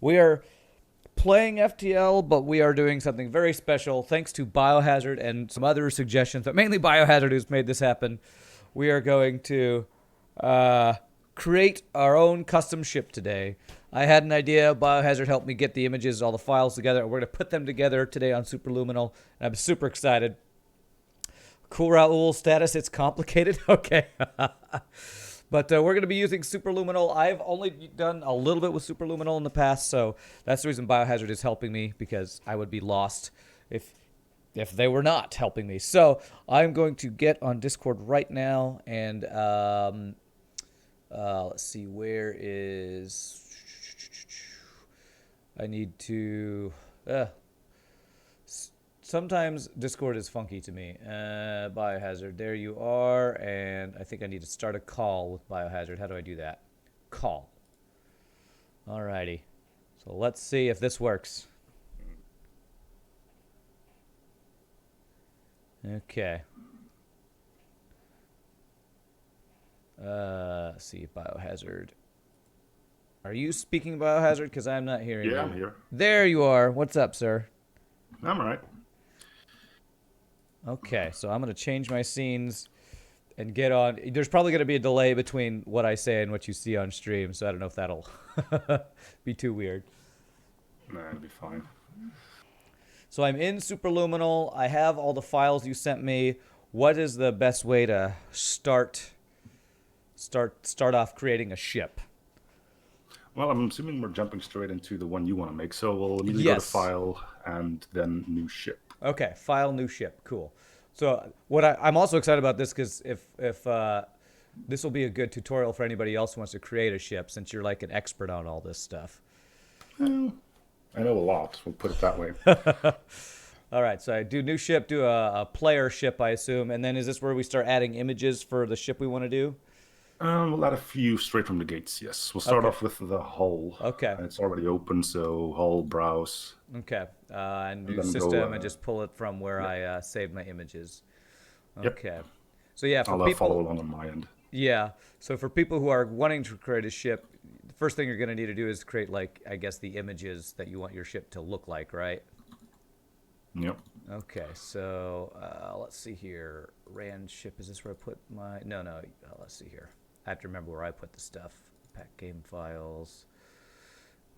We are playing FTL, but we are doing something very special thanks to Biohazard and some other suggestions, but mainly Biohazard who's made this happen. We are going to create our own custom ship today. I had an idea. Biohazard helped me get the images, all the files together. We're going to put them together today on Superluminal, and I'm super excited. Cool Raoul status, it's complicated. Okay. But we're going to be using Superluminal. I've only done a little bit with Superluminal in the past, so that's the reason Biohazard is helping me, because I would be lost if they were not helping me. So I'm going to get on Discord right now, and let's see, where is... I need to... Sometimes Discord is funky to me. Biohazard, there you are. And I think I need to start a call with Biohazard. How do I do that? Call. Alrighty. So let's see if this works. Okay. Let's see, Biohazard. Are you speaking Biohazard? Because I'm not hearing you. Yeah, I'm here. There you are. What's up, sir? I'm all right. Okay, so I'm going to change my scenes and get on. There's probably going to be a delay between what I say and what you see on stream, so I don't know if that'll be too weird. Nah, it'll be fine. So I'm in Superluminal. I have all the files you sent me. What is the best way to start off creating a ship? Well, I'm assuming we're jumping straight into the one you want to make, so we'll immediately go to Yes. File and then New Ship. Okay, file, new ship. Cool. So what I'm also excited about this, because if this will be a good tutorial for anybody else who wants to create a ship, since you're like an expert on all this stuff. Well, I know a lot, we'll put it that way. All right, so I do new ship, do a player ship, I assume, and then is this where we start adding images for the ship we want to do? We'll add a few straight from the gates, yes. We'll start off with the hull. Okay. It's already open, so hull, browse. Okay, and new then system, go, and just pull it from where I saved my images. Yep. Okay. So yeah, for I'll people... follow along on my end. Yeah, so for people who are wanting to create a ship, the first thing you're going to need to do is create, like, I guess, the images that you want your ship to look like, right? Yep. Okay, so let's see here. Rand ship, is this where I put my... No, let's see here. I have to remember where I put the stuff. Pack game files.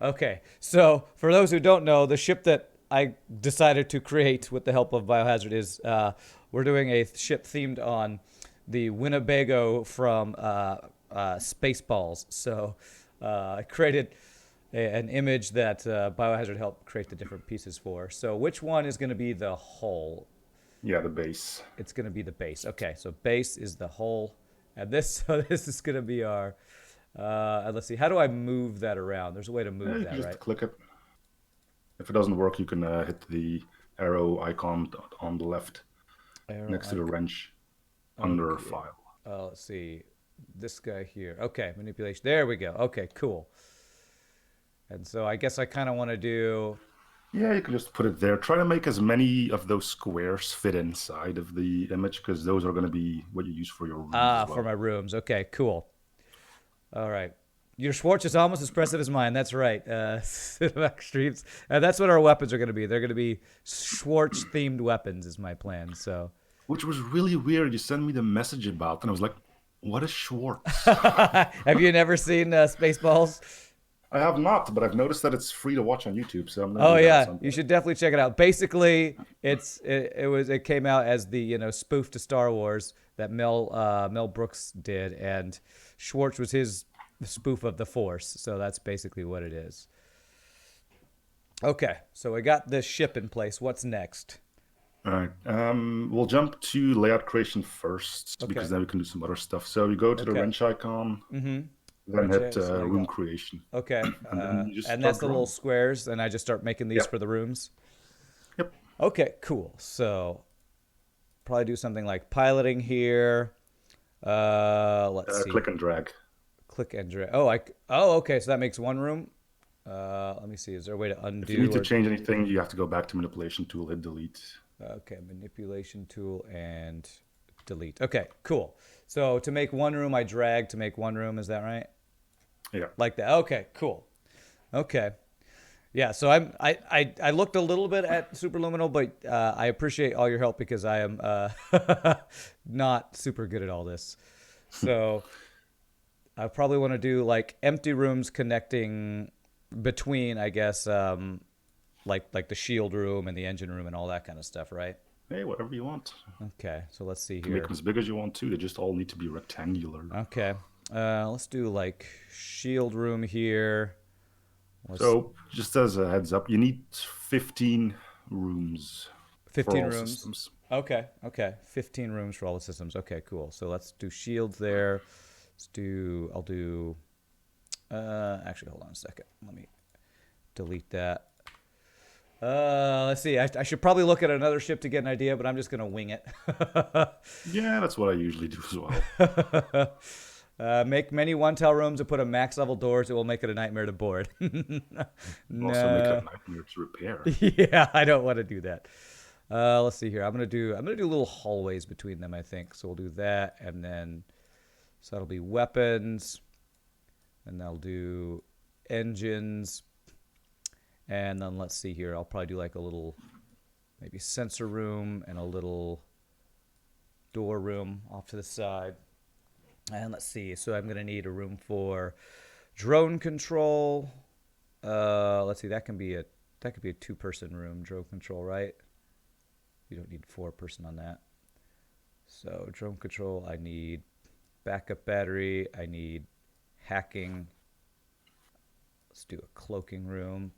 Okay, so for those who don't know, the ship that I decided to create with the help of Biohazard is we're doing a ship themed on the Winnebago from Spaceballs. So I created an image that Biohazard helped create the different pieces for. So which one is going to be the hull? Yeah, the base. It's going to be the base. Okay, so base is the hull. And this is going to be our... let's see, how do I move that around? There's a way to move You that, can just right? click it. If it doesn't work, you can hit the arrow icon on the left next to the wrench under File. Let's see, this guy here. Okay, manipulation. There we go. Okay, cool. And so I guess I kind of want to do... Yeah, you can just put it there. Try to make as many of those squares fit inside of the image, because those are going to be what you use for your rooms as well. For my rooms. Okay, cool. All right. Your Schwartz is almost as impressive as mine. That's right. Cinematic Streams. That's what our weapons are going to be. They're going to be Schwartz-themed weapons is my plan. So, which was really weird. You sent me the message about, and I was like, what is Schwartz? Have you never seen Spaceballs? I have not, but I've noticed that it's free to watch on YouTube. So I'm oh yeah, you should definitely check it out. Basically, it came out as the spoof to Star Wars that Mel Brooks did, and Schwartz was his spoof of the Force. So that's basically what it is. Okay, so we got this ship in place. What's next? All right. We'll jump to layout creation first, because then we can do some other stuff. So you go to the wrench icon. Mm-hmm. Then hit room creation. Okay. And that's the little squares, and I just start making these for the rooms? Yep. Okay, cool. So probably do something like piloting here. Let's see. Click and drag. Click and drag. Oh, okay. So that makes one room. Let me see. Is there a way to undo? If you need to change anything, you have to go back to manipulation tool, hit delete. Okay, manipulation tool and delete. Okay, cool. So to make one room, I drag to make one room. Is that right? Yeah. Like that. Okay, cool. Okay. Yeah, so I looked a little bit at Superluminal, but I appreciate all your help because I am not super good at all this. So I probably want to do like empty rooms connecting between, I guess, like the shield room and the engine room and all that kind of stuff, right? Hey, whatever you want. Okay, so let's see You can make here. them as big as you want to. They just all need to be rectangular. Okay, let's do like shield room here. Let's So, just as a heads up, you need 15 rooms for 15 all rooms. systems. Okay, okay. 15 rooms for all the systems. Okay, cool. So let's do shields there. I'll do, actually, hold on a second. Let me delete that. Let's see. I should probably look at another ship to get an idea, but I'm just going to wing it. Yeah, that's what I usually do as well. Make many one-tile rooms and put a max level doors. It will make it a nightmare to board. Also, make it No. a nightmare to repair. Yeah, I don't want to do that. Let's see here. I'm gonna do little hallways between them, I think. So we'll do that, and then so that'll be weapons, and I'll do engines, and then let's see here. I'll probably do like a little maybe sensor room and a little door room off to the side. And let's see. So I'm gonna need a room for drone control. Let's see. That could be a two-person room, drone control, right? You don't need four-person on that. So drone control, I need backup battery. I need hacking. Let's do a cloaking room.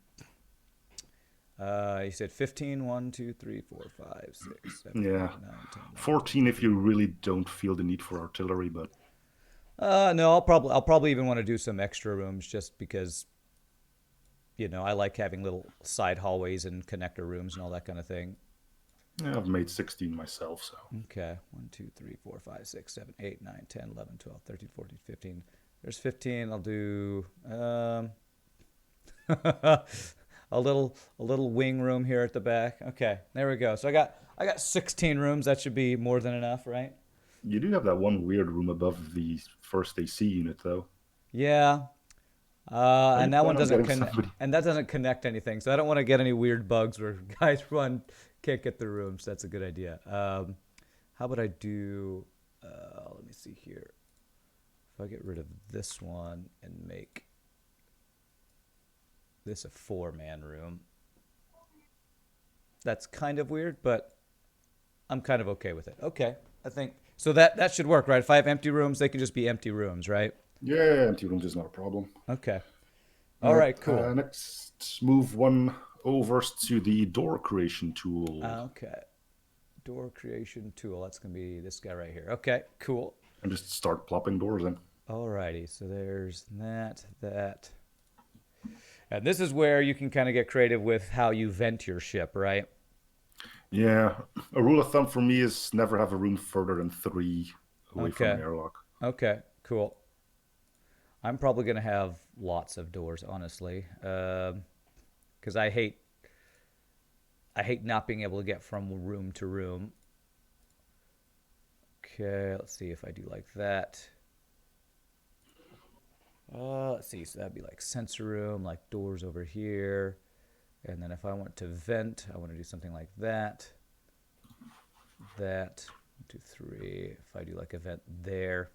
You said 15, 1, 2, 3, 4, 5, 6, 7, 8, 9, Yeah. 10, 11, 14 if you really don't feel the need for artillery, but No, I'll probably even want to do some extra rooms just because I like having little side hallways and connector rooms and all that kind of thing. yeah, I've made 16 myself, so. Okay. 1, 2, 3, 4, 5, 6, 7, 8, 9, 10, 11, 12, 13, 14, 15. There's 15. I'll do a little wing room here at the back. Okay. There we go. So I got 16 rooms. That should be more than enough, right? You do have that one weird room above the first AC unit, though. Yeah. How do you And that one plan on doesn't getting connect, somebody? and that doesn't connect anything. So I don't want to get any weird bugs where guys can't get the rooms. That's a good idea. How about I do? Let me see here. If I get rid of this one and make this a four-man room, that's kind of weird, but I'm kind of okay with it. Okay, I think so. That should work, right? If I have empty rooms, they can just be empty rooms, right? Yeah, empty rooms is not a problem. Okay. All All right, right. Cool. next, move one over to the door creation tool Okay. Door creation tool. That's gonna be this guy right here. Okay. Cool. and just start plopping doors in. Alrighty, so there's that. And this is where you can kind of get creative with how you vent your ship, right? Yeah, a rule of thumb for me is never have a room further than 3 away from an Okay. airlock. Okay, cool. I'm probably going to have lots of doors, honestly, because I hate not being able to get from room to room. Okay, let's see if I do like that. Let's see, so that'd be like sensor room, like doors over here. And then if I want to vent, I want to do something like that. That. 1, 2, 3. If I do like a vent there.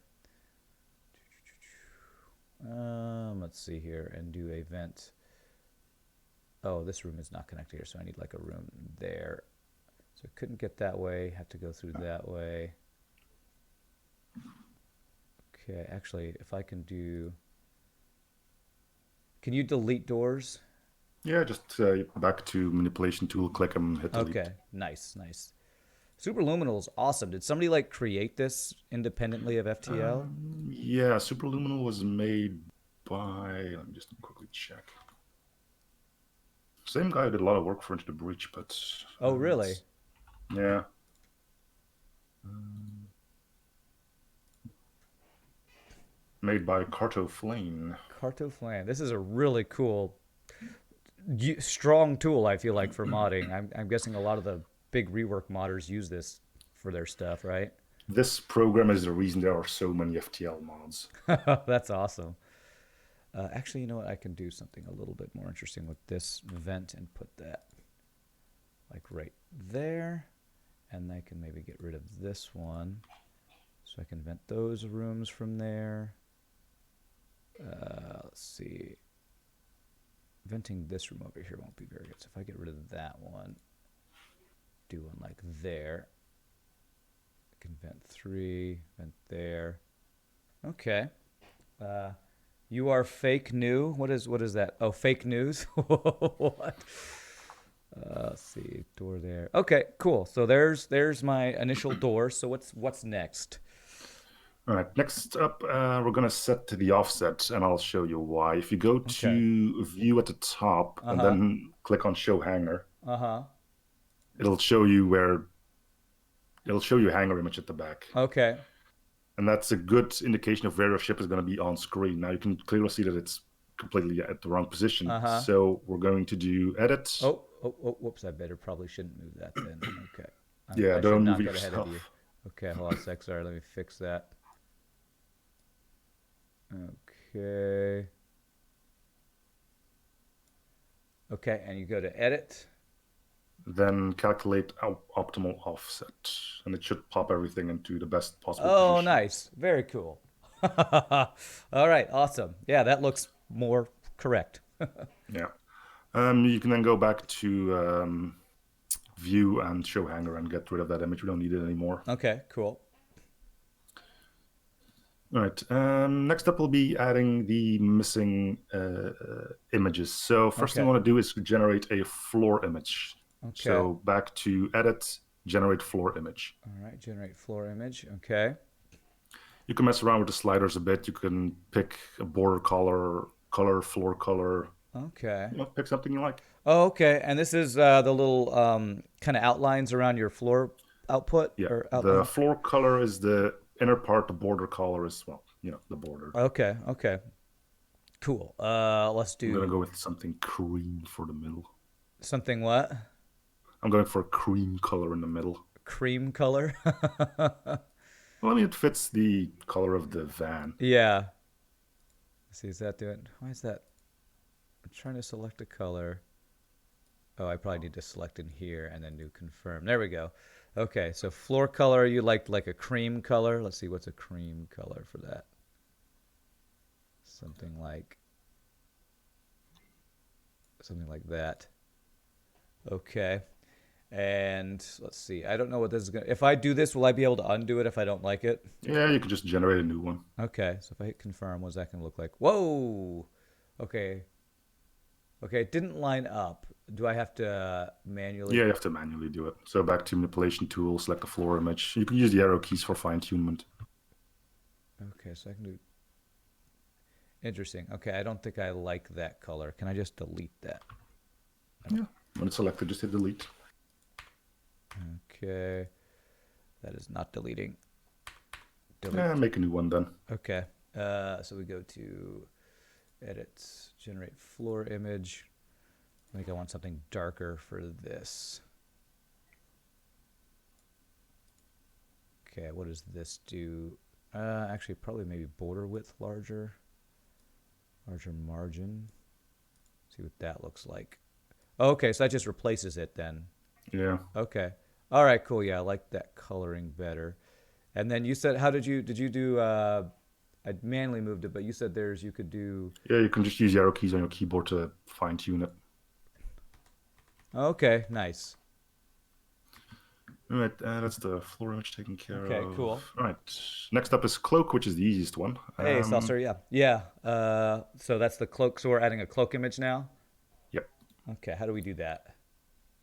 Let's see here and do a vent. Oh, this room is not connected here, so I need like a room there. So I couldn't get that way, have to go through that way. Okay, actually, if I can do... Can you delete doors? Yeah, just back to manipulation tool, click and hit delete. Okay, nice, nice. Superluminal is awesome. Did somebody like create this independently of FTL? Yeah, Superluminal was made by, let me just quickly check. Same guy who did a lot of work for Into the Breach, but Oh, really? yeah. Made by Carto Flame. Cartoflan. This is a really cool, strong tool, I feel like, for modding. I'm guessing a lot of the big rework modders use this for their stuff, right? This program is the reason there are so many FTL mods. That's awesome. Actually, you know what? I can do something a little bit more interesting with this vent and put that like right there. And I can maybe get rid of this one. So I can vent those rooms from there. Let's see. Venting this room over here won't be very good. So if I get rid of that one, do one like there. I can vent 3, vent there. Okay. You are fake new. What is that? Oh, fake news. What? Let's see, door there. Okay, cool. So there's my initial door. So what's next? All right. Next up, we're gonna set to the offset, and I'll show you why. If you go Okay. to View at the top and Uh-huh. then click on Show Hanger, Uh-huh. it'll show you hanger image at the back. Okay. And that's a good indication of where your ship is going to be on screen. Now you can clearly see that it's completely at the wrong position. Uh-huh. So we're going to do edit. Oh, whoops, I probably shouldn't move that then. Okay. Yeah, I should don't move not it get ahead of yourself. you. Okay, hold on a sec. Sorry, let me fix that. Okay. Okay, and you go to edit. Then calculate optimal offset, and it should pop everything into the best possible Oh, position. nice. Very cool. All right, awesome. Yeah, that looks more correct. Yeah. You can then go back to View and Show Hanger and get rid of that image. We don't need it anymore. Okay, cool. All right. Next up, we'll be adding the missing images. So first thing I Okay. want to do is generate a floor image. Okay. So back to Edit, Generate Floor Image. All right, generate floor image. Okay. You can mess around with the sliders a bit. You can pick a border color, floor color. Okay. Pick something you like. Oh, okay. And this is the little kind of outlines around your floor output Yeah. or The outline. floor color is the inner part. The border color is, well, the border. Okay. Okay. Cool. Let's I'm going to do go with something cream for the middle. something what? I'm going for a cream color in the middle. Cream color. Well, I mean, it fits the color of the van. Yeah. Let's see, is that doing? Why is that? I'm trying to select a color. Oh, I probably need to select in here and then do confirm. There we go. Okay, so floor color, you like a cream color. Let's see, what's a cream color for that? Something like that. Okay. And let's see. I don't know what this is going to... If I do this, will I be able to undo it if I don't like it? Yeah, you can just generate a new one. Okay, so if I hit confirm, what's that going to look like? Whoa! Okay. Okay, it didn't line up. Do I have to manually... Yeah, you have to manually do it. So back to manipulation tool, select the floor image. You can use the arrow keys for fine-tunement. Okay, so I can do... Interesting. Okay, I don't think I like that color. Can I just delete that? Yeah, when it's selected, just hit delete. Okay. That is not deleting. Delete. Yeah, make a new one then. Okay. So we go to edit, generate floor image. I think I want something darker for this. Okay, what does this do? Actually, probably maybe border width larger. Larger margin. See what that looks like. Okay, so that just replaces it then. Yeah. Okay. All right, cool. Yeah, I like that coloring better. And then you said, did you do, I manually moved it, but you said you could do. Yeah, you can just use the arrow keys on your keyboard to fine tune it. Okay, nice. All right, that's the floor image taken care of. Okay, cool. All right, next up is cloak, which is the easiest one. Hey, Saucer, yeah. Yeah, so that's the cloak. So we're adding a cloak image now? Yep. Okay, how do we do that?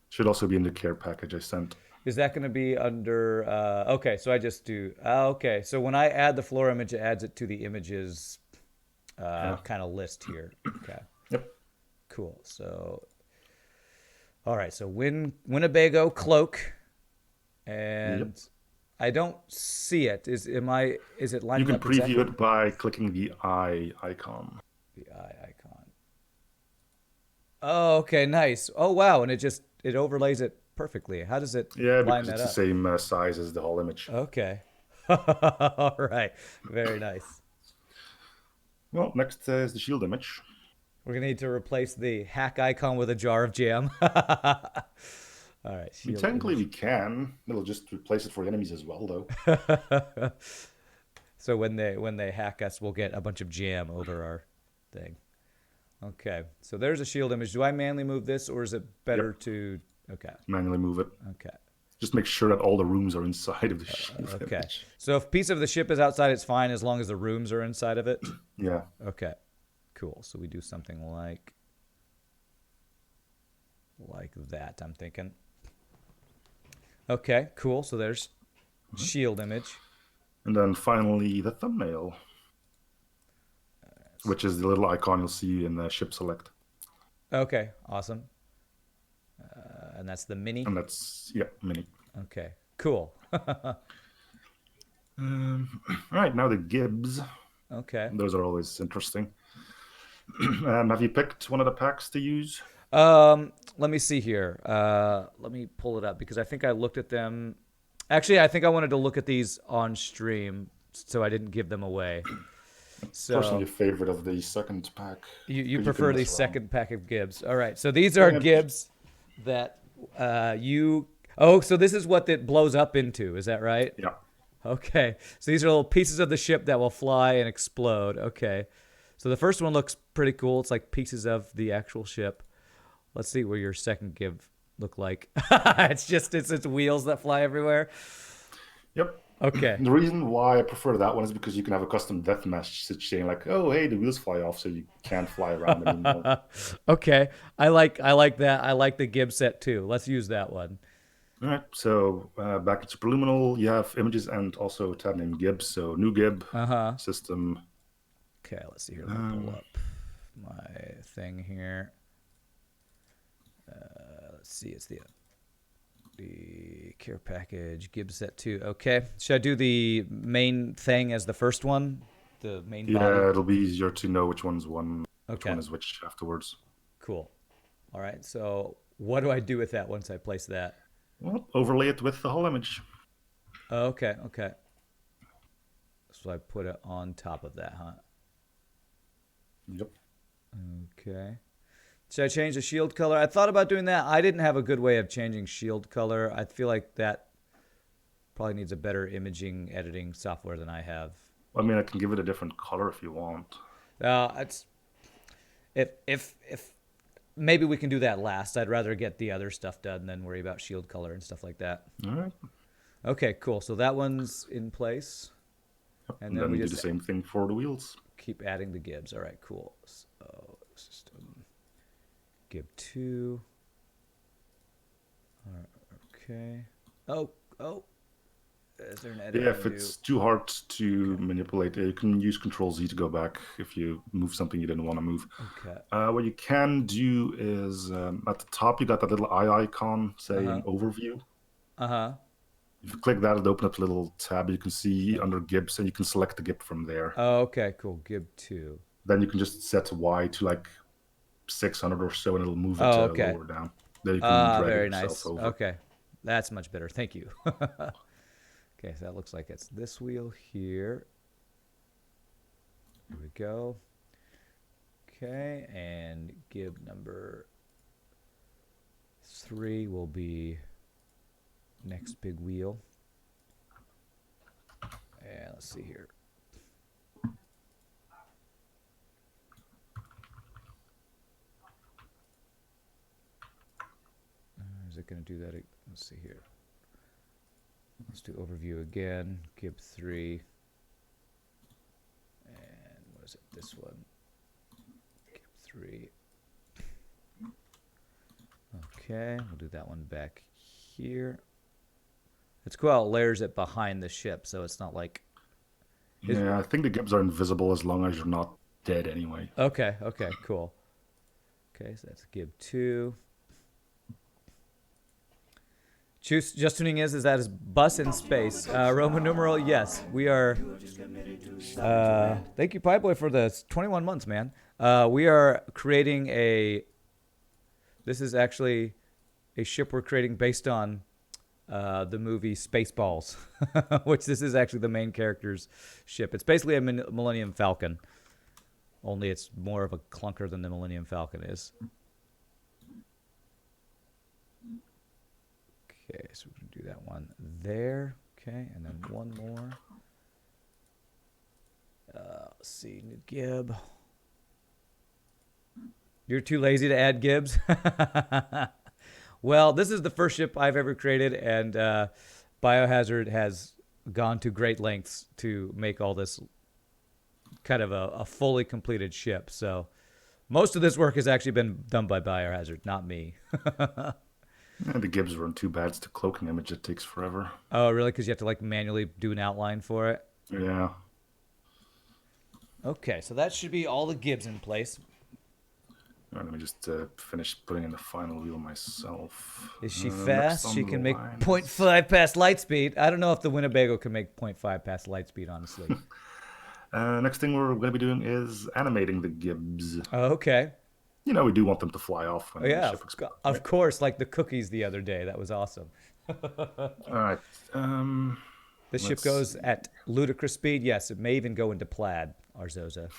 Should also be in the care package I sent. Is that going to be under, okay, so I just do, okay. So when I add the floor image, it adds it to the images kind of list here. Okay. Yep. Cool. So, all right. So Winnebago cloak, and Yep. I don't see it. Is it lining up? You can preview exactly? it by clicking the eye icon. The eye icon. Oh, okay, nice. Oh, wow, and it overlays it perfectly. How does it Yeah, line because that it's the up? same size as the whole image. Okay. All right. Very nice. Well, next is the shield image. We're gonna need to replace the hack icon with a jar of jam. All right, I mean, shield technically we image. can. It'll just replace it for enemies as well, though. So when they hack us, we'll get a bunch of jam over our thing. Okay, so there's a shield image. Do I manually move this, or is it better Yep. to? Okay, Manually move it. okay, Just make sure that all the rooms are inside of the shield okay. image. So if a piece of the ship is outside, it's fine as long as the rooms are inside of it. Yeah. Okay, cool. So we do something like that. I'm thinking. Okay, cool. So there's shield image. And then finally the thumbnail, which is the little icon you'll see in the ship select. Okay, awesome. And that's the mini. And that's, yeah, mini. Okay, cool. All right, now the gibs. Okay. Those are always interesting. Have you picked one of the packs to use? Let me see here. Let me pull it up because I think I looked at them. Actually, I think I wanted to look at these on stream, so I didn't give them away. Personally, So a favorite of the second pack. you 'cause prefer can the mess around. second pack of gibs. All right. So these are Yeah, gibs that you. Oh, so this is what it blows up into. Is that right? yeah. Okay. So these are little pieces of the ship that will fly and explode. Okay. So the first one looks pretty cool. It's like pieces of the actual ship. Let's see what your second give look like. it's wheels that fly everywhere. Yep. Okay. The reason why I prefer that one is because you can have a custom deathmatch saying like, "Oh, hey, the wheels fly off, so you can't fly around anymore." Okay. I like that. I like the gib set too. Let's use that one. All right. So back at Superluminal, you have images and also a tab named gibs. So new gib Uh-huh. system. Okay, let's see here. Let me pull up my thing here. Let's see. It's the care package gib set 2. Okay. Should I do the main thing as the first one? The main body? Yeah, it'll be easier to know which one's which Okay. one is which afterwards. Cool. All right. So what do I do with that once I place that? Well, overlay it with the whole image. Oh, okay. Okay. So I put it on top of that, huh? Yep. Okay. Should I change the shield color? I thought about doing that. I didn't have a good way of changing shield color. I feel like that probably needs a better imaging editing software than I have. I mean, I can give it a different color if you want. It's if maybe we can do that last. I'd rather get the other stuff done than worry about shield color and stuff like that. All right. Okay, cool. So that one's in place. And then we we do just the same thing for the wheels. keep adding the gibs. All right, cool. So system gib 2. Okay. Oh. Is there an edit? Yeah, if it's too hard to manipulate, you can use Control Z to go back if you move something you didn't want to move. Okay. What you can do is at the top, you got that little eye icon saying Overview. Uh-huh. If you click that, it'll open up a little tab you can see under gibs, and you can select the gib from there. Oh, okay, cool. Gib 2. Then you can just set Y to like 600 or so, and it'll move it okay. lower down. Then you can drag very it yourself nice. over. Okay. That's much better. Thank you. Okay, so that looks like it's this wheel here. Here we go. Okay, and gib number 3 will be next big wheel. And let's see here. Is it going to do that? Let's see here. Let's do overview again. Gib 3. And what is it? This one. Gib 3. Okay, we'll do that one back here. It's cool how it layers it behind the ship, so it's not like... Yeah, I think the gibs are invisible as long as you're not dead anyway. Okay, cool. Okay, so that's gib 2. Just tuning is that is bus in space. Roman numeral, yes. We are... thank you, Pipeboy, for the 21 months, man. We are creating a... This is actually a ship we're creating based on the movie Spaceballs, which this is actually the main character's ship. It's basically a Millennium Falcon. Only it's more of a clunker than the Millennium Falcon is. Okay, so we can do that one there. Okay, and then one more. Let's see, new gib. You're too lazy to add gibs? Well, this is the first ship I've ever created, and Biohazard has gone to great lengths to make all this kind of a fully completed ship. So most of this work has actually been done by Biohazard, not me. Yeah, the gibs weren't too bad. It's the cloaking image that takes forever. Oh, really? Because you have to like manually do an outline for it? Yeah. Okay, so that should be all the gibs in place. All right, let me just finish putting in the final wheel myself. Is she Next fast? on She the can make line 0.5 past light speed. I don't know if the Winnebago can make 0.5 past light speed, honestly. next thing we're going to be doing is animating the gibs. Oh, okay. You know, we do want them to fly off when Oh, the yeah, ship explodes. of Right? course, like the cookies the other day. That was awesome. All right. This ship Let's goes see. at ludicrous speed. Yes, it may even go into plaid, Arzoza.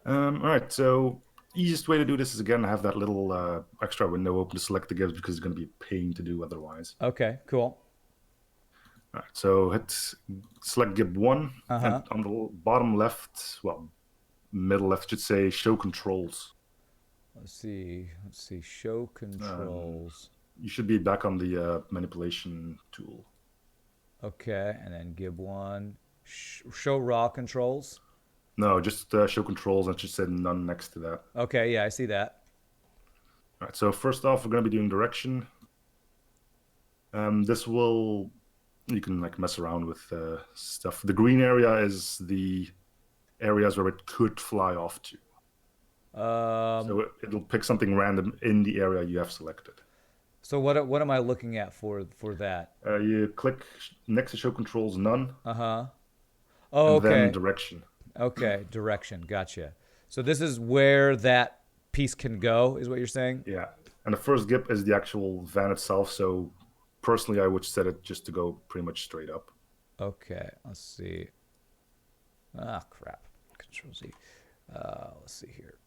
All right. So easiest way to do this is again have that little extra window open to select the gibs because it's going to be a pain to do otherwise. Okay, cool. All right. So hit select gib one, Uh-huh. and on the bottom left, well, middle left should say show controls. Let's see. Show Um, controls. you should be back on the manipulation tool. Okay, and then gib one. Show raw controls. No, just show controls and it should say none next to that. Okay, yeah, I see that. All right, so first off, we're going to be doing direction. This will, you can like mess around with stuff. The green area is the areas where it could fly off to. So it'll pick something random in the area you have selected. So what am I looking at for that? You click next to show controls none, Uh-huh. Oh, and then okay. direction. Okay, direction. Gotcha. So this is where that piece can go, is what you're saying? Yeah, and the first gip is the actual van itself. So personally, I would set it just to go pretty much straight up. Okay, let's see. Ah, crap. Control Z. Let's see here.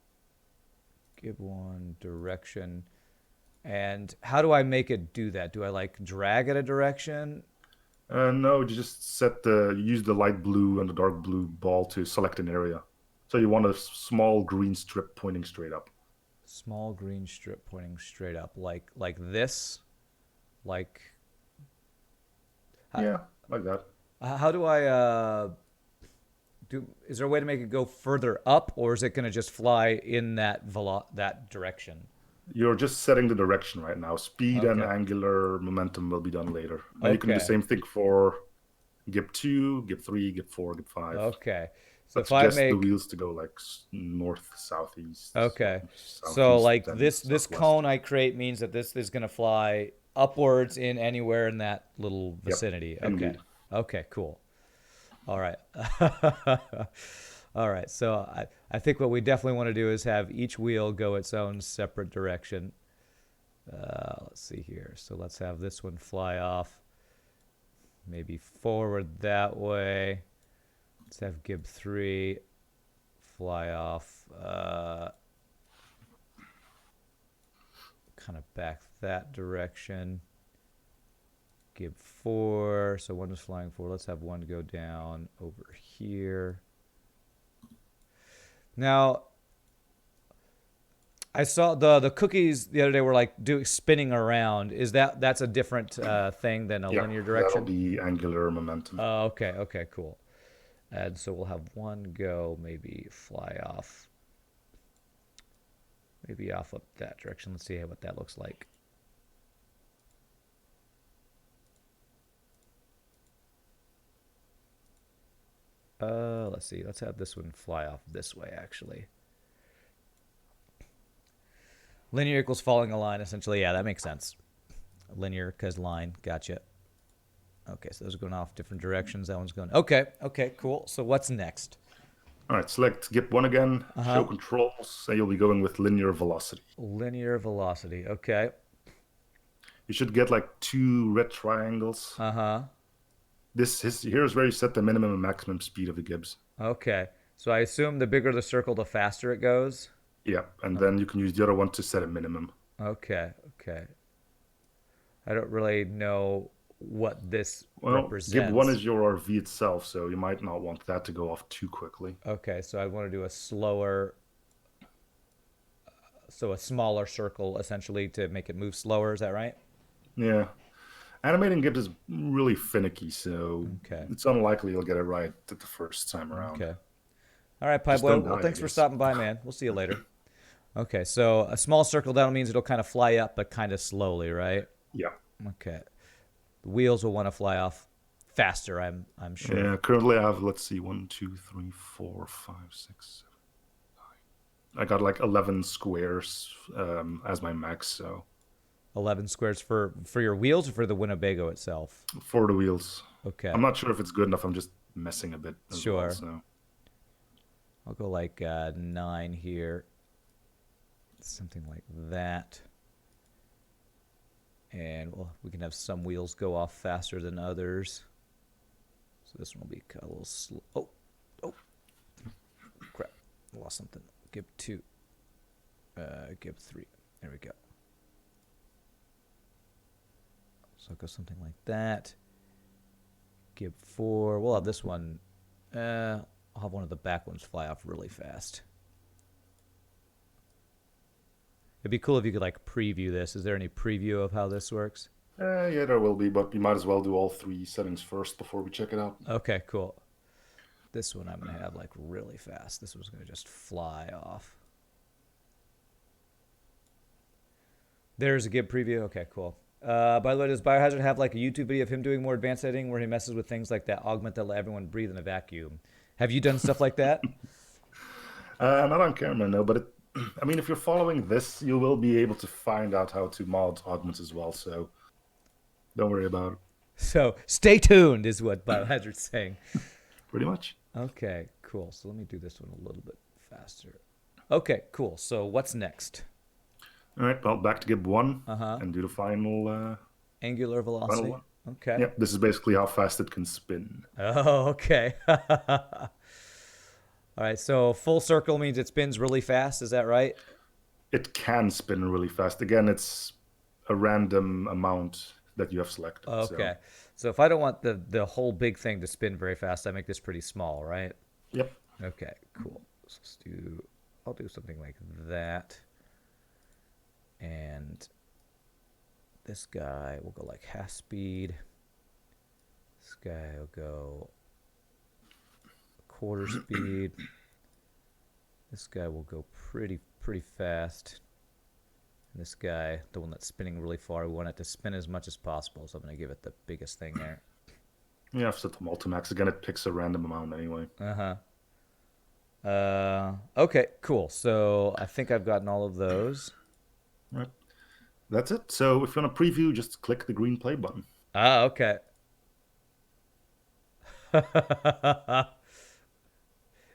Give one direction. And how do I make it do that? Do I like drag it a direction? No, you just use the light blue and the dark blue ball to select an area. So you want a small green strip pointing straight up. Small green strip pointing straight up, like this, like. Yeah, like that. How do I do? Is there a way to make it go further up, or is it going to just fly in that direction? You're just setting the direction right now. Speed and Okay. angular momentum will be done later. And you can do the Okay. same thing for gip 2, gip 3, gip 4, gip 5. Okay. So But if I suggest the make wheels to go like north, southeast, okay, so southeast, like and this southwest. cone I create means that this is going to fly upwards in anywhere in that little Yep, vicinity. Okay. indeed. Okay. Cool. All right. All right. So I think what we definitely want to do is have each wheel go its own separate direction. Let's see here. So let's have this one fly off. Maybe forward that way. Let's have gib 3 fly off. Kind of back that direction. Gib 4. So one is flying forward. Let's have one go down over here. Now, I saw the cookies the other day were like spinning around. Is that's a different thing than a Yeah, linear that'll direction? be angular momentum. Oh, okay, okay, cool. And so we'll have one go, maybe fly off, maybe off up that direction. Let's see what that looks like. Let's see. Let's have this one fly off this way, actually. Linear equals following a line, essentially. Yeah, that makes sense. Linear because line. Gotcha. Okay, so those are going off different directions. That one's going. Okay, okay, cool. So what's next? All right, select gip 1 again, show controls, and you'll be going with linear velocity. Linear velocity. Okay. You should get like 2 red triangles. Uh huh. Here's where you set the minimum and maximum speed of the gibs. Okay. So I assume the bigger the circle, the faster it goes. Yeah, and then you can use the other one to set a minimum. Okay, okay. I don't really know what this Well, gib 1 represents. is your RV itself, so you might not want that to go off too quickly. Okay, so I want to do a slower, so a smaller circle essentially to make it move slower. Is that right? Yeah. Animating gibs is really finicky, so Okay, it's unlikely you'll get it right at the first time around. okay. All right, Pie Just Boy. don't Well, die, I thanks for guess. stopping by, man. We'll see you later. Okay, so a small circle down means it'll kind of fly up, but kind of slowly, right? Yeah. Okay. The wheels will want to fly off faster, I'm sure. Yeah, currently I have, let's see, 1, 2, 3, 4, 5, 6, 7. I got like 11 squares as my max, so 11 squares for your wheels or for the Winnebago itself? for the wheels. Okay, I'm not sure if it's good enough. I'm just messing a bit as well, sure. so. I'll go like 9 here. Something like that. And well, we can have some wheels go off faster than others. So this one will be a little slow. Oh, oh, crap. Lost something. Gib 2. Gib 3. There we go. So I'll go something like that. Gib 4. We'll have this one. I'll have one of the back ones fly off really fast. It'd be cool if you could like preview this. Is there any preview of how this works? Yeah, there will be, but you might as well do all 3 settings first before we check it out. Okay, cool. This one I'm going to have like really fast. This one's going to just fly off. There's a Gib preview. Okay, cool. By the way, does Biohazard have like a YouTube video of him doing more advanced editing where he messes with things like that augment that let everyone breathe in a vacuum? Have you done stuff like that? Not on camera, no, but I mean, if you're following this, you will be able to find out how to mod augments as well, so don't worry about it. So stay tuned is what Biohazard's saying. Pretty much. Okay, cool. So let me do this one a little bit faster. Okay, cool. So what's next? All right, well, back to gib 1 Uh-huh. and do the final Angular velocity. one. Okay. Yeah, this is basically how fast it can spin. Oh, okay. All right, so full circle means it spins really fast. Is that right? It can spin really fast. Again, it's a random amount that you have selected. Okay. So if I don't want the whole big thing to spin very fast, I make this pretty small, right? Yep. Okay, cool. So I'll do something like that. And this guy will go like half speed. This guy will go quarter speed. This guy will go pretty fast. And this guy, the one that's spinning really far, we want it to spin as much as possible. So I'm going to give it the biggest thing there. Yeah, I've set the multimax. Again, it picks a random amount anyway. Okay, cool. So I think I've gotten all of those. Right. That's it. So if you want to preview, just click the green play button. Ah, okay.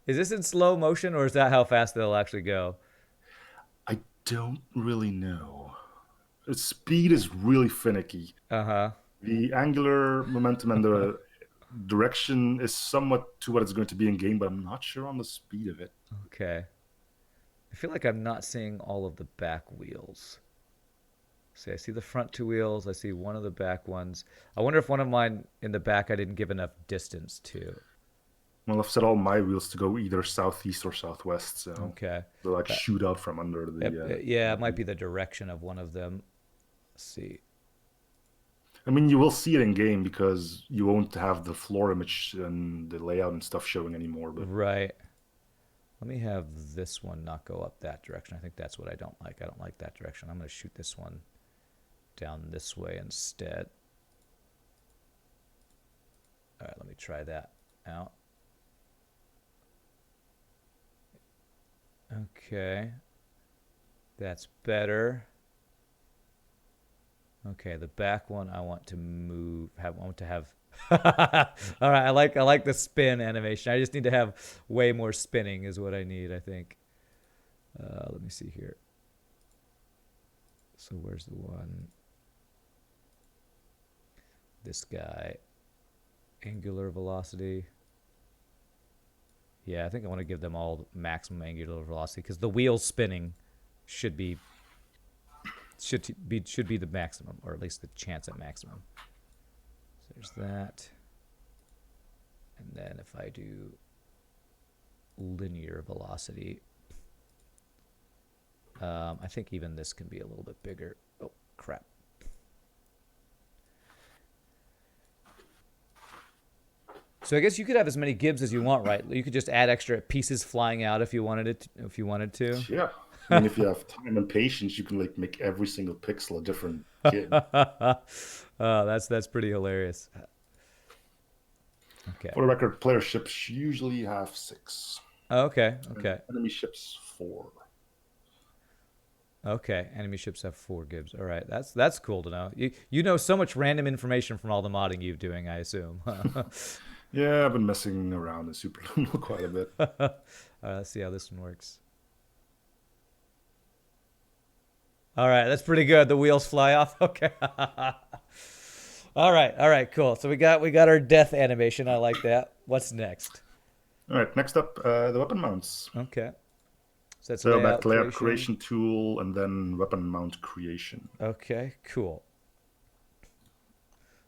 Is this in slow motion or is that how fast they'll actually go? I don't really know. Speed is really finicky. Uh-huh. The angular momentum and the direction is somewhat to what it's going to be in game, but I'm not sure on the speed of it. Okay. I feel like I'm not seeing all of the back wheels. See, I see the front 2 wheels. I see one of the back ones. I wonder if one of mine in the back I didn't give enough distance to. Well, I've set all my wheels to go either southeast or southwest, so Okay. they'll like shoot out from under the. Yeah, it might be the direction of one of them. Let's see. I mean, you will see it in game because you won't have the floor image and the layout and stuff showing anymore. But Right. Let me have this one not go up that direction. I think that's what I don't like. I don't like that direction. I'm going to shoot this one down this way instead. All right, let me try that out. Okay. That's better. Okay, the back one I want to move. I want to have. All right, I like the spin animation. I just need to have way more spinning is what I need. I think. Let me see here. So where's the one? This guy. Angular velocity. Yeah, I think I want to give them all maximum angular velocity because the wheels spinning should be the maximum, or at least the chance at maximum. So there's that. And then if I do linear velocity, I think even this can be a little bit bigger. Oh, crap. So I guess you could have as many gibs as you want, right? You could just add extra pieces flying out if you wanted it. If you wanted to. Yeah. I mean, if you have time and patience, you can like make every single pixel a different gib. That's pretty hilarious. Okay. For the record, player ships usually have 6. Okay. Okay. And enemy ships 4. Okay. Enemy ships have 4 gibs. All right. That's cool to know. You know so much random information from all the modding you're doing, I assume. Yeah, I've been messing around in Superluminal quite a bit. Let's see how this one works. All right, that's pretty good. The wheels fly off. Okay. All right, cool. So we got our death animation. I like that. What's next? All right, next up, the weapon mounts. Okay. So that's back to layout creation tool and then weapon mount creation. Okay, cool.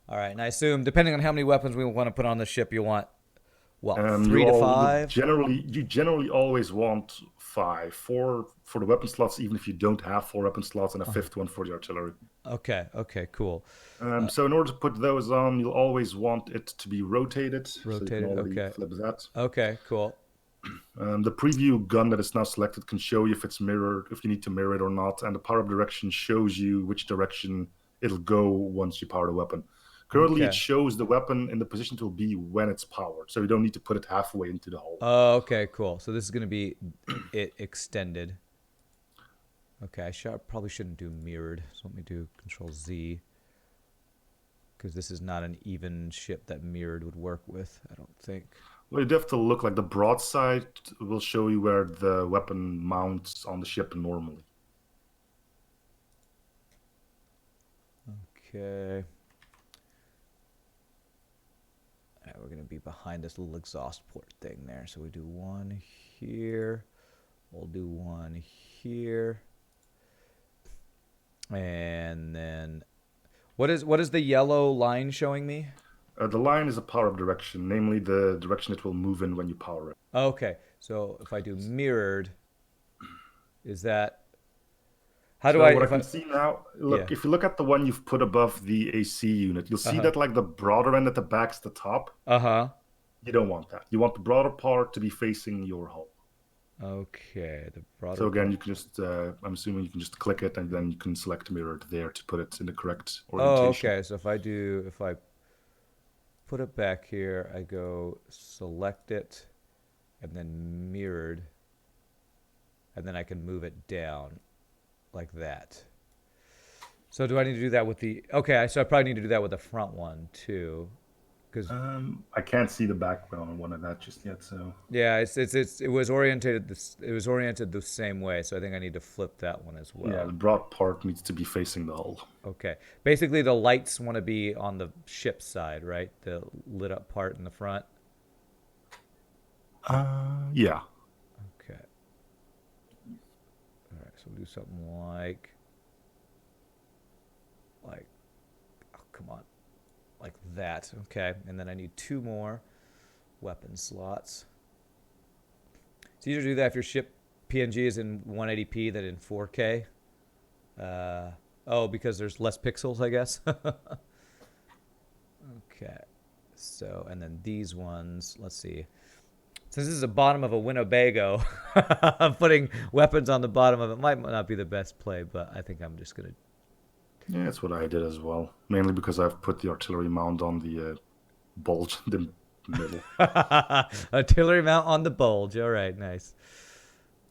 All right, and I assume depending on how many weapons we want to put on the ship, you want what, 3 to 5? You generally always want 5 for the weapon slots, even if you don't have 4 weapon slots, and a 5th one for the artillery. Okay, cool. So in order to put those on, you'll always want it to be rotated. Rotated, so you can flip that. Okay, cool. The preview gun that is now selected can show you if it's mirrored, if you need to mirror it or not, and the power up direction shows you which direction it'll go once you power the weapon. Currently, it shows the weapon in the position it will be when it's powered, so you don't need to put it halfway into the hole. Oh, okay, cool. So this is going to be it extended. Okay, I probably shouldn't do mirrored. So let me do Control Z, because this is not an even ship that mirrored would work with, I don't think. Well, you'd have to look like the broadside will show you where the weapon mounts on the ship normally. Okay. All right, we're going to be behind this little exhaust port thing there. So we do one here. We'll do one here. And then what is the yellow line showing me? The line is a power-up direction, namely the direction it will move in when you power it. Okay, so if I do mirrored, is that... What I can see now, look, if you look at the one you've put above the AC unit, you'll see that like the broader end at the back's the top. You don't want that. You want the broader part to be facing your hull. Okay, the broader. So again, you can just, I'm assuming you can just click it and then you can select mirrored there to put it in the correct orientation. Oh, okay. So if I put it back here, I go select it and then mirrored, and then I can move it down like that. So do I need to do that with the... Okay, so I probably need to do that with the front one too, because I can't see the background on one of that just yet. So yeah, it was oriented the same way. So I think I need to flip that one as well. Yeah, the broad part needs to be facing the hull. Okay, basically the lights want to be on the ship side, right? The lit up part in the front. Yeah. Okay. All right, so we'll do something like, oh, come on, like that. Okay, and then I need 2 more weapon slots. It's easier to do that if your ship PNG is in 180p than in 4K. Oh, because there's less pixels, I guess. Okay, so, and then these ones, let's see. Since this is the bottom of a Winnebago, putting weapons on the bottom of it might not be the best play, but I think I'm just going to... Yeah, that's what I did as well. Mainly because I've put the artillery mount on the bulge in the middle. Artillery mount on the bulge. All right, nice.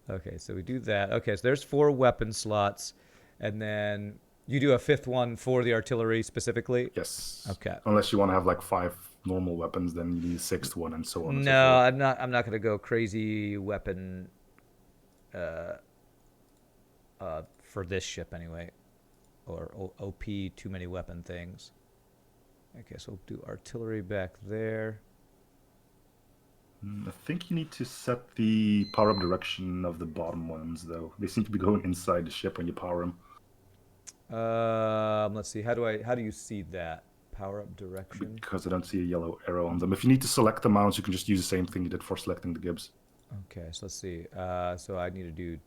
Okay, so we do that. Okay, so there's 4 weapon slots. And then you do a 5th one for the artillery specifically? Yes. Okay. Unless you want to have like 5 normal weapons, then you need a 6th one and so on. No, I'm not going to go crazy weapon for this ship anyway. Or OP too many weapon things. Okay, so we'll do artillery back there. I think you need to set the power-up direction of the bottom ones, though. They seem to be going inside the ship when you power them. Let's see. How do you see that? Power up direction. Because I don't see a yellow arrow on them. If you need to select the mounts, you can just use the same thing you did for selecting the gibs. Okay, so let's see. So I need to do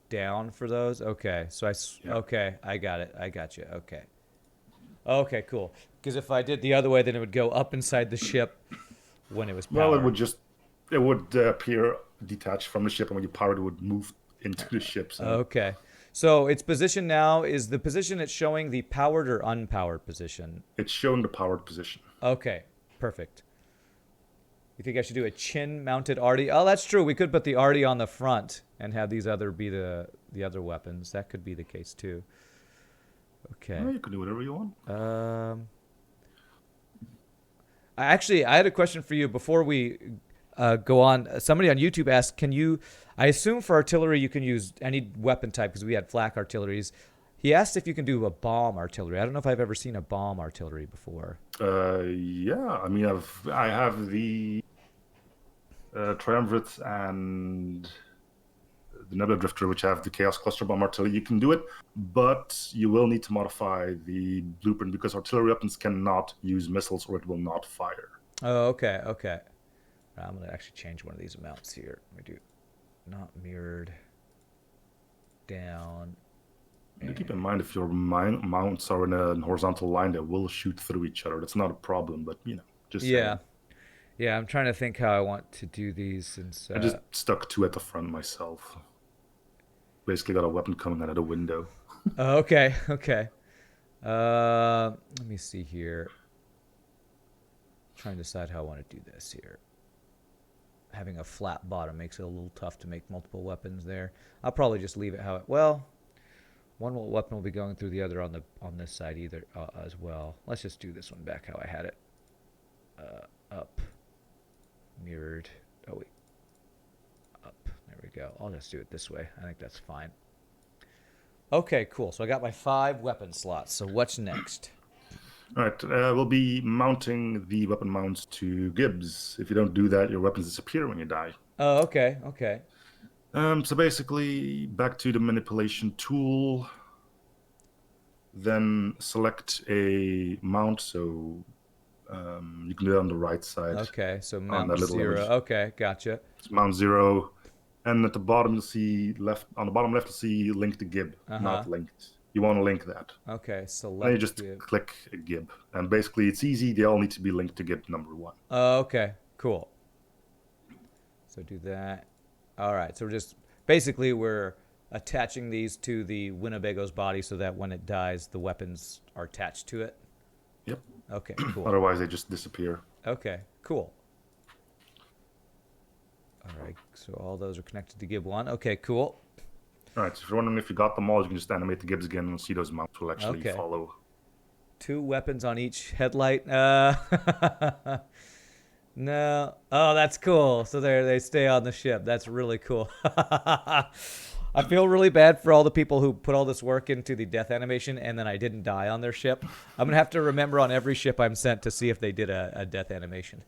down for those. Okay, so Yeah. okay, I got it. I got you. Okay. Okay, cool. Because if I did the other way, then it would go up inside the ship when it was powered. Well, it would appear detached from the ship, and when you power it, it would move into the ship. So. Okay. So its position now is the position it's showing the powered or unpowered position? It's showing the powered position. Okay, perfect. You think I should do a chin-mounted arty? Oh, that's true. We could put the arty on the front and have these other be the other weapons. That could be the case too. Okay. Well, you can do whatever you want. I had a question for you before we go on. Somebody on YouTube asked, can you, I assume for artillery you can use any weapon type because we had flak artilleries. He asked if you can do a bomb artillery. I don't know if I've ever seen a bomb artillery before. Yeah. I mean, I have the Triumvirate and the Nebula Drifter, which have the Chaos Cluster Bomb artillery. You can do it, but you will need to modify the blueprint because artillery weapons cannot use missiles or it will not fire. Oh, okay, okay. I'm going to actually change one of these amounts here. Let me do not mirrored down. And keep in mind, if your mounts are in a horizontal line, they will shoot through each other. That's not a problem, but, just Yeah. saying. Yeah, I'm trying to think how I want to do these since... I just stuck two at the front myself. Basically got a weapon coming out of the window. Oh, okay, okay. Let me see here. Trying to decide how I want to do this here. Having a flat bottom makes it a little tough to make multiple weapons there. I'll probably just leave it how it... Well, one weapon will be going through the other on this side either as well. Let's just do this one back how I had it. Up. Mirrored. Oh, wait. Up. There we go. I'll just do it this way. I think that's fine. Okay, cool. So I got my 5 weapon slots. So what's next? All right, we'll be mounting the weapon mounts to gibs. If you don't do that, your weapons disappear when you die. Oh, okay, okay. So basically, back to the manipulation tool. Then select a mount. So you can do it on the right side. Okay, so mount 0. Image. Okay, gotcha. It's mount 0. And at the bottom, you'll see on the bottom left, you'll see link to gib, not linked. You want to link that. Okay, select. Then you just click a gib. And basically, it's easy. They all need to be linked to gib number 1. Okay, cool. So do that. All right, so we're attaching these to the Winnebago's body so that when it dies, the weapons are attached to it. Yep. Okay, cool. Otherwise, they just disappear. Okay, cool. All right, so all those are connected to gib 1. Okay, cool. All right, so if you're wondering if you got them all, you can just animate the gibs again and see those mounts will actually follow. 2 weapons on each headlight. No. Oh, that's cool. So they stay on the ship. That's really cool. I feel really bad for all the people who put all this work into the death animation and then I didn't die on their ship. I'm going to have to remember on every ship I'm sent to see if they did a death animation.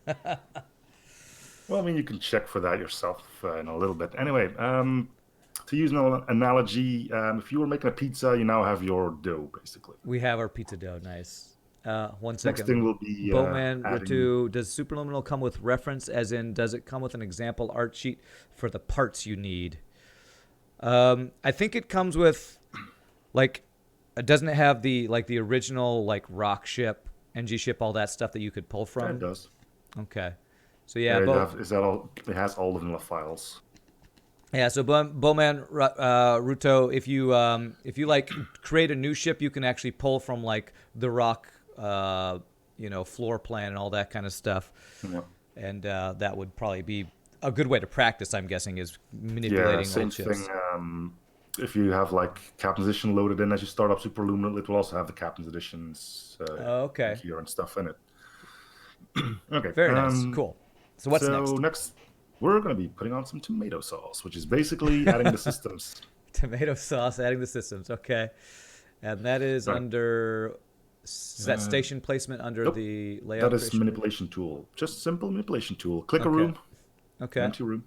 Well, I mean, you can check for that yourself in a little bit. Anyway, to use an analogy, if you were making a pizza, you now have your dough, basically. We have our pizza dough. Nice. 1 second. Next thing will be Bowman Ritu, does Superluminal come with reference, as in, does it come with an example art sheet for the parts you need? I think it comes with, doesn't it have the original, rock ship, NG ship, all that stuff that you could pull from? Yeah, it does. Okay. So, yeah. It has all of the files. Yeah, so Bowman Ruto, if you create a new ship, you can actually pull from the rock, floor plan and all that kind of stuff. Yep. And that would probably be a good way to practice, I'm guessing, is manipulating same old ships. Thing. If you have Captain's Edition loaded in as you start up Superluminal, it will also have the Captain's Editions gear and stuff in it. Okay. Very nice. Cool. So what's next? So next, we're going to be putting on some tomato sauce, which is basically adding the systems. Tomato sauce, adding the systems. Okay. And that is under... Is that station placement under the layout? That is manipulation tool. Just simple manipulation tool. Click a room. Okay. Empty room.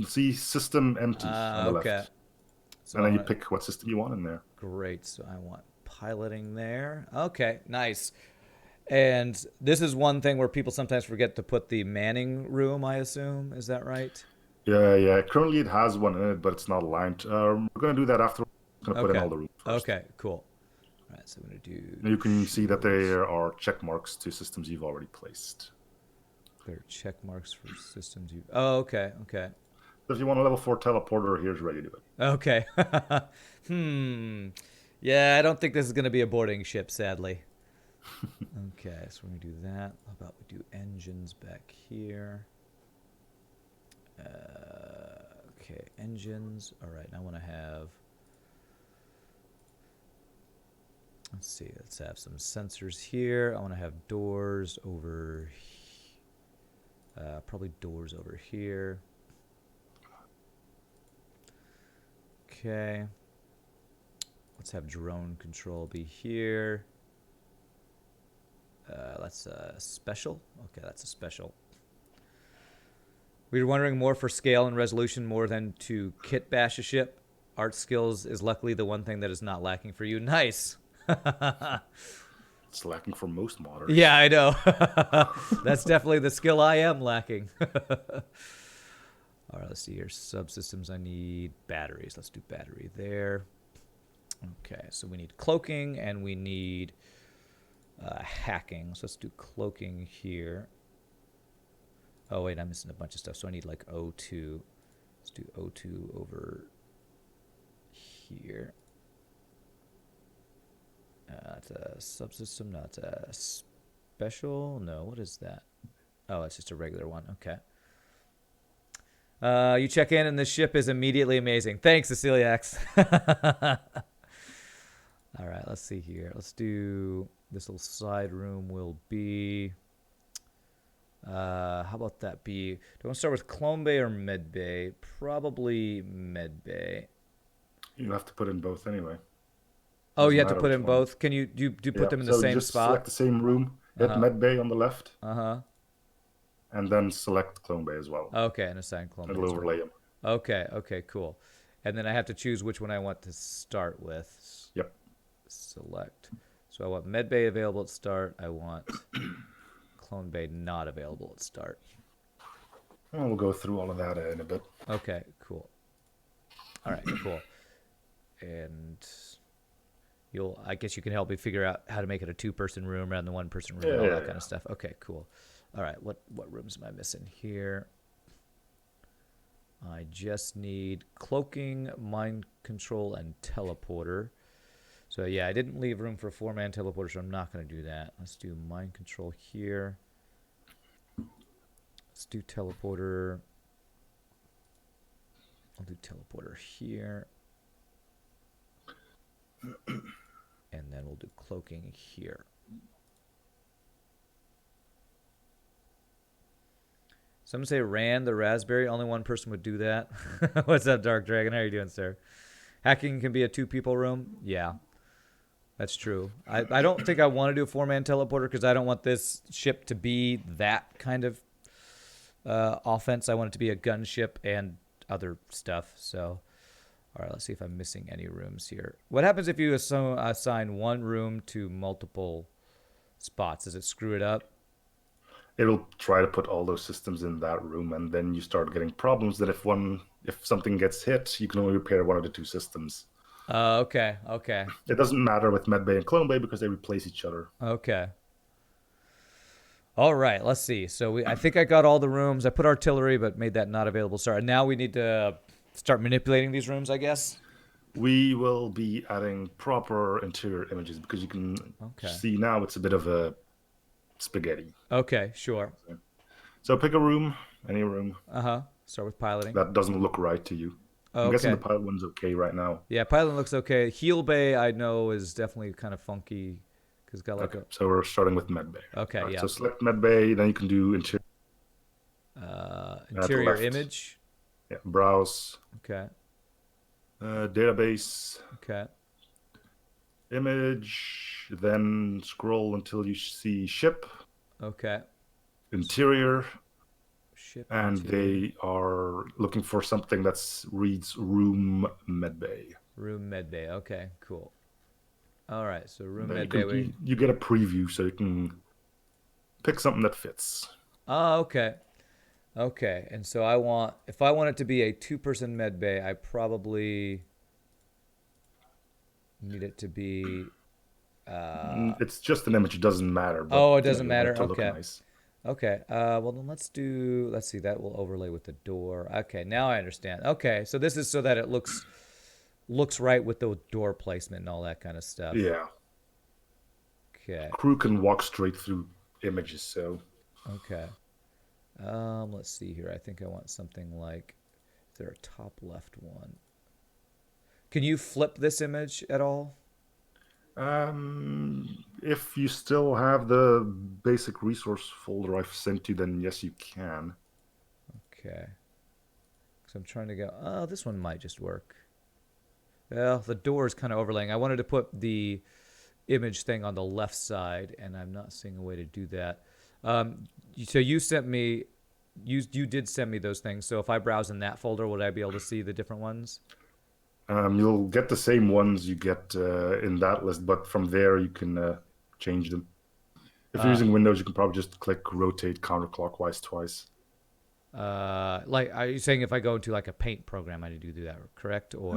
See system empty on the Okay. left. So And I then you want to. pick what system you want in there. Great. So I want piloting there. Okay. Nice. And this is one thing where people sometimes forget to put the manning room, I assume. Is that right? Yeah. Currently it has one in it, but it's not aligned. We're going to do that after. I'm going to put in Okay. all the rooms first. Okay. Cool. All right. So I'm going to do. You can see that shield. there are check marks to systems you've already placed. There are check marks for systems you. Oh, okay. Okay. So if you want a level 4 teleporter, here's where you do it. Okay. Yeah, I don't think this is going to be a boarding ship, sadly. Okay, so we're going to do that. How about we do engines back here? Okay, engines. All right, now I want to have. Let's see. Let's have some sensors here. I want to have doors over. Probably doors over here. Okay. Let's have drone control be here. That's a special. Okay, that's a special. We were wondering more for scale and resolution more than to kit bash a ship. Art skills is luckily the one thing that is not lacking for you. Nice. It's lacking for most modders. Yeah, I know. That's definitely the skill I am lacking. All right, let's see here. Subsystems, I need batteries. Let's do battery there. Okay, so we need cloaking and we need hacking. So let's do cloaking here. Oh, wait, I'm missing a bunch of stuff. So I need like O2. Let's do O2 over here. It's a subsystem. No, it's a special. No, what is that? Oh, it's just a regular one. Okay. You check in and the ship is immediately amazing. Thanks, Ceciliax. All right, let's see here. Let's do this little side room will be. How about that be? Do I want to start with clone bay or med bay? Probably med bay. You have to put in both anyway. Oh, Doesn't you have to matter put which in one. both. Can you put them in the So same just spot? select the same room. Hit Uh-huh. med bay on the left, Uh-huh. and then select clone bay as well. Okay, and assign clone bay. It'll overlay them. Okay, cool. And then I have to choose which one I want to start with. Yep. Select. So I want med bay available at start. I want clone bay not available at start. And we'll go through all of that in a bit. Okay, cool. All right, cool. And I guess you can help me figure out how to make it a 2-person room rather than 1-person room and all that kind of stuff. Okay, cool. All right, what rooms am I missing here? I just need cloaking, mind control, and teleporter. So yeah, I didn't leave room for a 4-man teleporter, so I'm not going to do that. Let's do mind control here. Let's do teleporter. I'll do teleporter here. And then we'll do cloaking here. Some say Rand the Raspberry. Only one person would do that. What's up, Dark Dragon? How are you doing, sir? Hacking can be a 2-people room. Yeah, that's true. I don't think I want to do a 4-man teleporter because I don't want this ship to be that kind of offense. I want it to be a gunship and other stuff. So, all right, let's see if I'm missing any rooms here. What happens if you assign one room to multiple spots? Does it screw it up? It'll try to put all those systems in that room, and then you start getting problems that if something gets hit, you can only repair one of the 2 systems. Okay. It doesn't matter with medbay and clone bay because they replace each other. Okay. All right, let's see. So I think I got all the rooms. I put artillery, but made that not available. Sorry. Now we need to start manipulating these rooms, I guess. We will be adding proper interior images because you can see now it's a bit of a spaghetti. Okay, sure. So pick a room, any room. Start with piloting. That doesn't look right to you. I'm guessing the pilot one's okay right now. Yeah, pilot looks okay. Heel bay, I know, is definitely kind of funky because got like So we're starting with med bay. Okay, right, yeah. So select med bay, then you can do interior. Interior image. Yeah, browse. Okay. Database. Okay. Image, then scroll until you see ship. Okay. Interior, Ship And interior. they are looking for something that reads room medbay. Room medbay. Okay, cool. All right, so room Then medbay. you get a preview, so you can pick something that fits. Oh, okay. Okay, and so if I want it to be a two-person med bay, I probably need it to be. It's just an image; it doesn't matter. But Oh, it you know, doesn't you want it matter. to look Okay, nice. okay. Well then let's see. That will overlay with the door. Okay, now I understand. Okay, so this is so that it looks right with the door placement and all that kind of stuff. Yeah, Okay, crew can walk straight through images. So okay. Let's see here. I think I want something like. Is there a top left one? Can you flip this image at all? if you still have the basic resource folder I've sent you, then yes, you can. Okay. So I'm trying to go. Oh, this one might just work. Well, the door is kind of overlaying. I wanted to put the image thing on the left side, and I'm not seeing a way to do that. So you sent me, you did send me those things. So if I browse in that folder, would I be able to see the different ones? You'll get the same ones you get in that list, but from there you can change them. If you're Uh, using Windows, you can probably just click rotate counterclockwise twice. like, are you saying if I go into like a paint program, I need to do that, correct? Or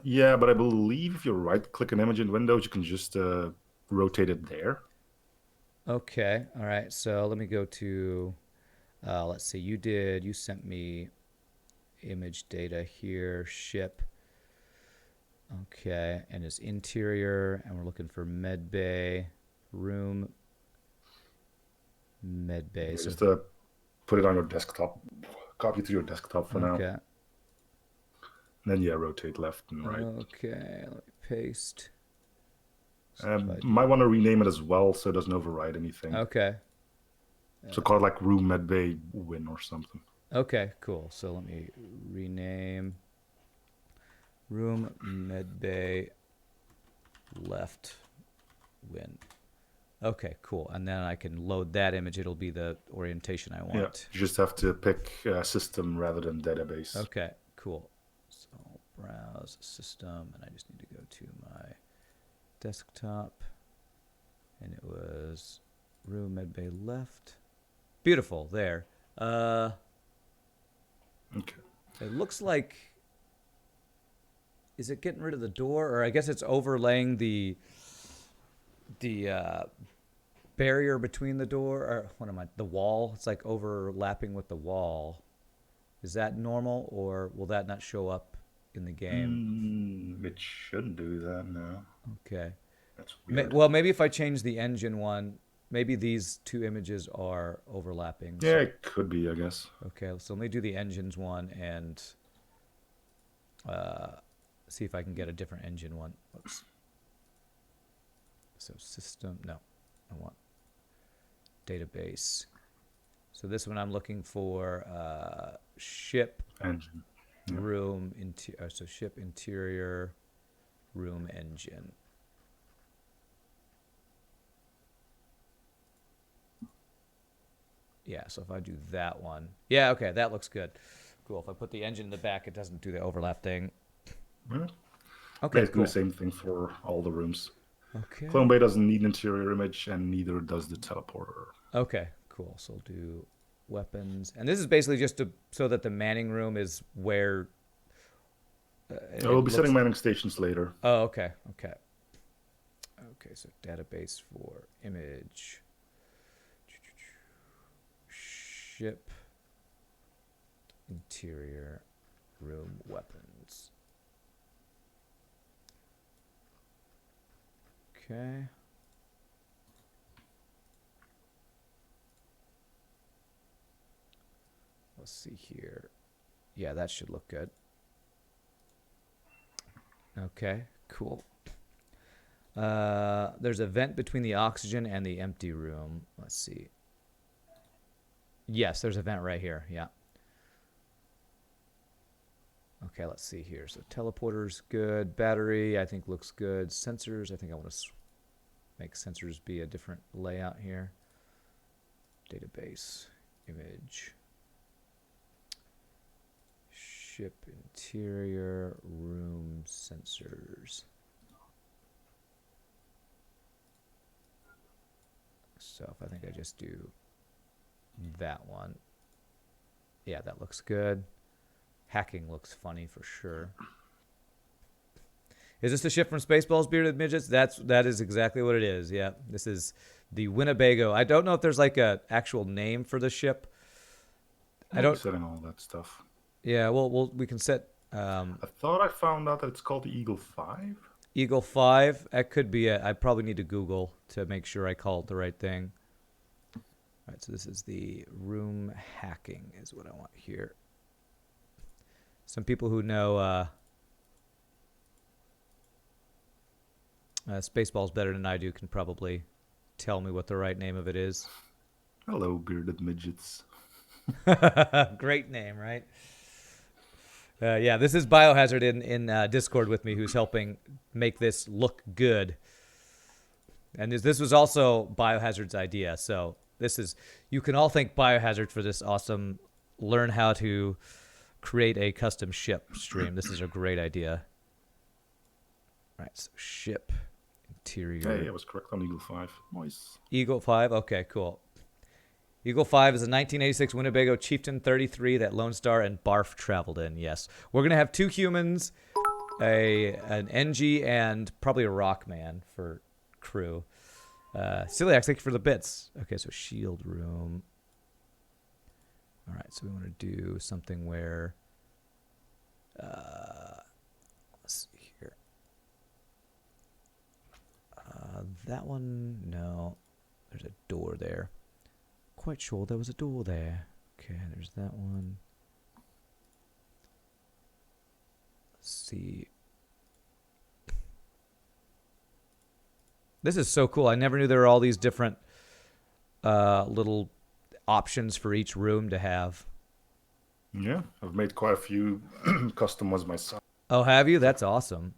Yeah, but I believe if you right-click an image in Windows, you can just rotate it there. okay, all right. So let me go to, let's see. You sent me image data here, ship. Okay, and it's interior, and we're looking for med bay, room, med bay. So Just put it on your desktop, copy to your desktop for now. okay, And then yeah, rotate left and right. okay. Let me paste. So Might want to rename it as well so it doesn't override anything. okay, So call it like room medbay win or something. okay, cool. So let me rename room med bay left win. Okay, cool. And then I can load that image. It'll be the orientation I want. Yeah, you just have to pick system rather than database. Okay, cool. So browse system, and I just need to go to my desktop, and it was room medbay left. Beautiful there. Okay. It looks like, is it getting rid of the door, or I guess it's overlaying the barrier between the door, or the wall? It's like overlapping with the wall. Is that normal, or will that not show up in the game? It shouldn't do that now. Okay. That's weird. Well, maybe if I change the engine one, maybe these two images are overlapping. Yeah, it could be, I guess. Okay, so let me do the engines one and see if I can get a different engine one. Oops. So system, no, I want database. So this one I'm looking for ship Engine. Yeah. room, so ship interior room engine. Yeah, so if I do that one. Yeah, okay, that looks good. Cool. If I put the engine in the back, it doesn't do the overlap thing. Yeah. Okay, Basically cool. the same thing for all the rooms. Okay. Clone Bay doesn't need an interior image, and neither does the teleporter. Okay, cool. So I'll do weapons. And this is basically just so that the manning room is where... We'll be setting manning stations later. Oh, okay, okay. Okay, so database for image. Ship interior room weapons. Okay. Let's see here. Yeah, that should look good. Okay, cool. There's a vent between the oxygen and the empty room. Let's see. Yes, there's a vent right here. Yeah. Okay, let's see here. So teleporter's good. Battery, I think, looks good. Sensors, I think I want to make sensors be a different layout here. Database, image. Ship interior room sensors. So if I think I just do that one. Yeah, that looks good. Hacking looks funny for sure. Is this the ship from Spaceballs, Bearded Midgets? That is exactly what it is. Yeah, this is the Winnebago. I don't know if there's like a actual name for the ship. I don't. Setting all that stuff. Yeah, well, we can set. I thought I found out that it's called the Eagle 5. Eagle 5. That could be it. I probably need to Google to make sure I call it the right thing. All right, so this is the room hacking is what I want here. Some people who know Spaceballs better than I do can probably tell me what the right name of it is. Hello, bearded midgets. Great name, right? Yeah, this is Biohazard in Discord with me, who's helping make this look good. And this was also Biohazard's idea. So this is, you can all thank Biohazard for this awesome learn how to create a custom ship stream. This is a great idea. All right, so ship interior. Hey, I was correct on Eagle 5. Nice. Eagle 5, okay, cool. Eagle 5 is a 1986 Winnebago Chieftain 33 that Lone Star and Barf traveled in, yes. We're going to have 2 humans, an NG, and probably a Rockman for crew. Celiax, thank you for the bits. Okay, so shield room. All right, so we want to do something where... let's see here. That one, no. There's a door there. Quite sure there was a door there. Okay, there's that one. Let's see. This is so cool. I never knew there were all these different little options for each room to have. Yeah, I've made quite a few custom ones myself. Oh, have you? That's awesome.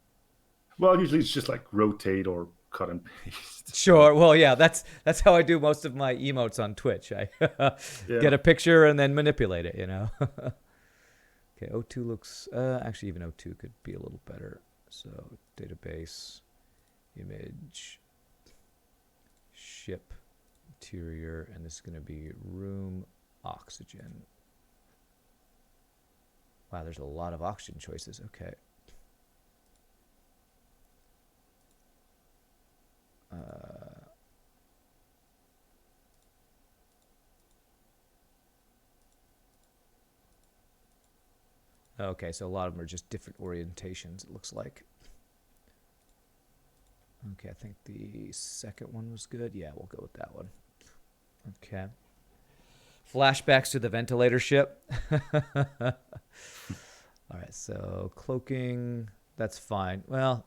Well, usually it's just like rotate or cut and paste. Sure. Well, yeah, that's how I do most of my emotes on Twitch. I get a picture and then manipulate it, you know. Okay, O2 looks actually even O2 could be a little better. So, database, image, ship, interior, and this is going to be room oxygen. Wow, there's a lot of oxygen choices. Okay. Okay, so a lot of them are just different orientations, it looks like. Okay, I think the second one was good. Yeah, we'll go with that one. Okay. Flashbacks to the ventilator ship. All right, so cloaking, that's fine. Well,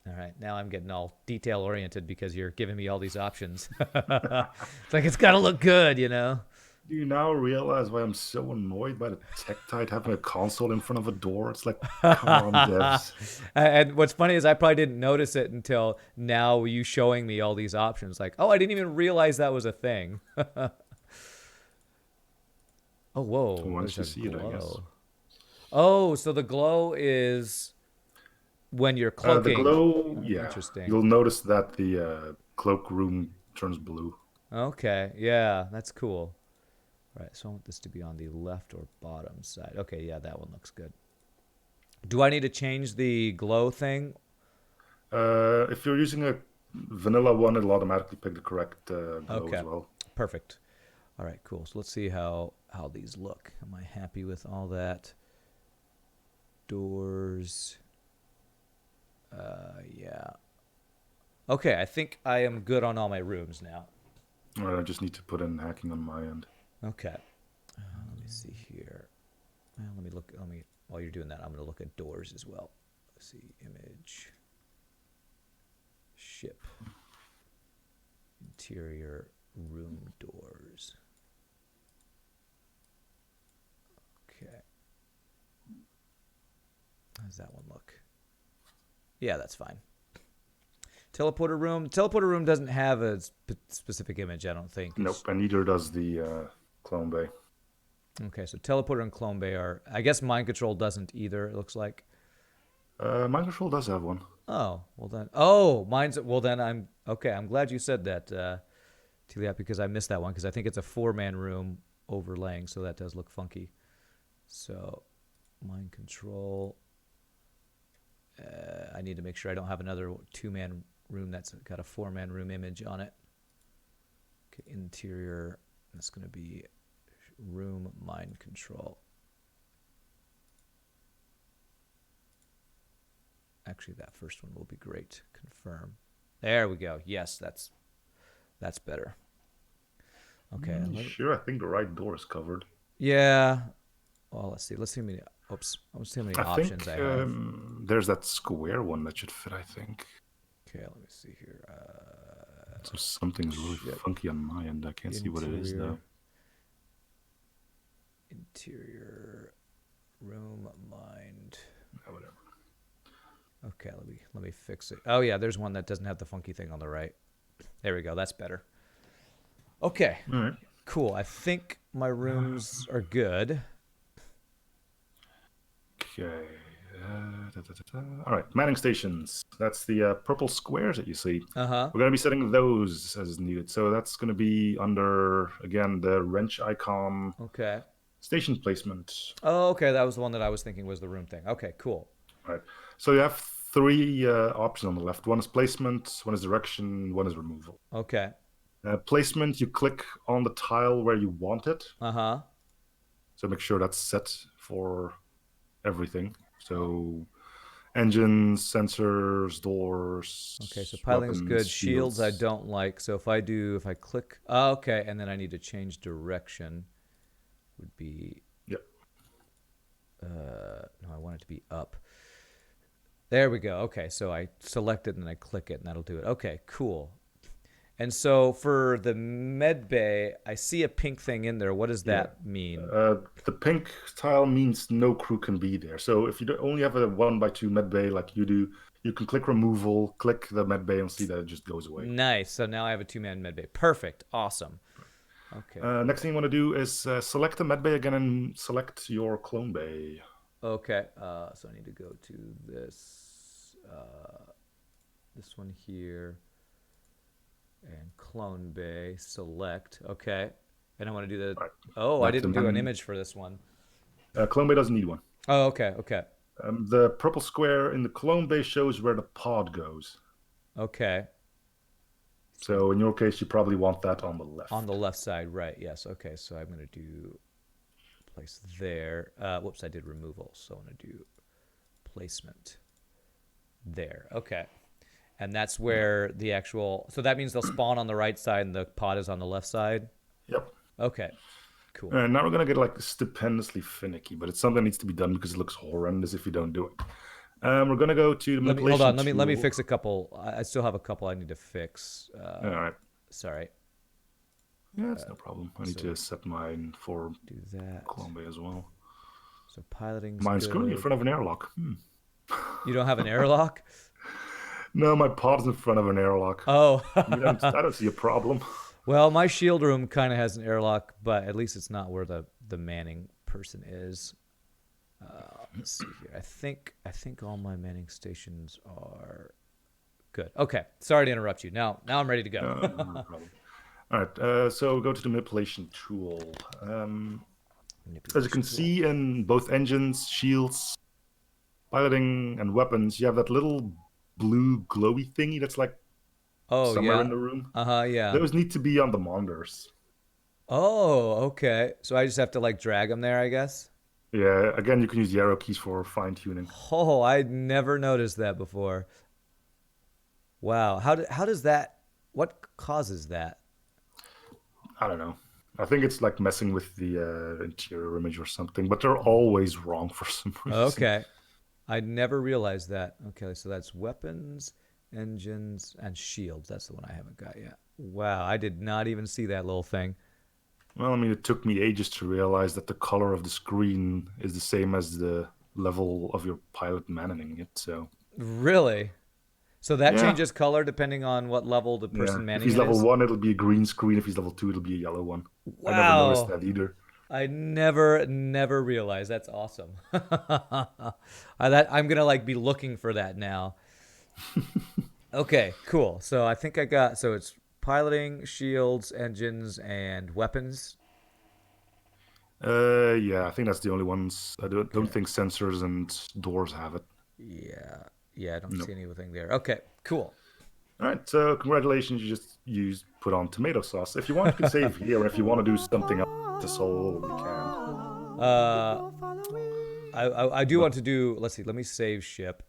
all right, now I'm getting all detail-oriented because you're giving me all these options. It's like, it's got to look good, you know? Do you now realize why I'm so annoyed by the Tektite having a console in front of a door? It's like, come on, devs. And what's funny is I probably didn't notice it until now you showing me all these options. Like, oh, I didn't even realize that was a thing. Oh, whoa. Once you see it, I guess. Oh, so the glow is when you're cloaking. The glow, yeah. Interesting. You'll notice that the cloak room turns blue. Okay, yeah, that's cool. Right, so I want this to be on the left or bottom side. Okay, yeah, that one looks good. Do I need to change the glow thing? If you're using a vanilla one, it'll automatically pick the correct glow as well. Perfect. All right, cool. So let's see how these look. Am I happy with all that? Doors. Yeah. Okay, I think I am good on all my rooms now. All right, I just need to put in hacking on my end. Okay. Let me see here. Well, while you're doing that, I'm going to look at doors as well. Let's see, image, ship, interior, room doors. Okay. How does that one look? Yeah, that's fine. Teleporter room. Teleporter room doesn't have a specific image, I don't think. Nope, and neither does the clone bay. Okay, so teleporter and clone bay are. I guess mind control doesn't either. It looks like. Mind Control does have one. Oh well then. Oh, mine's well then. I'm okay. I'm glad you said that, Tiliap, because I missed that one because I think it's a 4-man room overlaying, so that does look funky. So, mind control. I need to make sure I don't have another 2-man room that's got a 4-man room image on it. Okay, interior. That's going to be room mind control. Actually, that first one will be great. Confirm. There we go. Yes, that's better. Okay. Sure, I think the right door is covered. Yeah. Well, let's see. Let's see how many. Oops. Let's see how many options think, I have. There's that square one that should fit, I think. Okay, let me see here. So something's really funky on my end. I can't see what it is, though. Interior room mind. Whatever. Okay, let me fix it. Oh yeah, there's one that doesn't have the funky thing on the right. There we go. That's better. Okay. All right. Cool. I think my rooms are good. Okay. All right. Manning stations. That's the purple squares that you see. Uh-huh. We're going to be setting those as needed. So that's going to be under, again, the wrench icon. Okay. Station placement. Oh, okay. That was the one that I was thinking was the room thing. Okay, cool. All right. So you have 3 options on the left. One is placement, one is direction, one is removal. Okay. Placement, you click on the tile where you want it. Uh-huh. So make sure that's set for everything. So engines, sensors, doors. Okay, so piloting's weapons, good. Shields I don't like. So if I click, oh, okay, and then I need to change direction. Would be. Yep. No, I want it to be up. There we go. Okay, so I select it and then I click it and that'll do it. Okay, cool. And so for the med bay, I see a pink thing in there. What does that mean? The pink tile means no crew can be there. So if you only have a 1x2 med bay like you do, you can click removal, click the med bay, and see that it just goes away. Nice. So now I have a 2-man med bay. Perfect. Awesome. Okay. Next thing you want to do is select the med bay again and select your clone bay. Okay. So I need to go to this one here. And clone bay, select. Okay. And I want to do the. Right. Oh, I didn't do an image for this one. Clone bay doesn't need one. Oh, okay. Okay. The purple square in the clone bay shows where the pod goes. Okay. So in your case, you probably want that on the left. On the left side, right. Yes. Okay. So I'm going to do place there. Whoops, I did removal. So I'm going to do placement there. Okay. And that's where the actual. So that means they'll spawn on the right side and the pod is on the left side? Yep. Okay. Cool. Now we're going to get like stupendously finicky, but it's something that needs to be done because it looks horrendous if you don't do it. We're going to go to the manipulation hold on. tool. Let me fix a couple. I still have a couple I need to fix. All right. Sorry. Yeah, that's no problem. I need to set mine for do that. Clone bay as well. So piloting. Mine's currently in front of an airlock. You don't have an airlock? No, my pod's in front of an airlock. Oh. I don't see a problem. Well, my shield room kind of has an airlock, but at least it's not where the Manning person is. Let's see here. I think all my Manning stations are good. Okay. Sorry to interrupt you. Now I'm ready to go. No problem. All right. So go to the manipulation tool. As you can see in both engines, shields, piloting, and weapons, you have that little blue glowy thingy that's like somewhere in the room. Yeah. Those need to be on the monitors. Oh, okay. So I just have to like drag them there, I guess? Yeah, again, you can use the arrow keys for fine-tuning. Oh, I'd never noticed that before. Wow. How does that, what causes that? I don't know. I think it's like messing with the interior image or something, but they're always wrong for some reason. Okay. I never realized that. Okay, so that's weapons, engines, and shields. That's the one I haven't got yet. Wow, I did not even see that little thing. Well, I mean, it took me ages to realize that the color of the screen is the same as the level of your pilot manning it. So really? So that changes color depending on what level the person manning it is? If he's level 1, it'll be a green screen. If he's level 2, it'll be a yellow one. Wow. I never noticed that either. I never realized. That's awesome. I'm gonna like be looking for that now. Okay, cool. So I think I got. So it's piloting, shields, engines, and weapons. Yeah, I think that's the only ones. I don't Okay. think sensors and doors have it. Yeah. Yeah. I don't No. see anything there. Okay. Cool. All right, so congratulations, you just put on tomato sauce. If you want, you can save here. If you want to do something else to solve, you can. Uh, I do But want to do. Let's see. Let me save ship.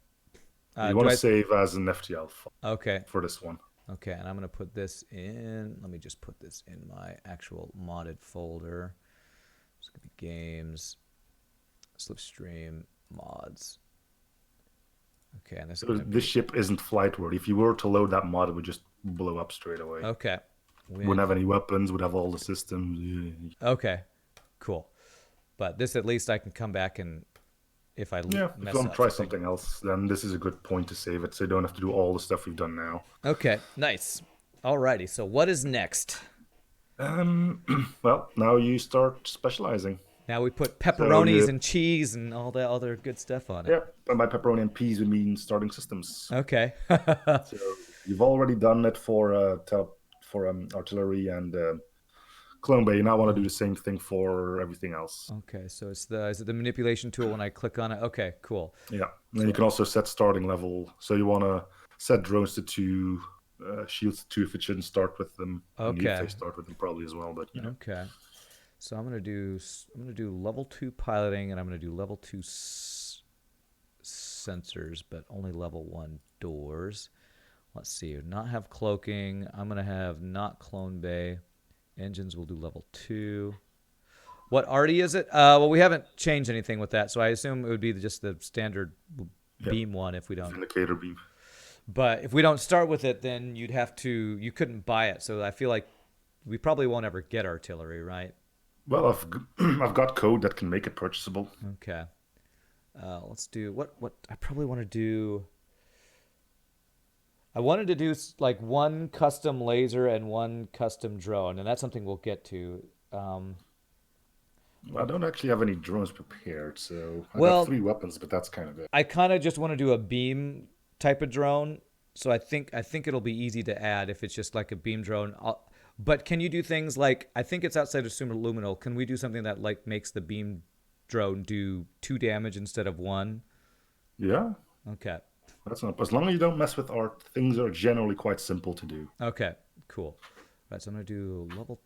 you Do want to I? save as an FTL file Okay. for this one. Okay. And I'm gonna put this in. Let me just put this in my actual modded folder. It's gonna be games, slipstream, mods. Okay, and this is So gonna this be ship isn't flight worthy. If you were to load that mod, it would just blow up straight away. okay. Wouldn't When have any weapons. Would have all the systems. Yeah. okay, cool. But this at least I can come back and if I Yeah, if you mess want to up try something. something else, then this is a good point to save it, so you don't have to do all the stuff we've done now. Okay, nice. Alrighty, so what is next? Well, now you start specializing. Now we put So pepperonis and cheese and all that other good stuff on it. yeah, and by pepperoni and peas we mean starting systems. Okay. So you've already done it for artillery and clone bay. You now want to do the same thing for everything else. Okay, so it's the is it the manipulation tool when I click on it? Okay, cool. Yeah, and then you So can also set starting level. So you want to set drones to 2, shields to 2 if it shouldn't start with them. And if okay. they start with them, probably as well. But you know, Okay. So I'm gonna do level 2 piloting and I'm gonna do level 2 sensors, but only level 1 doors. Let's see. Not have cloaking. I'm gonna have not clone bay. Engines will do level 2. What arty is it? Well, we haven't changed anything with that, so I assume it would be just the standard yeah, beam one if we don't. vindicator beam. But if we don't start with it, then you'd have to. You couldn't buy it, so I feel like we probably won't ever get artillery, right? Well, I've got code that can make it purchasable. Okay. Let's do what I probably want to do. I wanted to do like one custom laser and one custom drone, and that's something we'll get to. I don't actually have any drones prepared, so I got Well, 3 weapons, but that's kind of it. I kind of just want to do a beam type of drone, so I think it'll be easy to add if it's just like a beam drone. But can you do things like I think it's outside of Subliminal? Can we do something that like makes the beam drone do 2 damage instead of 1? Yeah, Okay. that's not. As long as you don't mess with art, things are generally quite simple to do. Okay. Cool. All right. So I'm gonna do level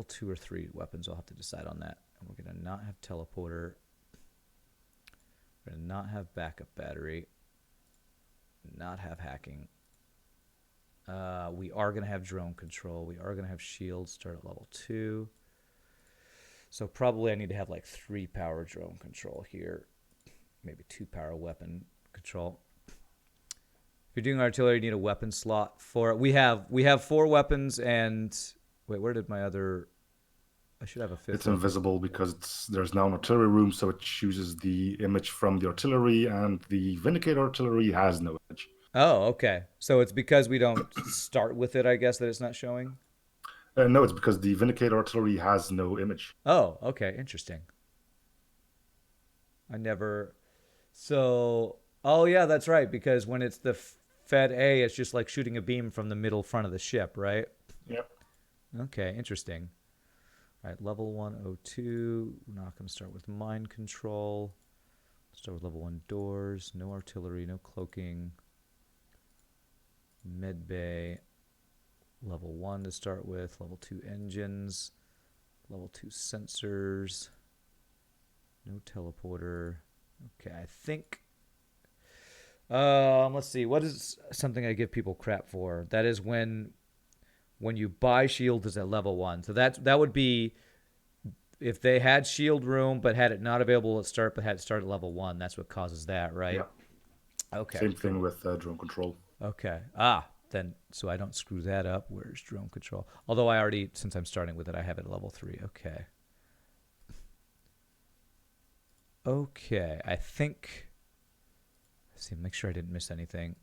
2 or 3 weapons. I'll have to decide on that. And we're gonna not have teleporter. We're gonna not have backup battery. Not have hacking. We are going to have drone control. We are going to have shield start at level 2. So probably I need to have like 3 power drone control here. Maybe 2 power weapon control. If you're doing artillery, you need a weapon slot for it. We have 4 weapons and... Wait, where did my other... I should have a 5th It's weapon. invisible because there's now an artillery room, so it chooses the image from the artillery, and the Vindicator artillery has no image. Oh, okay. So it's because we don't start with it, I guess, that it's not showing? No, it's because the Vindicator artillery has no image. Oh, okay. Interesting. I never... So, oh yeah, that's right. Because when it's the Fed A, it's just like shooting a beam from the middle front of the ship, right? Yep. Okay, interesting. All right, level 102. We're not going to start with mind control. Start with level 1 doors. No artillery, no cloaking. Med bay. Level 1 to start with. Level 2 engines. Level 2 sensors. No teleporter. Okay, I think. Let's see. What is something I give people crap for? That is when you buy shield is at level 1. So that would be if they had shield room but had it not available at start but had it start at level 1. That's what causes that, right? Yep. Okay. Same thing with drone control. Okay. Then so I don't screw that up. Where's drone control? Although I already, since I'm starting with it, I have it at level 3. Okay. Okay. I think. Let's see. Make sure I didn't miss anything.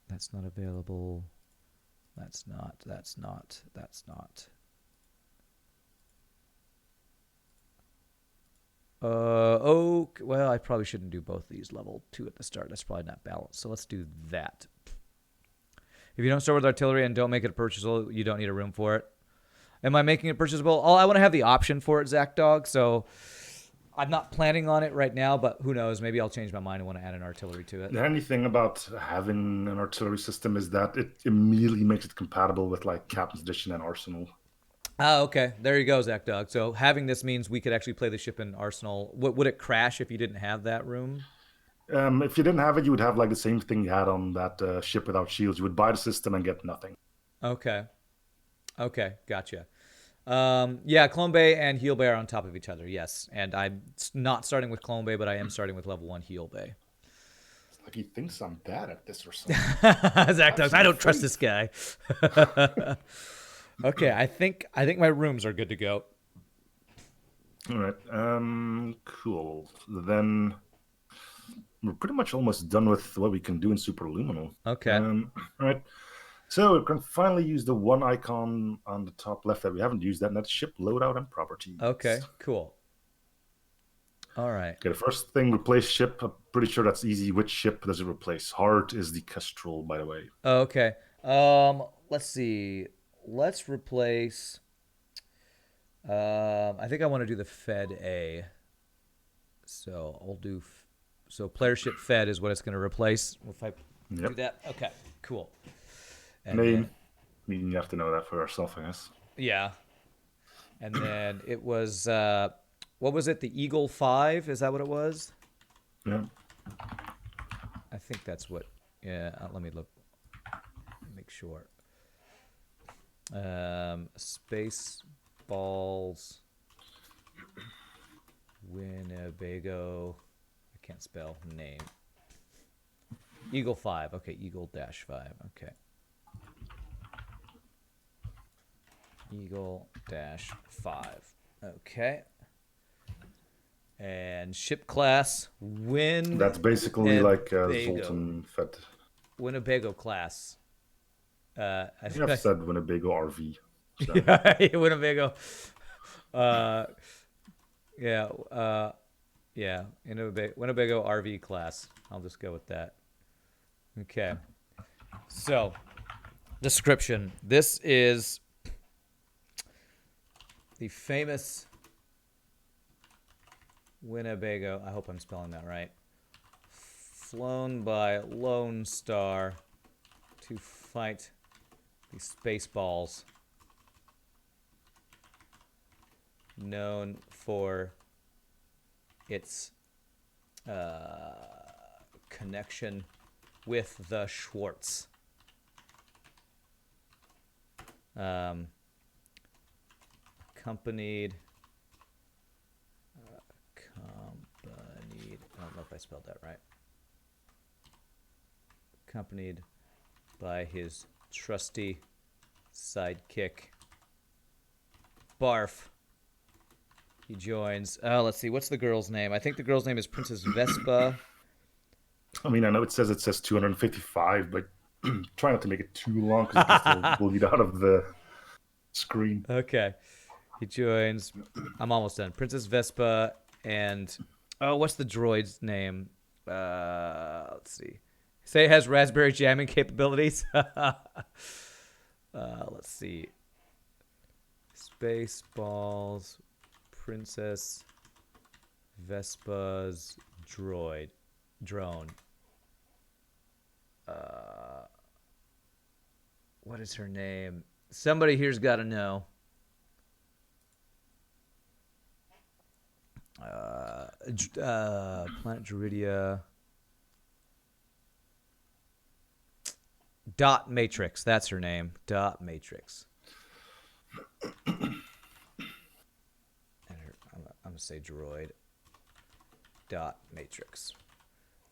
That's not available. That's not. Oh, well, I probably shouldn't do both these level 2 at the start. That's probably not balanced. So let's do that. If you don't start with artillery and don't make it purchasable, you don't need a room for it. Am I making it purchasable? Oh, I want to have the option for it, Zach Dog. So I'm not planning on it right now, but who knows? Maybe I'll change my mind and want to add an artillery to it. The handy thing about having an artillery system is that it immediately makes it compatible with like Captain's Edition and Arsenal. Oh, okay. There you go, Zach Dog. So having this means we could actually play the ship in Arsenal. Would it crash if you didn't have that room? If you didn't have it, you would have like the same thing you had on that ship without shields. You would buy the system and get nothing. Okay. Okay, gotcha. Yeah, Clone Bay and Heal Bay are on top of each other, yes. And I'm not starting with Clone Bay, but I am starting with level 1 Heal Bay. It's like he thinks I'm bad at this or something. Zach Dogs, I don't trust this guy. Okay, I think my rooms are good to go. All right. Cool. Then we're pretty much almost done with what we can do in Superluminal. Okay. All right. So we can finally use the one icon on the top left that we haven't used, and that's ship loadout and properties. Okay, cool. All right. Okay, the first thing, replace ship. I'm pretty sure that's easy. Which ship does it replace? Hard is the Kestrel, by the way. Okay. Let's see. Let's replace. I think I want to do the Fed A. So I'll do. So player ship Fed is what it's going to replace. If I do that, okay, cool. And name. Then, you have to know that for yourself, I guess. Yeah. And then it was. What was it? The Eagle 5? Is that what it was? Yeah. I think that's what. Yeah. Let me look. Make sure. Space Balls. Winnebago. I can't spell name. Eagle 5. Okay, Eagle -5. Okay. Eagle -5. Okay. And ship class Win. That's basically like Zoltan Fed. Winnebago class. I think I've said Winnebago RV. So. Yeah, Winnebago. Yeah. Winnebago RV class. I'll just go with that. Okay. So, description. This is the famous Winnebago. I hope I'm spelling that right. Flown by Lone Star to fight the Spaceballs. Known for its connection with the Schwartz. Accompanied. I don't know if I spelled that right. Accompanied by his trusty sidekick, Barf. He joins. Oh, let's see. What's the girl's name? I think the girl's name is Princess Vespa. I mean, I know it says 255, but try not to make it too long because it can still bleed out of the screen. Okay. He joins. I'm almost done. Princess Vespa and what's the droid's name? Let's see. Say it has raspberry jamming capabilities. Let's see. Spaceballs. Princess Vespa's drone. What is her name? Somebody here's got to know. Planet Druidia. Dot Matrix. That's her name. Dot Matrix. I'm going to say droid. Dot Matrix.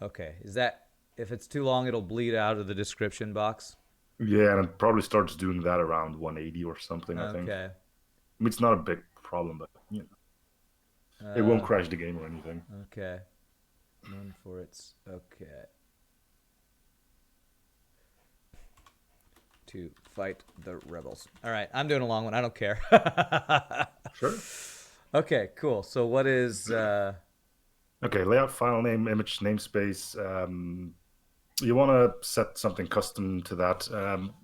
Okay. Is that, if it's too long, it'll bleed out of the description box? Yeah, and it probably starts doing that around 180 or something, I think. Okay. I mean, it's not a big problem, but, you know. It won't crash the game or anything. Okay. Known for its... Okay. to fight the rebels. All right, I'm doing a long one. I don't care. Sure. Okay, cool. So what is? Okay, layout, file name, image, namespace. You want to set something custom to that.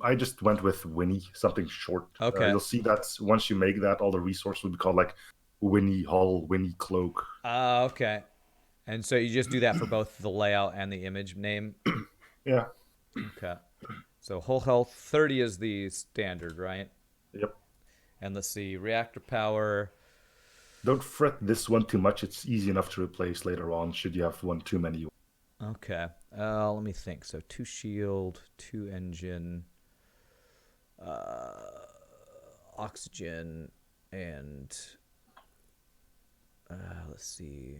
I just went with Winnie, something short. Okay. You'll see that once you make that, all the resource will be called like Winnie Hull, Winnie Cloak. Okay. And so you just do that for both the layout and the image name? Yeah. Okay. So whole health 30 is the standard, right? Yep. And let's see, reactor power. Don't fret this one too much. It's easy enough to replace later on should you have one too many. Okay. Let me think. So 2 shield, 2 engine, oxygen, and let's see.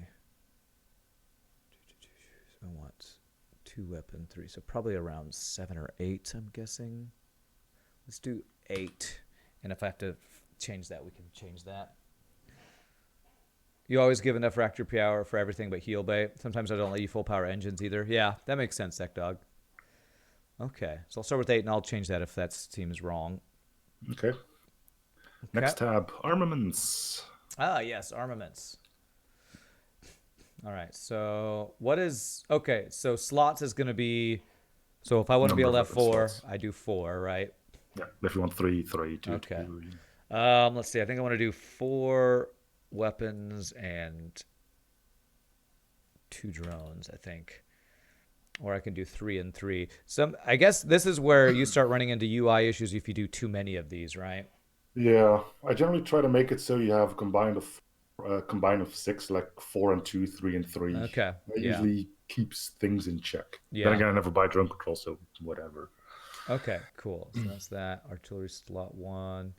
I want 2 weapon, 3. So probably around 7 or 8, I'm guessing. Let's do 8. And if I have to change that, we can change that. You always give enough reactor power for everything but heal bay. Sometimes I don't let you full power engines either. Yeah, that makes sense, Dog. Okay, so I'll start with 8 and I'll change that if that seems wrong. Okay. Next tab, armaments. Ah, yes, armaments. All right, so what is... Okay, so slots is going to be... So if I want to be able to have 4, I do 4, right? Yeah, if you want 3, 2, okay. 2. Let's see, I think I want to do 4... weapons and 2 drones, I think, or I can do 3 and 3. I guess this is where you start running into UI issues if you do too many of these, right? Yeah, I generally try to make it so you have combined of 6, like 4 and 2, 3 and 3. Okay, that usually keeps things in check. Yeah. Then again, I never buy drone control, so whatever. Okay, cool. So that's that. Artillery slot 1.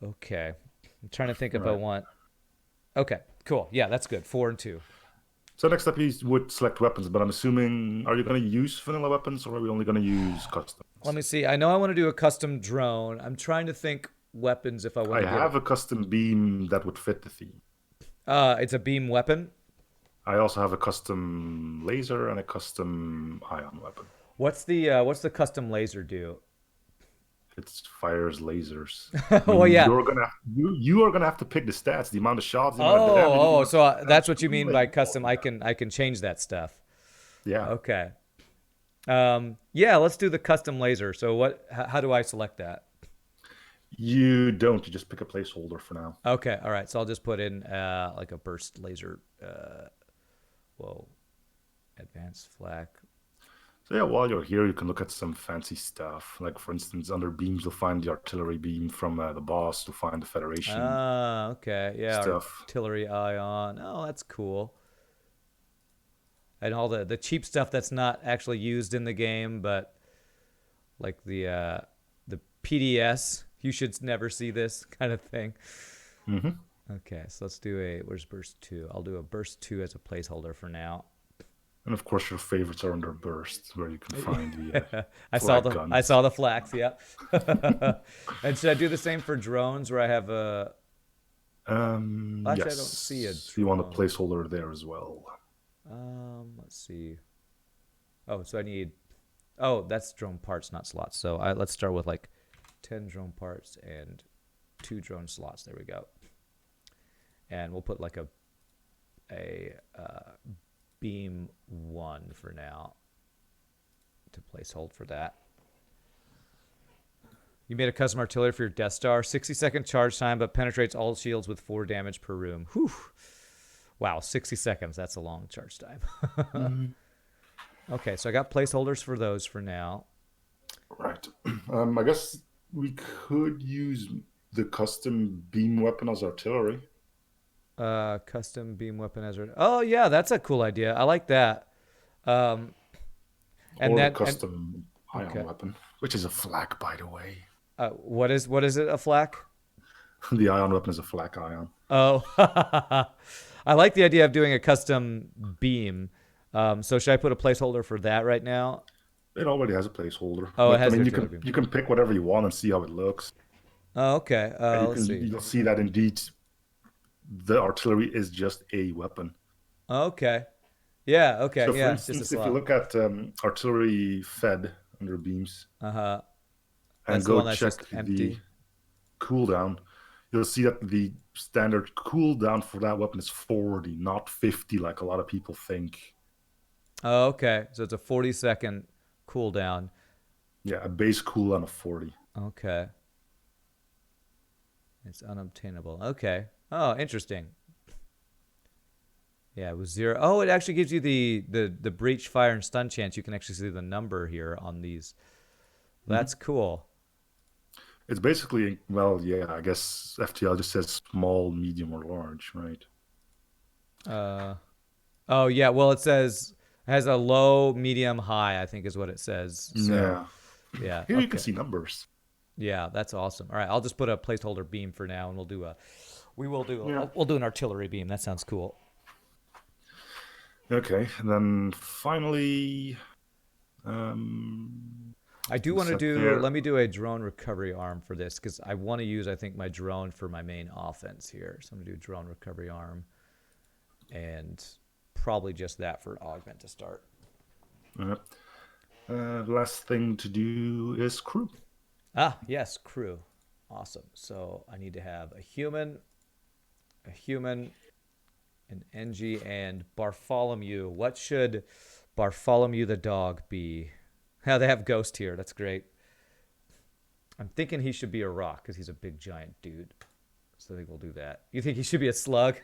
Okay. I'm trying to think if I want... Okay, cool. Yeah, that's good. 4 and 2. So next up, you would select weapons, but I'm assuming, are you going to use vanilla weapons, or are we only going to use custom? Let me see. I know I want to do a custom drone. I'm trying to think weapons if I want to I have a custom beam that would fit the theme. It's a beam weapon? I also have a custom laser and a custom ion weapon. What's the custom laser do? It fires lasers. Well, yeah. You are gonna have to pick the stats, the amount of shots. So that's what you mean by custom. I can change that stuff. Yeah. Okay. Yeah. Let's do the custom laser. So how do I select that? You don't. You just pick a placeholder for now. Okay. All right. So I'll just put in like a burst laser. Advanced flak. So yeah, while you're here, you can look at some fancy stuff. Like, for instance, under beams, you'll find the artillery beam from the boss. You'll find the Federation. Okay. Yeah, stuff. Artillery ion. Oh, that's cool. And all the cheap stuff that's not actually used in the game, but like the PDS, you should never see this kind of thing. Mm-hmm. Okay, so let's do where's burst 2? I'll do a burst 2 as a placeholder for now. And of course, your favorites are under burst, where you can find the I saw the flags. Yeah. And should I do the same for drones, where I have a? Actually, yes. I don't see a drone. You want a placeholder there as well. Let's see. Oh, so I need. Oh, that's drone parts, not slots. So let's start with like 10 drone parts and 2 drone slots. There we go. And we'll put like a beam 1 for now to place hold for that. You made a custom artillery for your Death Star. 60-second charge time, but penetrates all shields with 4 damage per room. Whew. Wow, 60 seconds. That's a long charge time. Mm-hmm. Okay, so I got placeholders for those for now. Right. I guess we could use the custom beam weapon as artillery. Custom beam weapon as... Oh, yeah, that's a cool idea. I like that. And the custom ion weapon, which is a flak, by the way. What is it, a flak? The ion weapon is a flak ion. Oh, I like the idea of doing a custom beam. So should I put a placeholder for that right now? It already has a placeholder. Oh, it has. You can pick whatever you want and see how it looks. Oh, okay. Let's see. You'll see that indeed the artillery is just a weapon. Okay. Yeah. Okay. So, for yeah. instance, if you look at artillery fed under beams, and That's the go one that's check just the empty. cooldown, you'll see that the standard cooldown for that weapon is 40, not 50, like a lot of people think. Oh, okay. So it's a 40-second cooldown. Yeah, a base cooldown of 40. Okay. It's unobtainable. Okay. Oh, interesting. Yeah, it was 0. Oh, it actually gives you the breach, fire, and stun chance. You can actually see the number here on these. That's Mm-hmm. cool. It's basically, well, yeah, I guess FTL just says small, medium, or large, right? Uh, oh yeah. Well, it has a low, medium, high. I think is what it says. So Yeah. yeah. Here you can Okay. see numbers. Yeah, that's awesome. All right, I'll just put a placeholder beam for now, and Yeah. we'll do an artillery beam. That sounds cool. Okay, and then finally, um, I do we want to set do. there. Let me do a drone recovery arm for this because I want to use. I think my drone for my main offense here. So I'm gonna do drone recovery arm, and probably just that for augment to start. Uh, last thing to do is crew. Ah, yes, crew. Awesome. So I need to have a human, an NG, and Bartholomew. What should Bartholomew the dog be? How they have Ghost here. That's great. I'm thinking he should be a rock because he's a big giant dude. So I think we'll do that. You think he should be a slug?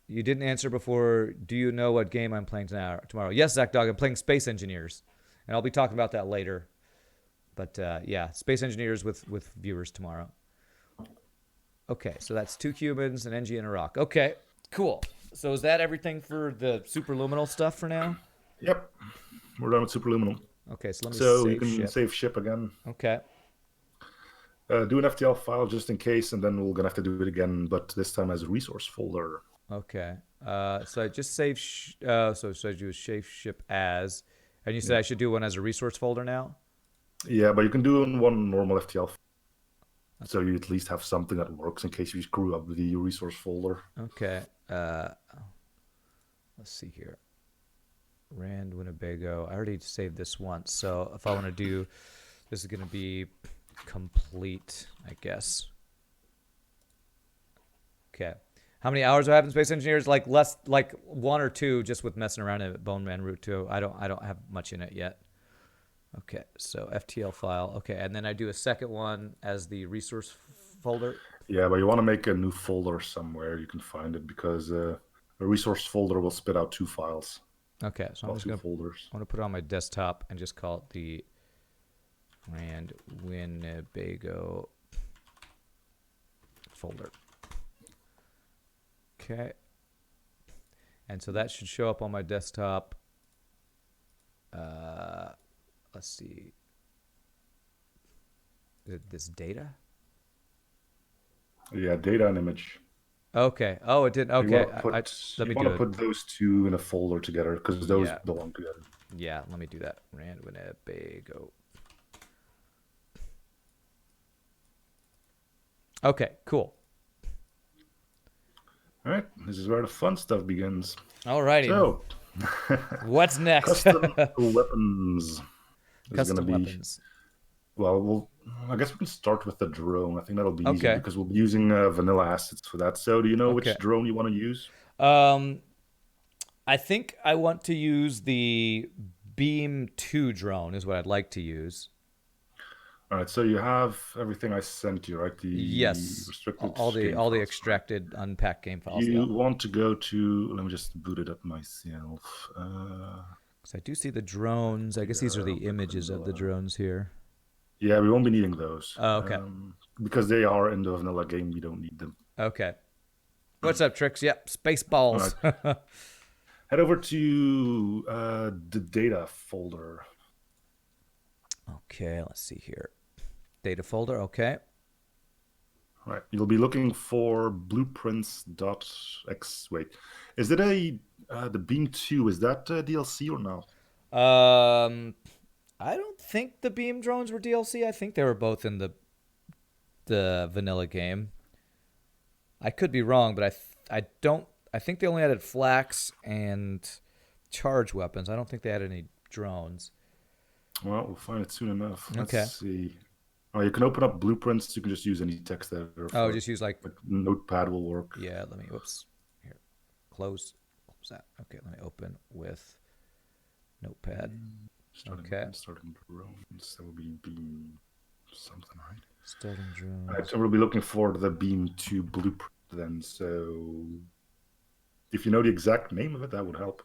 You didn't answer before. Do you know what game I'm playing tomorrow? Yes, Zach Dog. I'm playing Space Engineers, and I'll be talking about that later. But yeah, Space Engineers with viewers tomorrow. Okay, so that's 2 humans, an NG, and a rock. Okay, cool. So is that everything for the superluminal stuff for now? Yep, we're done with superluminal. Okay, so let me So you save can ship. save ship again. Okay. Do an FTL file just in case, and then we're gonna have to do it again, but this time as a resource folder. Okay. So I just save. So I do a save ship as, and you said Yeah, I should do one as a resource folder now. yeah, but you can do one normal FTL, so you at least have something that works in case you screw up the resource folder. Okay. Let's see here. Rand Winnebago. I already saved this once, so if I want to do, this is going to be complete, I guess. Okay. How many hours do I have in Space Engineers? Like less, like 1 or 2, just with messing around in Bone Man Route 2. I don't have much in it yet. Okay, so FTL file. Okay, and then I do a second one as the resource folder. Yeah, but you want to make a new folder somewhere you can find it because a resource folder will spit out 2 files. Okay, so I'm Well, just 2 gonna folders. put it on my desktop and just call it the Rand Winnebago folder. Okay, and so that should show up on my desktop. Let's see. This data? Yeah, data and image. Okay. Oh, it did. You Okay. want to put Let you me want do to it. put those 2 in a folder together because those Yeah. belong together. Yeah. Let me do that. Rand Winnebago. Okay. Cool. All right, this is where the fun stuff begins. Alrighty. So, What's next? custom weapons is going to Custom be, weapons. well, I guess we can start with the drone. I think that'll be easier Okay. because we'll be using vanilla assets for that. So, do you know Okay. which drone you want to use? Um, I think I want to use the Beam 2 drone is what I'd like to use. All right, so you have everything I sent you, right? The Yes. restricted All the game files. extracted unpacked game files. You Yep. want to go to, let me just boot it up myself. So I do see the drones. I guess these are the images of the drones here. Yeah, we won't be needing those. Oh, okay. Because they are in the vanilla game, we don't need them. Okay. What's up, Tricks? Yep. Space All balls. right. Head over to the data folder. Okay, let's see here. Data folder, okay. All right, you'll be looking for blueprints.x. Wait, is it the Beam 2? Is that DLC or no? I don't think the beam drones were DLC. I think they were both in the vanilla game. I could be wrong, but I don't. I think they only added flax and charge weapons. I don't think they had any drones. Well, we'll find it soon enough. Let's Okay. see. Oh, you can open up blueprints. You can just use any text editor. Oh, just use like Notepad will work. yeah. Let me. Whoops. Here. Close that. Okay. Let me open with Notepad. Okay. Starting drones. That will be beam something, right? Starting drones. All right, so we'll be looking for the beam 2 blueprint then. So if you know the exact name of it, that would help.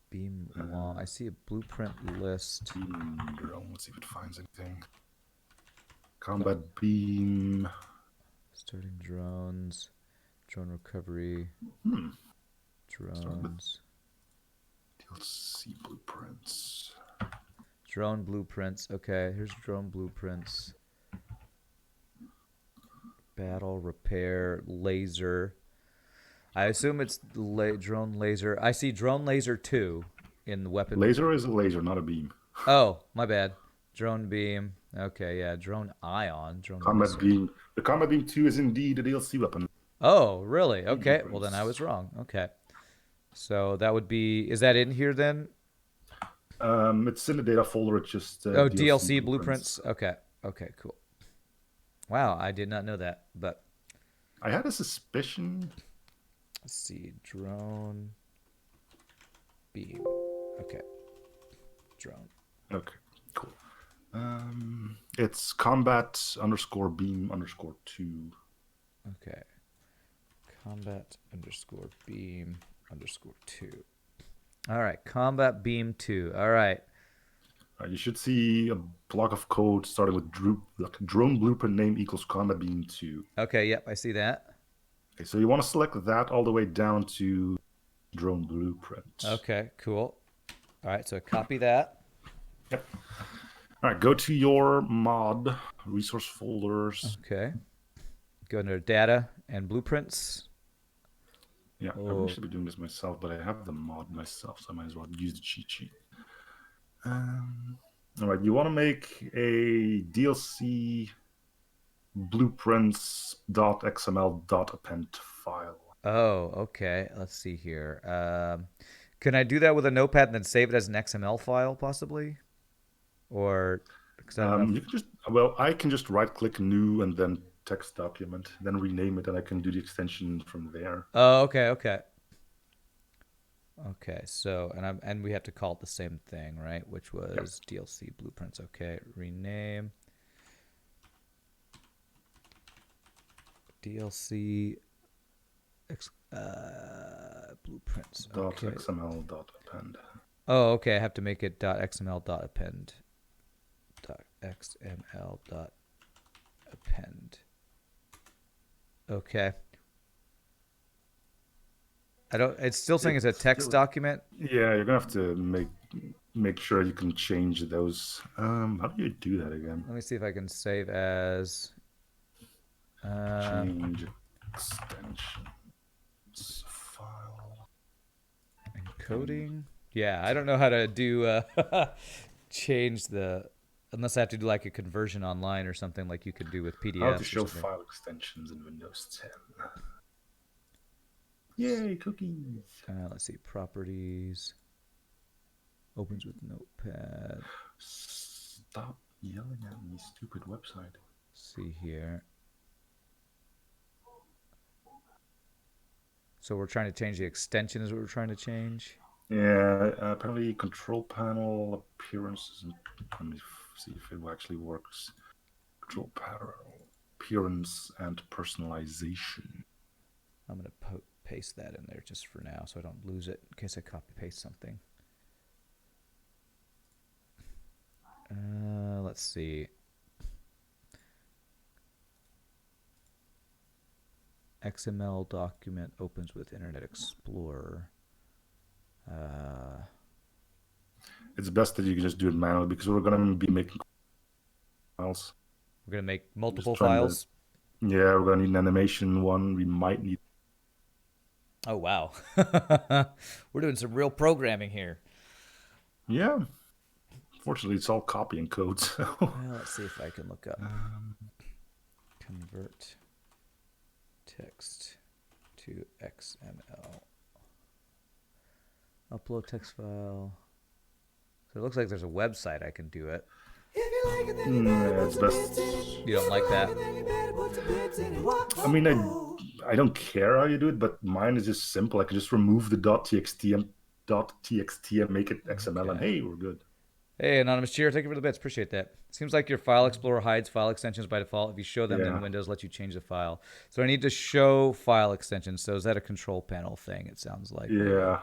Beam long. I see a blueprint list. Beam drone. Let's see if it finds anything. Combat beam. Starting drones. Drone recovery. Drones. DLC blueprints. Drone blueprints. Okay, here's drone blueprints. Battle, repair, laser. I assume it's drone laser. I see drone laser 2 in the weapon. Laser is a laser, not a beam. Oh, my bad. Drone beam. Okay, yeah. Drone ion. Drone combat laser. beam. The combat beam 2 is indeed a DLC weapon. Oh, really? Okay. Well, then I was wrong. Okay. So that would be. Is that in here then? It's in the data folder. It's just DLC blueprints. Okay. Okay. Cool. Wow, I did not know that, but I had a suspicion. Let's see. Drone beam. Okay. Drone. Okay. Cool. It's combat _ beam _ 2. Okay. Combat _ beam _ 2. All right. Combat beam 2. All right. You should see a block of code starting with drone blueprint name equals combat beam 2. Okay. Yep. I see that. Okay. So you want to select that all the way down to drone blueprint. Okay. Cool. All right. So copy that. Yep. All right. Go to your mod resource folders. Okay. Go under data and blueprints. Yeah, I really should be doing this myself, but I have the mod myself, so I might as well use the cheat sheet. All right, you want to make a DLC blueprints.xml.append file. Oh, okay. Let's see here. Can I do that with a notepad and then save it as an XML file, possibly? Or you can just I can just right-click new and then text document, then rename it, and I can do the extension from there. Oh, okay, okay. Okay, so and we have to call it the same thing, right? Which was DLC blueprints. Okay, rename DLC blueprints. Okay. .xml.append. Oh, okay. I have to make it .xml.append. .xml.append. Okay. It's still saying it's a text document. Yeah, you're gonna have to make sure you can change those. How do you do that again? Let me see if I can save as change extensions file encoding. Yeah, I don't know how to do change the unless I have to do like a conversion online or something like you could do with PDFs. How to show file extensions in Windows 10. Yay, cookies. Let's see, properties. Opens with notepad. Stop yelling at me, stupid website. See here. So we're trying to change the extension is what we're trying to change? Yeah, apparently control panel appearances. Let me see if it actually works. Control panel appearance and personalization. I'm going to paste that in there just for now so I don't lose it in case I copy paste something. Let's see. XML document opens with Internet Explorer. It's best that you can just do it manually because we're going to be making files. We're going to make multiple files? Yeah, we're going to need an animation one. We might need... Oh, wow. We're doing some real programming here. Yeah. Fortunately, it's all copy and code. So. Well, let's see if I can look up. Convert text to XML. Upload text file. So it looks like there's a website I can do it. Yeah, it's best. You don't like that? I mean, I don't care how you do it, but mine is just simple. I can just remove the .txt and make it XML, and Okay. hey, we're good. Hey, Anonymous Cheer, thank you for the bits. Appreciate that. Seems like your File Explorer hides file extensions by default. If you show them, then Yeah, Windows lets you change the file. So I need to show file extensions. So is that a control panel thing? It sounds like maybe. yeah.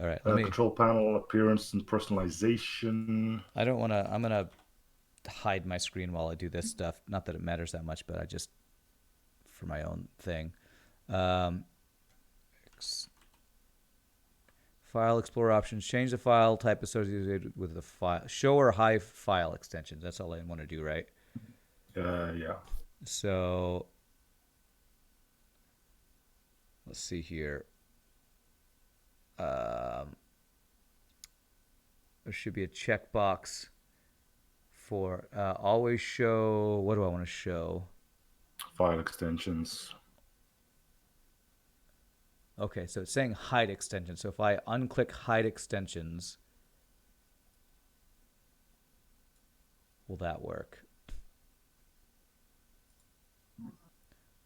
All right, let me. Control panel, appearance, and personalization. I don't want to. I'm gonna hide my screen while I do this stuff. Not that it matters that much, but I just for my own thing. Um, File Explorer options. Change the file type associated with the file. Show or hide file extensions. That's all I want to do, right? Yeah. So let's see here. There should be a checkbox for always show. What do I want to show? File extensions. Okay, so it's saying hide extensions. So if I unclick hide extensions, will that work?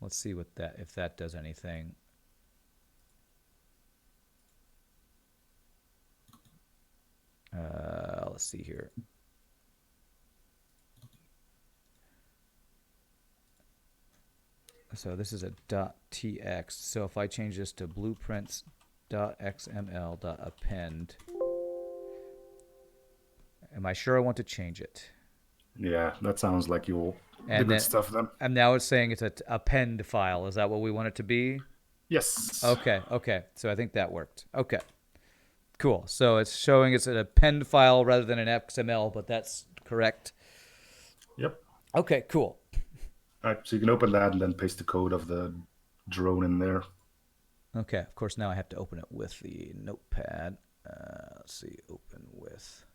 Let's see what that if that does anything. Let's see here. So this is a .tx. So if I change this to blueprints.xml.append, am I sure I want to change it? Yeah, that sounds like the And good then, stuff then. and now it's saying it's a append file. Is that what we want it to be? Yes. Okay. So I think that worked. Okay. Cool. So it's showing it's an append file rather than an XML, but that's correct. Yep. Okay, cool. All right, so you can open that and then paste the code of the drone in there. Okay, of course now I have to open it with the notepad. Let's see, open with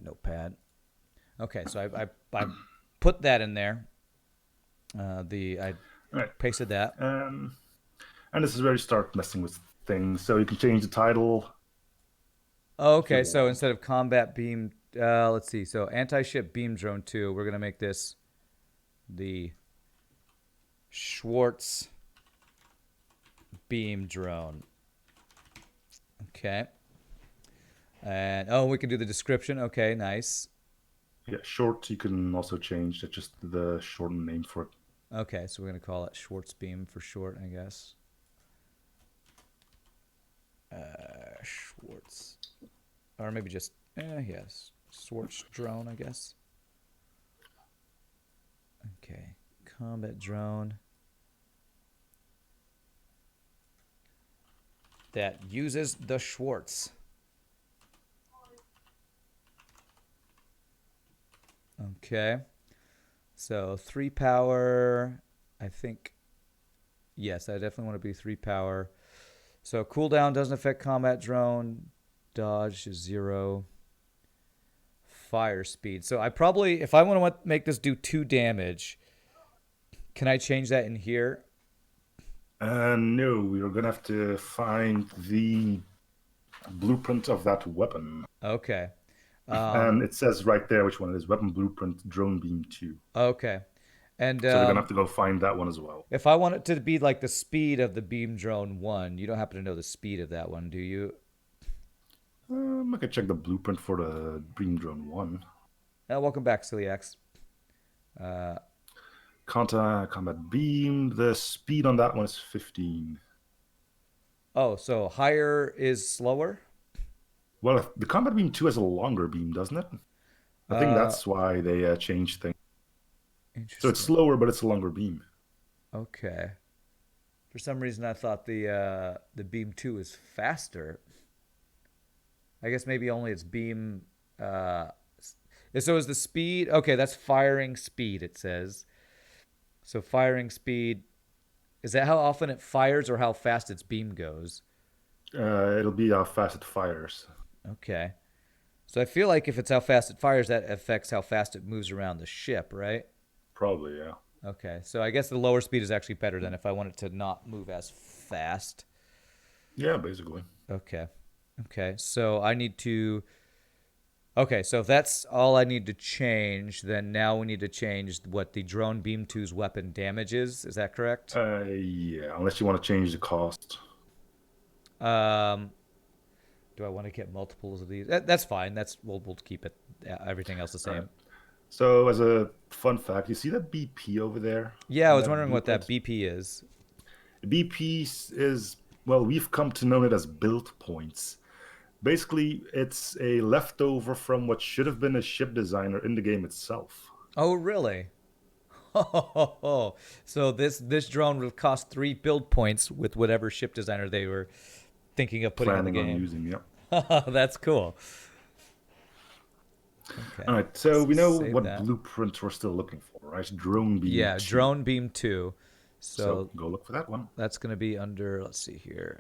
notepad. Okay, so I put that in there. I Right. pasted that. And this is where you start messing with things. So you can change the title. Okay, so instead of combat beam, let's see. So anti-ship beam drone 2, we're gonna make this the Schwartz beam drone. Okay. And we can do the description. Okay, nice. Yeah, short you can also change. That's just the shortened name for it. Okay, so we're gonna call it Schwartz beam for short, I guess. Schwartz, or maybe just yes, Schwartz drone, I guess. Okay, combat drone that uses the Schwartz. Okay, so 3 power, I think. Yes, I definitely want to be 3 power. So cooldown doesn't affect combat drone. Dodge is 0. Fire speed. So I probably, if I want to make this do 2 damage, can I change that in here? No, we're gonna have to find the blueprint of that weapon. Okay. And it says right there which one it is. Weapon blueprint, drone beam 2. Okay. And so we're gonna have to go find that one as well. If I want it to be like the speed of the beam drone 1, you don't happen to know the speed of that one, do you? I could check the blueprint for the beam drone 1. Welcome back, Celiax. Combat beam. The speed on that one is 15. Oh, so higher is slower? Well, the combat beam 2 has a longer beam, doesn't it? I think that's why they changed things. Interesting. So it's slower, but it's a longer beam. Okay. For some reason, I thought the beam 2 is faster. I guess maybe only its beam. So is the speed? Okay, that's firing speed. It says. So firing speed. Is that how often it fires or how fast its beam goes? It'll be how fast it fires. Okay. So I feel like if it's how fast it fires, that affects how fast it moves around the ship, right? Probably, yeah. Okay. So I guess the lower speed is actually better than if I want it to not move as fast. Yeah, basically. Okay. Okay, so I need to. Okay, so if that's all I need to change, then now we need to change what the drone beam two's weapon damage is. Is that correct? Yeah, unless you want to change the cost. Um, do I want to get multiples of these? That's fine. We'll keep it everything else the All right. same. So as a fun fact, you see that BP over there Yeah, I in was that wondering what that blueprint? BP is. BP is, well, we've come to know it as build points. Basically, it's a leftover from what should have been a ship designer in the game itself. Oh, really? So this drone will cost 3 build points with whatever ship designer they were thinking of putting in the Planning on game. using, yeah. That's cool. Okay, All right, so so we know save what that. blueprint we're still looking for, right? Drone Beam Yeah, 2. drone beam two. So So go look for that one. that's gonna be under. Let's see here.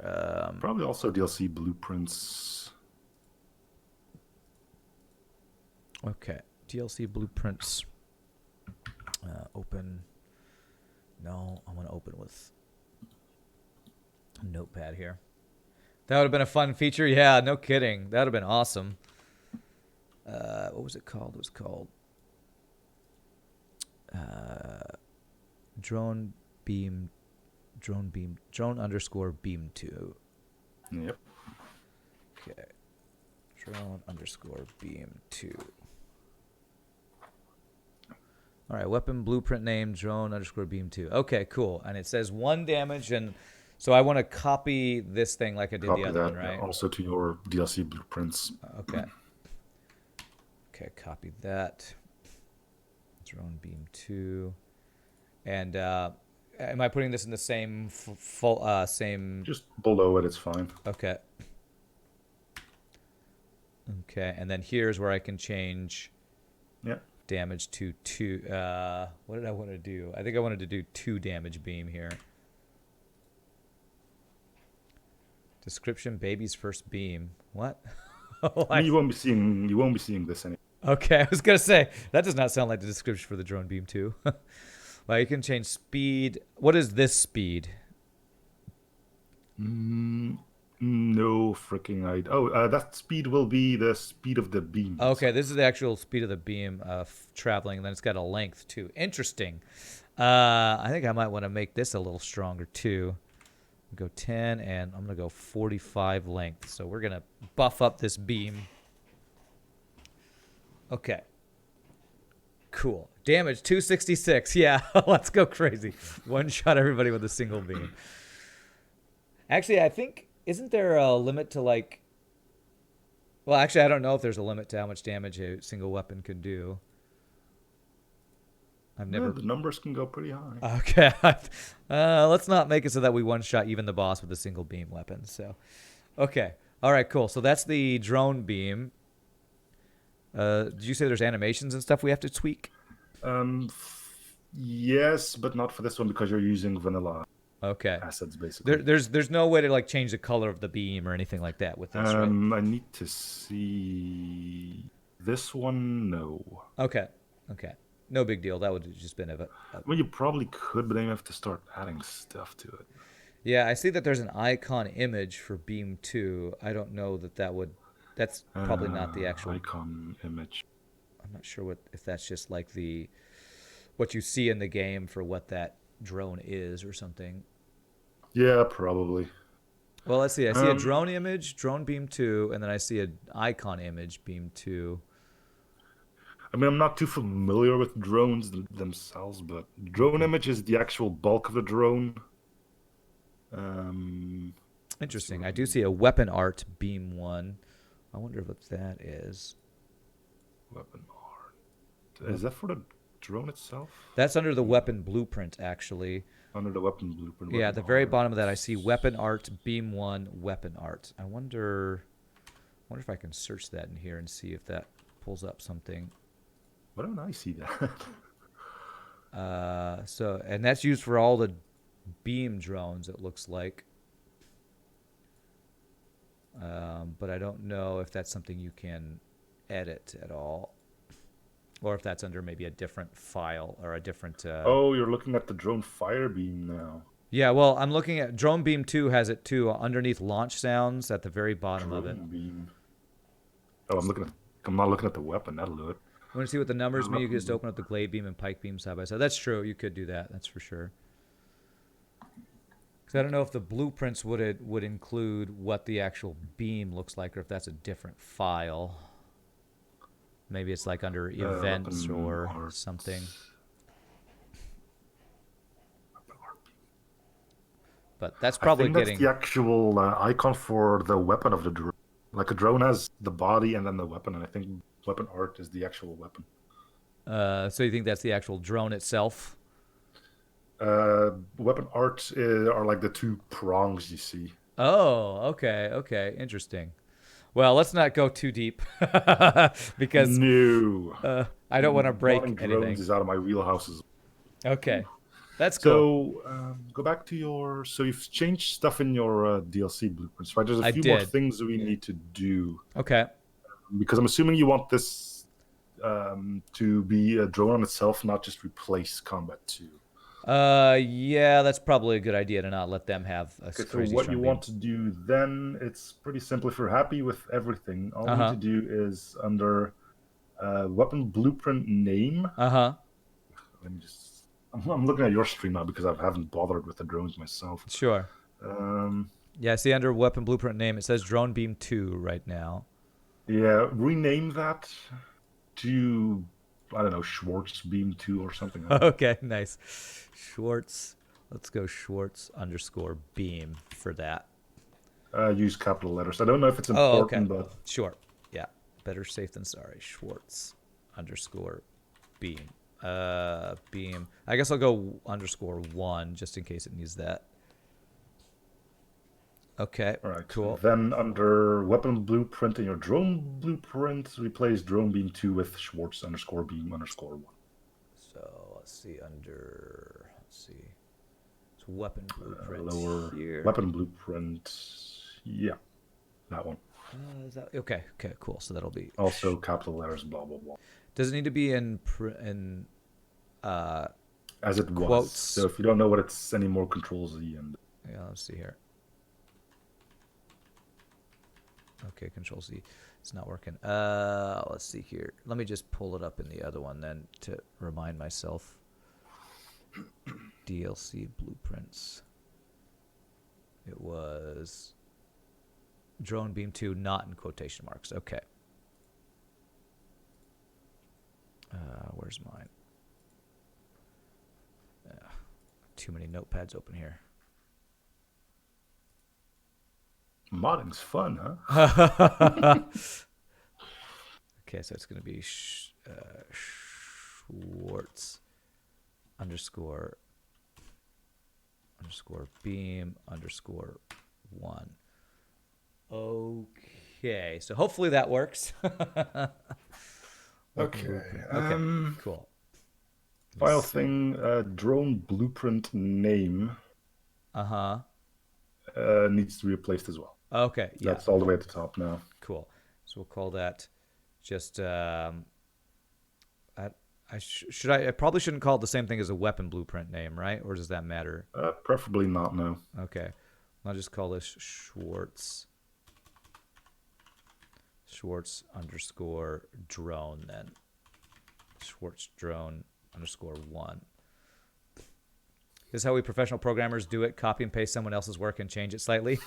Probably also DLC blueprints. Okay, DLC blueprints. Open. No, I want to open with a notepad here. That would have been a fun feature. Yeah, no kidding. That would have been awesome. What was it called? It was called drone beam, drone underscore beam two. Yep. Okay, drone underscore beam two. All right, weapon blueprint name drone underscore beam two. Okay, cool. And it says 1 damage, and so I want to copy this thing like I did the Copy other one, that right? also to your DLC blueprints. Okay. Okay, copy that. Drone beam two. And am I putting this in the same same? Just below it, it's fine. Okay. Okay, and then here's where I can change Yeah. damage to 2. What did I want to do? I think I wanted to do 2 damage beam here. Description: baby's first beam. What? Oh, I mean, you won't be seeing this anymore. okay, I was gonna say that does not sound like the description for the drone beam two. Well, you can change speed. What is this speed? No freaking idea. Oh, that speed will be the speed of the beams. Okay, this is the actual speed of the beam traveling, and then it's got a length too. Interesting. I think I might want to make this a little stronger too. Go 10, and I'm gonna go 45 length. So we're gonna buff up this beam. Okay. Cool. Damage 266. Yeah, let's go crazy. One shot everybody with a single beam. Actually, I think isn't there a limit to like? Well, actually, I don't know if there's a limit to how much damage a single weapon can do. I've Yeah, never. the numbers can go pretty high. Okay. Let's not make it so that we one shot even the boss with a single beam weapon. So, okay. All right. Cool. So that's the drone beam. Did you say there's animations and stuff we have to tweak? Yes, but not for this one because you're using vanilla Okay. assets basically. There's no way to like change the color of the beam or anything like that with this, right? I need to see this one. No. Okay. Okay. No big deal. That would have just been Well, you probably could, but then you have to start adding stuff to it. Yeah, I see that there's an icon image for Beam 2. I don't know that would. That's probably not the actual. Icon image. I'm not sure if that's just like what you see in the game for what that drone is or something. Yeah, probably. Well, let's see. I see a Um, drone image, drone Beam 2, and then I see an icon image, Beam 2. I mean, I'm not too familiar with drones themselves, but drone image is the actual bulk of the drone. Interesting. I do see a weapon art Beam 1. I wonder what that is. Weapon art. Is that for the drone itself? That's under the weapon blueprint, actually. Under the weapon blueprint. Yeah, Weapon at the very art. bottom of that, I see weapon art, beam 1, weapon art. I wonder if I can search that in here and see if that pulls up something. Why don't I see that? And that's used for all the beam drones, it looks like. But I don't know if that's something you can edit at all, or if that's under maybe a different file or a different. Oh, you're looking at the drone fire beam now. Yeah, well, I'm looking at Drone Beam 2 has it too underneath launch sounds at the very bottom of it. Drone beam. Oh, I'm not looking at the weapon. That'll do it. You want to see what the numbers mean? You can just Weapon. open up the glade beam and pike beam side by side. That's true. You could do that. That's for sure. Because I don't know if the blueprints would include what the actual beam looks like, or if that's a different file. Maybe it's like under events Weapon or art. something. But that's probably I think that's getting. the actual icon for the weapon of the drone. Like a drone has the body and then the weapon, and I think weapon art is the actual weapon. So you think that's the actual drone itself? Weapon art are like the two prongs you see. Oh, okay, okay, interesting. Well, let's not go too deep because No. I don't want to break Modding drones anything. is out of my wheelhouses. Okay, that's cool. So go back to your. So you've changed stuff in your DLC blueprints, right? There's a I few more did. things we need to do Okay. because I'm assuming you want this to be a drone on itself, not just replace combat 2. Yeah, that's probably a good idea to not let them have a Okay, so crazy what you strong beam. want to do then, it's pretty simple. If you're happy with everything, all Uh we need huh. to do is under weapon blueprint name. Uh huh. Let me just. I'm looking at your stream now because I haven't bothered with the drones myself. Sure. Um, Yeah, see under weapon blueprint name, it says Drone Beam 2 right now. yeah, rename that to, I don't know, Schwartz Beam 2 or something like that. Okay, nice. Schwartz. Let's go Schwartz underscore beam for that. Use capital letters. I don't know if it's Oh, okay. important, but Sure. Yeah. Better safe than sorry. Schwartz underscore beam. Beam. I guess I'll go underscore 1 just in case it needs that. Okay. all right. Cool. Then under weapon blueprint in your drone blueprint, replace drone beam 2 with Schwartz underscore beam underscore 1. So let's see let's see. It's weapon blueprint Lower here. weapon blueprint. Yeah, that one. Is that okay? Okay, cool. So that'll be Also capital letters, blah blah blah. Does it need to be in As it was. quotes? So if you don't know what it's anymore, Control Z and. Yeah, let's see here. Okay, Control Z. It's not working. Let's see here. Let me just pull it up in the other one then to remind myself. DLC blueprints. It was Drone Beam 2, not in quotation marks. Okay. Where's mine? Too many notepads open here. Modding's fun, huh? Okay, so it's going to be Schwartz underscore beam underscore 1. Okay, so hopefully that works. Okay. Cool. File thing, drone blueprint name needs to be replaced as well. Okay, yeah. That's all the way at the top now. Cool. So we'll call that just I probably shouldn't call it the same thing as a weapon blueprint name, right? Or does that matter? Preferably not, no. Okay. I'll just call this Schwartz underscore drone then. Schwartz drone underscore 1. This is how we professional programmers do it. Copy and paste someone else's work and change it slightly.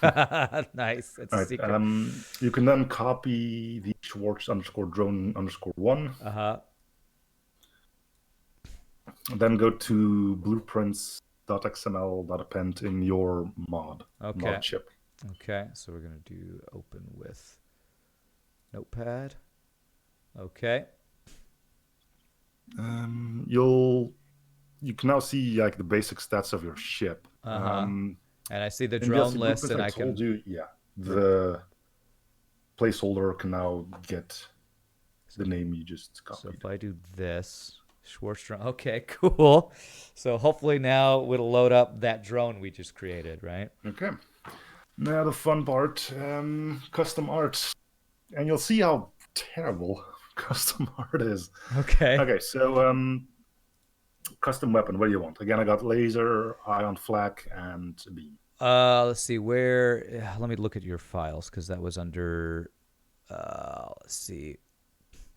Nice. It's a secret. You can then copy the Schwartz underscore drone underscore 1. Then go to blueprints.xml.append in your mod chip. Okay, so we're going to do open with Notepad. Okay. You can now see like the basic stats of your ship. And I see the drone list, and I can. The placeholder can now get the name you just copied. So if I do this, Schwartz drone. Okay, cool. So hopefully now it'll load up that drone we just created, right? Okay. Now the fun part, custom art, and you'll see how terrible custom art is. Okay. Okay, so Custom weapon. What do you want? Again, I got laser, ion flak, and beam. Let's see where. Let me look at your files because that was under. Let's see.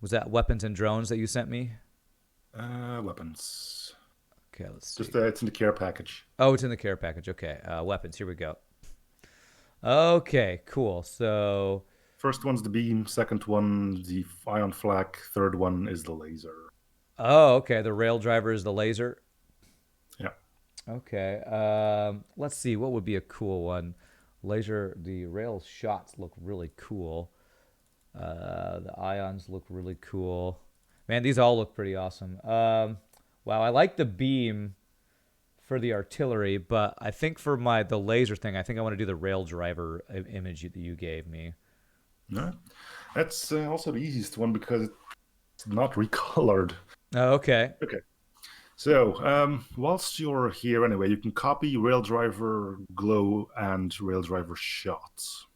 Was that weapons and drones that you sent me? Weapons. Okay, let's see. Just it's in the care package. Oh, it's in the care package. Okay, weapons. Here we go. Okay, cool. So First one's the beam. Second one, the ion flak. Third one is the laser. oh, okay. The rail driver is the laser. Yeah. Okay. Let's see. What would be a cool one? Laser. The rail shots look really cool. The ions look really cool. Man, these all look pretty awesome. Wow, I like the beam for the artillery, but I think for the laser thing, I think I want to do the rail driver image that you gave me. No, that's also the easiest one because it's not recolored. Oh, okay. Okay. So, whilst you're here anyway, you can copy rail driver glow and rail driver shots.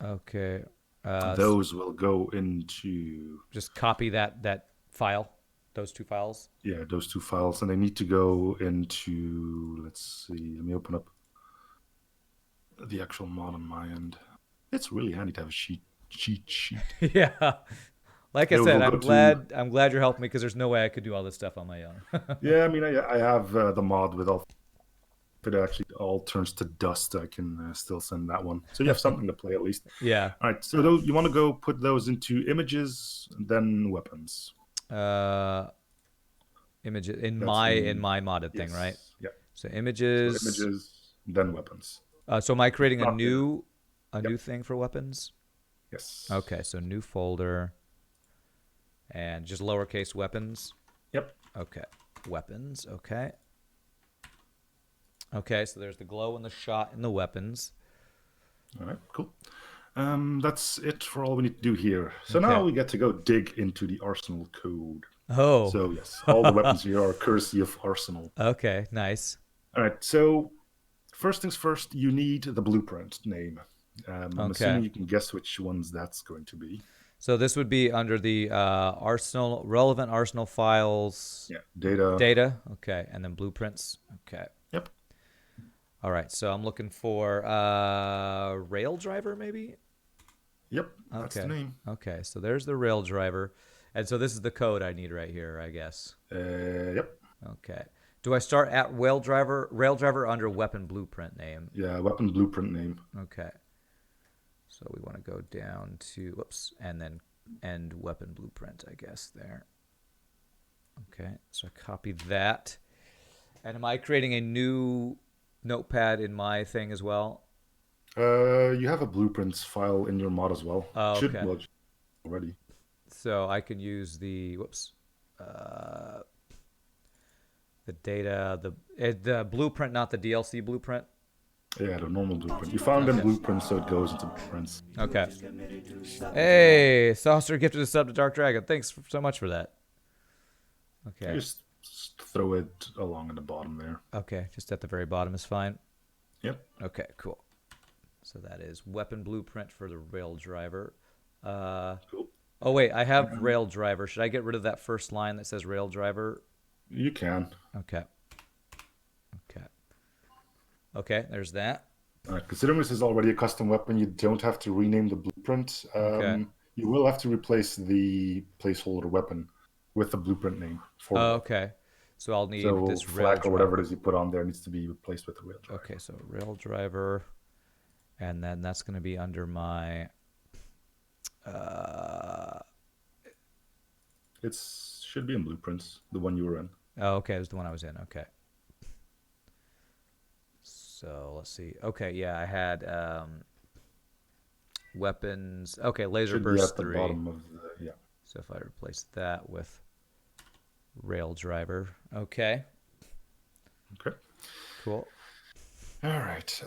Okay. Those will go into Just copy that file, those two files. those two files, and they need to go into. Let's see. Let me open up the actual mod on my end. It's really handy to have a cheat sheet. Yeah. Like I It said, will I'm go to- glad you're helping me because there's no way I could do all this stuff on my own. Yeah, I mean, I have the mod with all. If it actually all turns to dust, I can still send that one. So you have something to play at least. Yeah. All right. So those, you want to go put those into images, and then weapons. Images That's in my modded thing, yes, right? Yeah. So So images. images, then weapons. So am I creating a Not new Yep. new thing for weapons? Yes. Okay, so new folder and just lowercase weapons. Yep. Okay, weapons. Okay. Okay, so there's the glow and the shot and the weapons. All right. Cool. That's it for all we need to do here. So Okay. now we get to go dig into the arsenal code. Oh. So yes, all the weapons here are courtesy of arsenal. Okay, nice. All right. So first things first, you need the blueprint name. I'm Okay. assuming you can guess which ones that's going to be. So this would be under the relevant arsenal files. Yeah. Data. Data. Okay, and then blueprints. Okay. Yep. All right, so I'm looking for rail driver maybe. Yep. That's the name. Okay, so there's the rail driver. And so this is the code I need right here, I guess. Yep. Okay. Do I start at rail driver under weapon blueprint name? Yeah. Weapon blueprint name. Okay. So we want to go down to, whoops, and then end weapon blueprint, I guess, there. Okay, so I copied that. And am I creating a new notepad in my thing as well? You have a blueprints file in your mod as well. Oh, Should okay. well, already. So I can use the, the data, the blueprint, not the DLC blueprint. Yeah, the normal blueprint. You found them blueprints, so it goes into blueprints. Okay. Hey, Saucer gifted a sub to Dark Dragon. Thanks so much for that. Okay. Just throw it along in the bottom there. Okay, just at the very bottom is fine. Yep. Okay, cool. So that is weapon blueprint for the rail driver. Cool. Oh wait, I have rail driver. Should I get rid of that first line that says rail driver? You can. Okay. Okay. Okay, there's that. Considering this is already a custom weapon, you don't have to rename the blueprint. Okay. You will have to replace the placeholder weapon with the blueprint name. For Oh, okay. So I'll need so this rail flag or whatever driver. it is you put on there needs to be replaced with the rail driver. Okay, so rail driver, and then that's going to be under my. It should be in blueprints, the one you were in. Oh, okay, it was the one I was in. Okay. So let's see. Okay, yeah, I had weapons. Okay, laser Should be burst at the 3. bottom of the So if I replace that with rail driver, okay, Okay. cool. All right.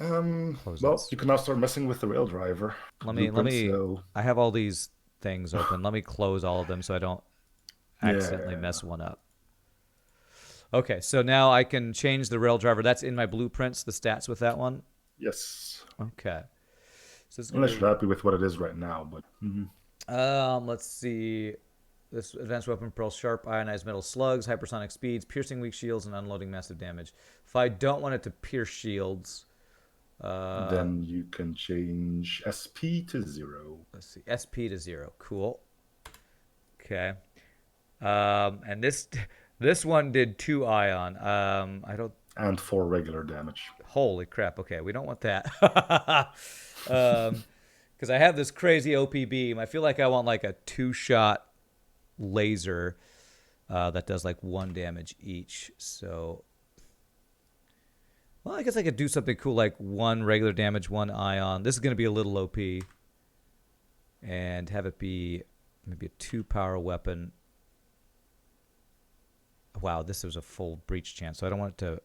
Close Well, this. you can now start messing with the rail driver. Let me. Blueprints, so- I have all these things open. Let me close all of them so I don't accidentally Yeah. mess one up. Okay, so now I can change the rail driver. That's in my blueprints. The stats with that one. Yes. Okay. So it's Unless you're happy with what it is right now, but let's see. This advanced weapon propels sharp ionized metal slugs, hypersonic speeds, piercing weak shields, and unloading massive damage. If I don't want it to pierce shields, then you can change SP to 0. let's see, SP to 0. Cool. Okay. And this one did 2 ion. I don't. And 4 regular damage. Holy crap. Okay, we don't want that. Because I have this crazy OP beam. I feel like I want like a 2-shot laser that does like 1 damage each. So, well, I guess I could do something cool like 1 regular damage, 1 ion. This is going to be a little OP. And have it be maybe a 2-power weapon. Wow, this was a full breach chance, so I don't want it to...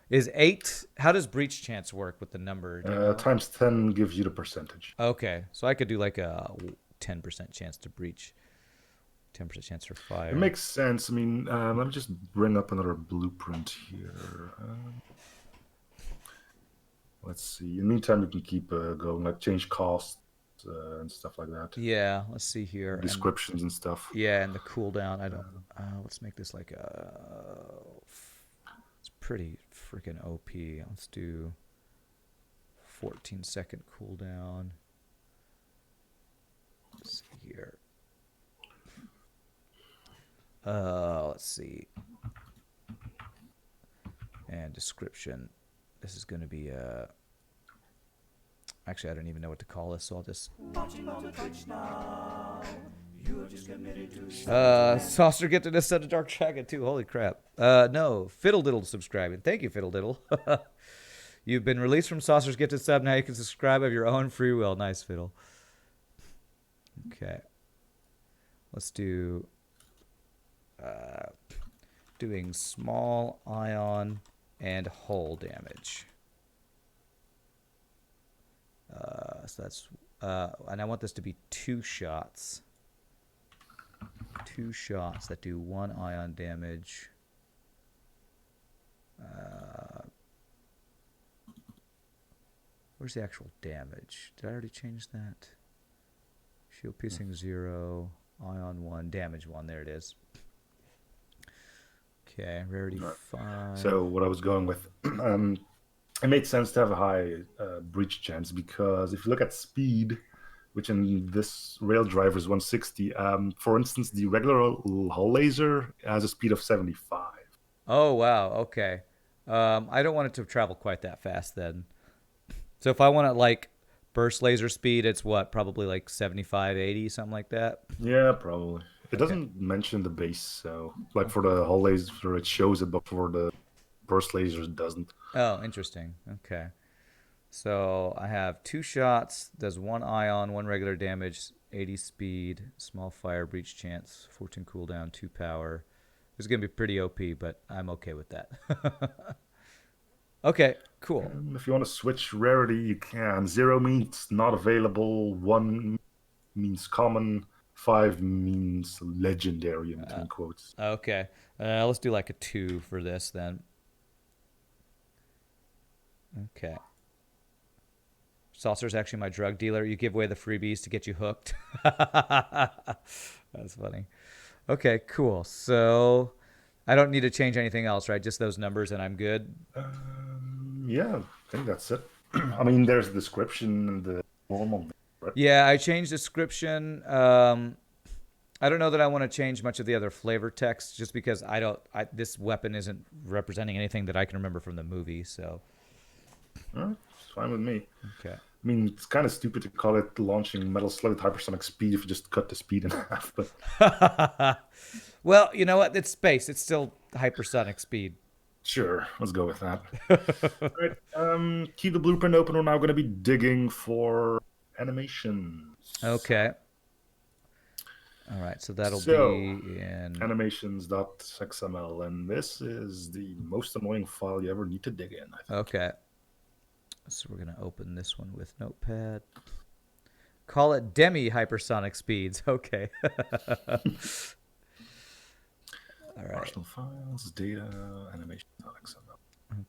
Is 8... How does breach chance work with the number? Do you know? Times 10 gives you the percentage. Okay, so I could do like a 10% chance to breach. 10% chance for fire. It makes sense. I mean, let me just bring up another blueprint here. Let's see. In the meantime, you can keep going, like change costs and stuff like that. Yeah, let's see here. Descriptions and stuff. Yeah, and the cooldown. I don't... let's make this like a... It's pretty freaking OP. Let's do 14-second cooldown. Let's see here. Let's see. And description. This is going to be a... Actually, I don't even know what to call this, so I'll just... Saucer get to this set of Dark Dragon too. Holy crap. No, Fiddle Diddle subscribing. Thank you, Fiddle Diddle. You've been released from Saucer's Get to Sub. Now you can subscribe of your own free will. Nice, Fiddle. Okay. Let's do... doing small ion and hull damage. So that's... and I want this to be 2 shots. 2 shots that do 1 ion damage. Where's the actual damage? Did I already change that? Shield piercing 0, ion 1, damage 1. There it is. Okay, rarity 5. So what I was going with, it made sense to have a high breach chance because if you look at speed, which in this rail driver is 160. For instance, the regular hull laser has a speed of 75. Oh, wow. Okay. I don't want it to travel quite that fast then. So if I want it like burst laser speed, it's what? Probably like 75, 80, something like that? Yeah, probably. It doesn't mention the base, so like for the hull laser, it shows it, but for the burst lasers, it doesn't. Oh, interesting. Okay. So I have 2 shots, does 1 ion, 1 regular damage, 80 speed, small fire, breach chance, 14 cooldown, 2 power. This is going to be pretty OP, but I'm okay with that. Okay, cool. If you want to switch rarity, you can. 0 means not available, 1 means common, 5 means legendary in between quotes. Okay. Let's do like a 2 for this then. Okay. Saucer's actually my drug dealer. You give away the freebies to get you hooked. That's funny. Okay, cool. So I don't need to change anything else, right? Just those numbers and I'm good? Yeah, I think that's it. I mean, there's the description and the normal. Right? Yeah, I changed description. I don't know that I want to change much of the other flavor text just because this weapon isn't representing anything that I can remember from the movie, so... It's fine with me. Okay. I mean, it's kind of stupid to call it launching metal slug with hypersonic speed if you just cut the speed in half. But well, you know what? It's space. It's still hypersonic speed. Sure, let's go with that. Right. Keep the blueprint open. We're now going to be digging for animations. Okay. All right, so that'll be in animations.xml, and this is the most annoying file you ever need to dig in, I think. Okay. So we're going to open this one with Notepad. Call it demi hypersonic speeds. Okay. All right. Personal files, data, animation.xml.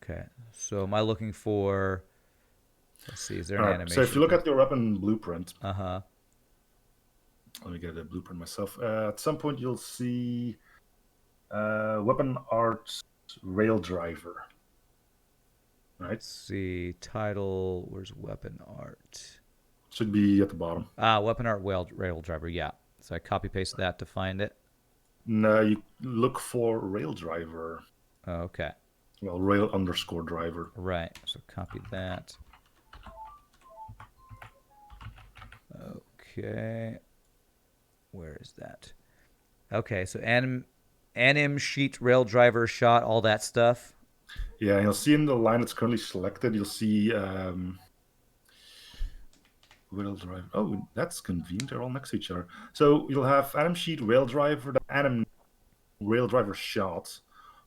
Okay. So am I looking for... Let's see, is there an animation? So if you look at your weapon blueprint, Uh-huh. Let me get a blueprint myself. At some point, you'll see weapon art rail driver. Right? Let's see. Title. Where's weapon art? Should be at the bottom. Weapon art rail driver. Yeah. So I copy paste that to find it. No, you look for rail driver. Okay. Well, rail underscore driver. Right. So copy that. Okay. Where is that? Okay. So anim sheet rail driver shot, all that stuff. Yeah, you'll see in the line that's currently selected, you'll see rail driver. Oh, that's convenient. They're all next to each other. So you'll have anim sheet rail driver, the anim rail driver shot,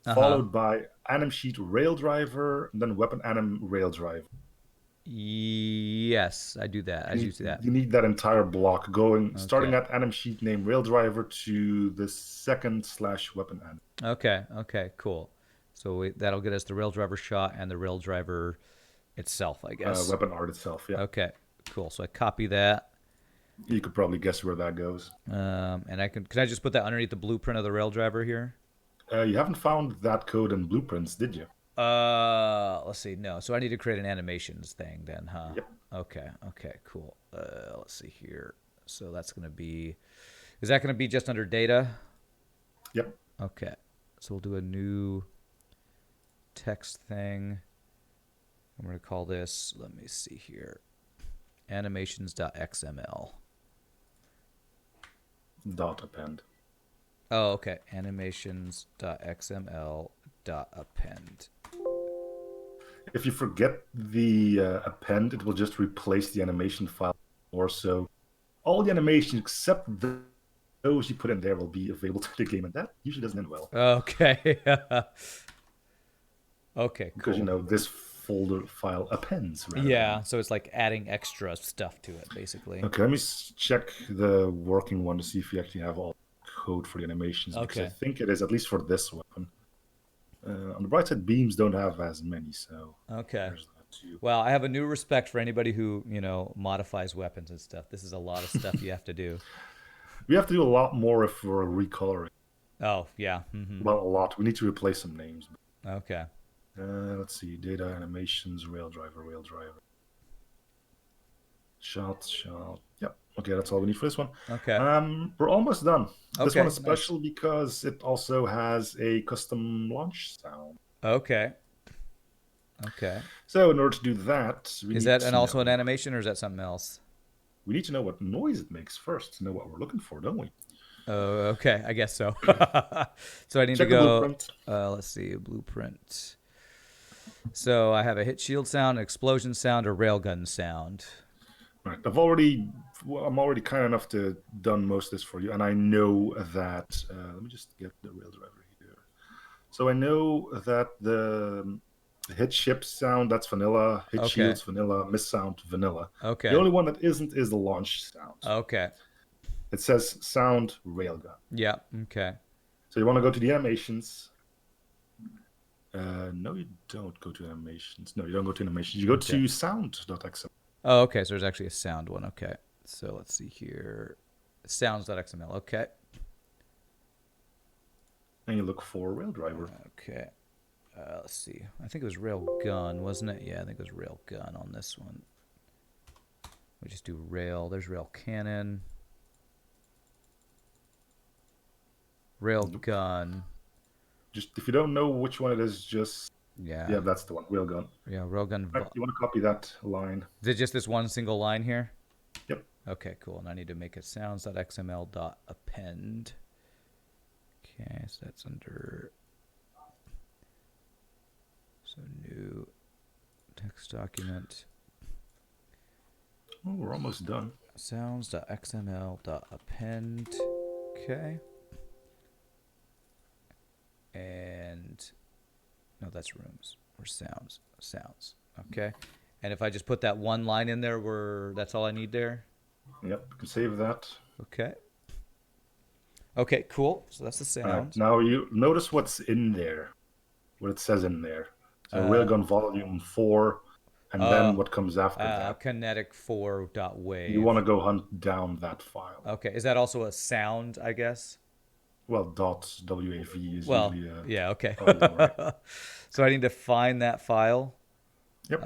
followed by anim sheet rail driver, and then weapon anim rail driver. Yes, I do that. I do see that. You need that entire block going, starting at anim sheet name rail driver to the second / weapon anim. Okay. Okay. Cool. So that'll get us the rail driver shot and the rail driver itself, I guess. Weapon art itself. Yeah. Okay. Cool. So I copy that. You could probably guess where that goes. And can I just put that underneath the blueprint of the rail driver here? You haven't found that code in blueprints, did you? Let's see. No. So I need to create an animations thing then, huh? Yep. Okay. Okay. Cool. Let's see here. So that's going to be, is that going to be just under data? Yep. Okay. So we'll do a new text thing. I'm going to call this, let me see here, animations.xml. Dot append. Oh, okay. Animations.xml.append. If you forget the append, it will just replace the animation file. Or so all the animations except those you put in there will be available to the game, and that usually doesn't end well. Okay. Okay, cool. Because, this folder file appends. Yeah, so it's like adding extra stuff to it, basically. Okay, let me check the working one to see if you actually have all code for the animations. Okay. Because I think it is, at least for this weapon. On the bright side, beams don't have as many, so... Okay. Well, I have a new respect for anybody who, modifies weapons and stuff. This is a lot of stuff you have to do. We have to do a lot more if we're recoloring. Oh, yeah. Mm-hmm. Well, a lot. We need to replace some names. Okay. Let's see. Data, animations, rail driver. Shot. Yep. Okay, that's all we need for this one. Okay. We're almost done. This Okay, one is special because it also has a custom launch sound. Okay. Okay. So in order to do that, is that also an animation, or is that something else? We need to know what noise it makes first to know what we're looking for, don't we? Oh, okay. I guess so. So I need Check to go. The blueprint. Let's see, blueprint. So I have a hit shield sound, an explosion sound, a railgun sound. Right. I'm already kind enough to done most of this for you, and I know that. Let me just get the rail driver here. So I know that the hit ship sound, that's vanilla. Hit shields, vanilla. Miss sound, vanilla. Okay. The only one that isn't is the launch sound. Okay. It says sound railgun. Yeah. Okay. So you want to go to the animations. No, you don't go to animations. No, you don't go to animations. You go to sound.xml. Oh, okay. So there's actually a sound one. Okay. So let's see here. Sounds.xml. Okay. And you look for rail driver. Okay. Let's see. I think it was railgun, wasn't it? Yeah, I think it was railgun on this one. We just do rail. There's rail cannon. Railgun. Just if you don't know which one it is, just yeah, that's the one. Railgun. Yeah, railgun. Right, you want to copy that line? Is it just this one single line here? Yep. Okay, cool. And I need to make it sounds.xml.append. Okay, so that's under. So new text document. Oh, we're almost done. Sounds.xml.append. Okay. And no, that's rooms or sounds. Okay. And if I just put that one line in there, that's all I need there. Yep, you can save that. Okay. Okay, cool. So that's the sound. Now you notice what's in there, what it says in there. So railgun volume 4, and then what comes after that. Kinetic 4 dot You want wave. to go hunt down that file. Okay, is that also a sound, I guess? Well, dot WAV is Well, usually yeah, okay. audio, right? So I need to find that file. Yep.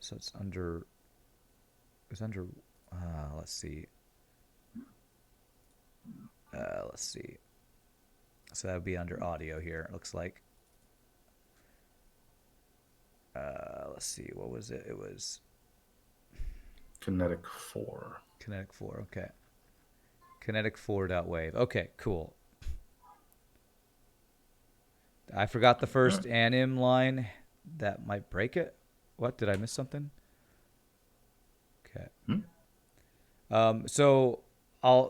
So it's under, let's see. Let's see. So that would be under audio here, it looks like. Let's see, what was it? It was Kinetic 4. Kinetic 4, okay. Kinetic 4 dot wave. Okay, cool. I forgot the first anim line. That might break it. What? Did I miss something? Okay. So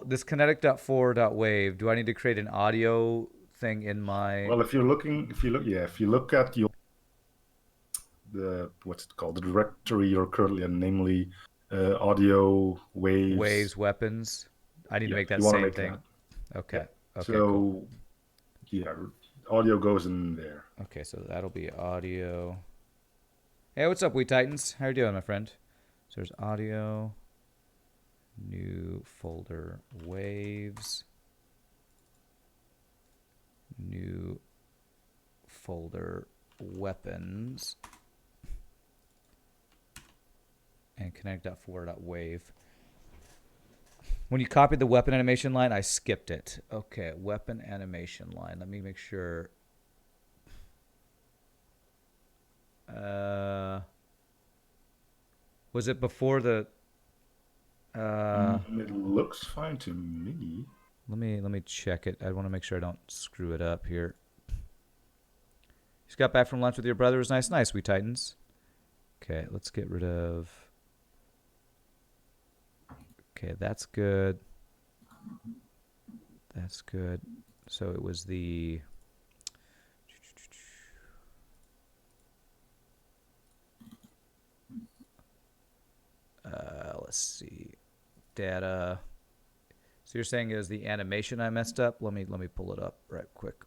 this kinetic.4.wave, do I need to create an audio thing in my... Well, if you look at what's it called, the directory you're currently in, namely audio, waves, weapons. I need to make that same thing. That. Okay. Yeah. Okay. So, cool. Yeah, audio goes in there. Okay, so that'll be audio. Hey, what's up, We Titans? How you doing, my friend? So there's audio, new folder, waves, new folder, weapons, and connect.4.wave. When you copied the weapon animation line, I skipped it. Okay, weapon animation line. Let me make sure. Was it before the? It looks fine to me. Let me check it. I want to make sure I don't screw it up here. Just got back from lunch with your brother. It was nice, We Titans. Okay, let's get rid of. Okay, that's good. That's good. So it was the... let's see. Data. So you're saying it was the animation I messed up? Let me pull it up right quick.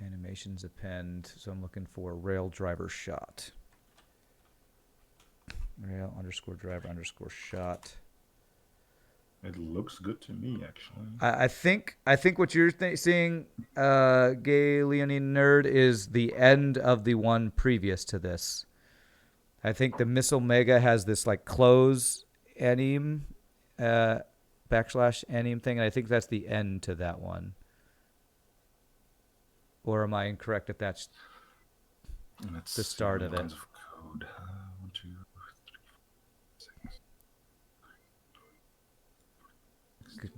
Animations append. So I'm looking for rail driver shot. Rail _ driver _ shot. It looks good to me, actually. I think what you're seeing, Gay Leonine Nerd, is the end of the one previous to this. I think the Missile Mega has this like close anim, /anim thing, and I think that's the end to that one. Or am I incorrect if that's the start of it? Kinds of code. 1, 2, 3, 4, 6.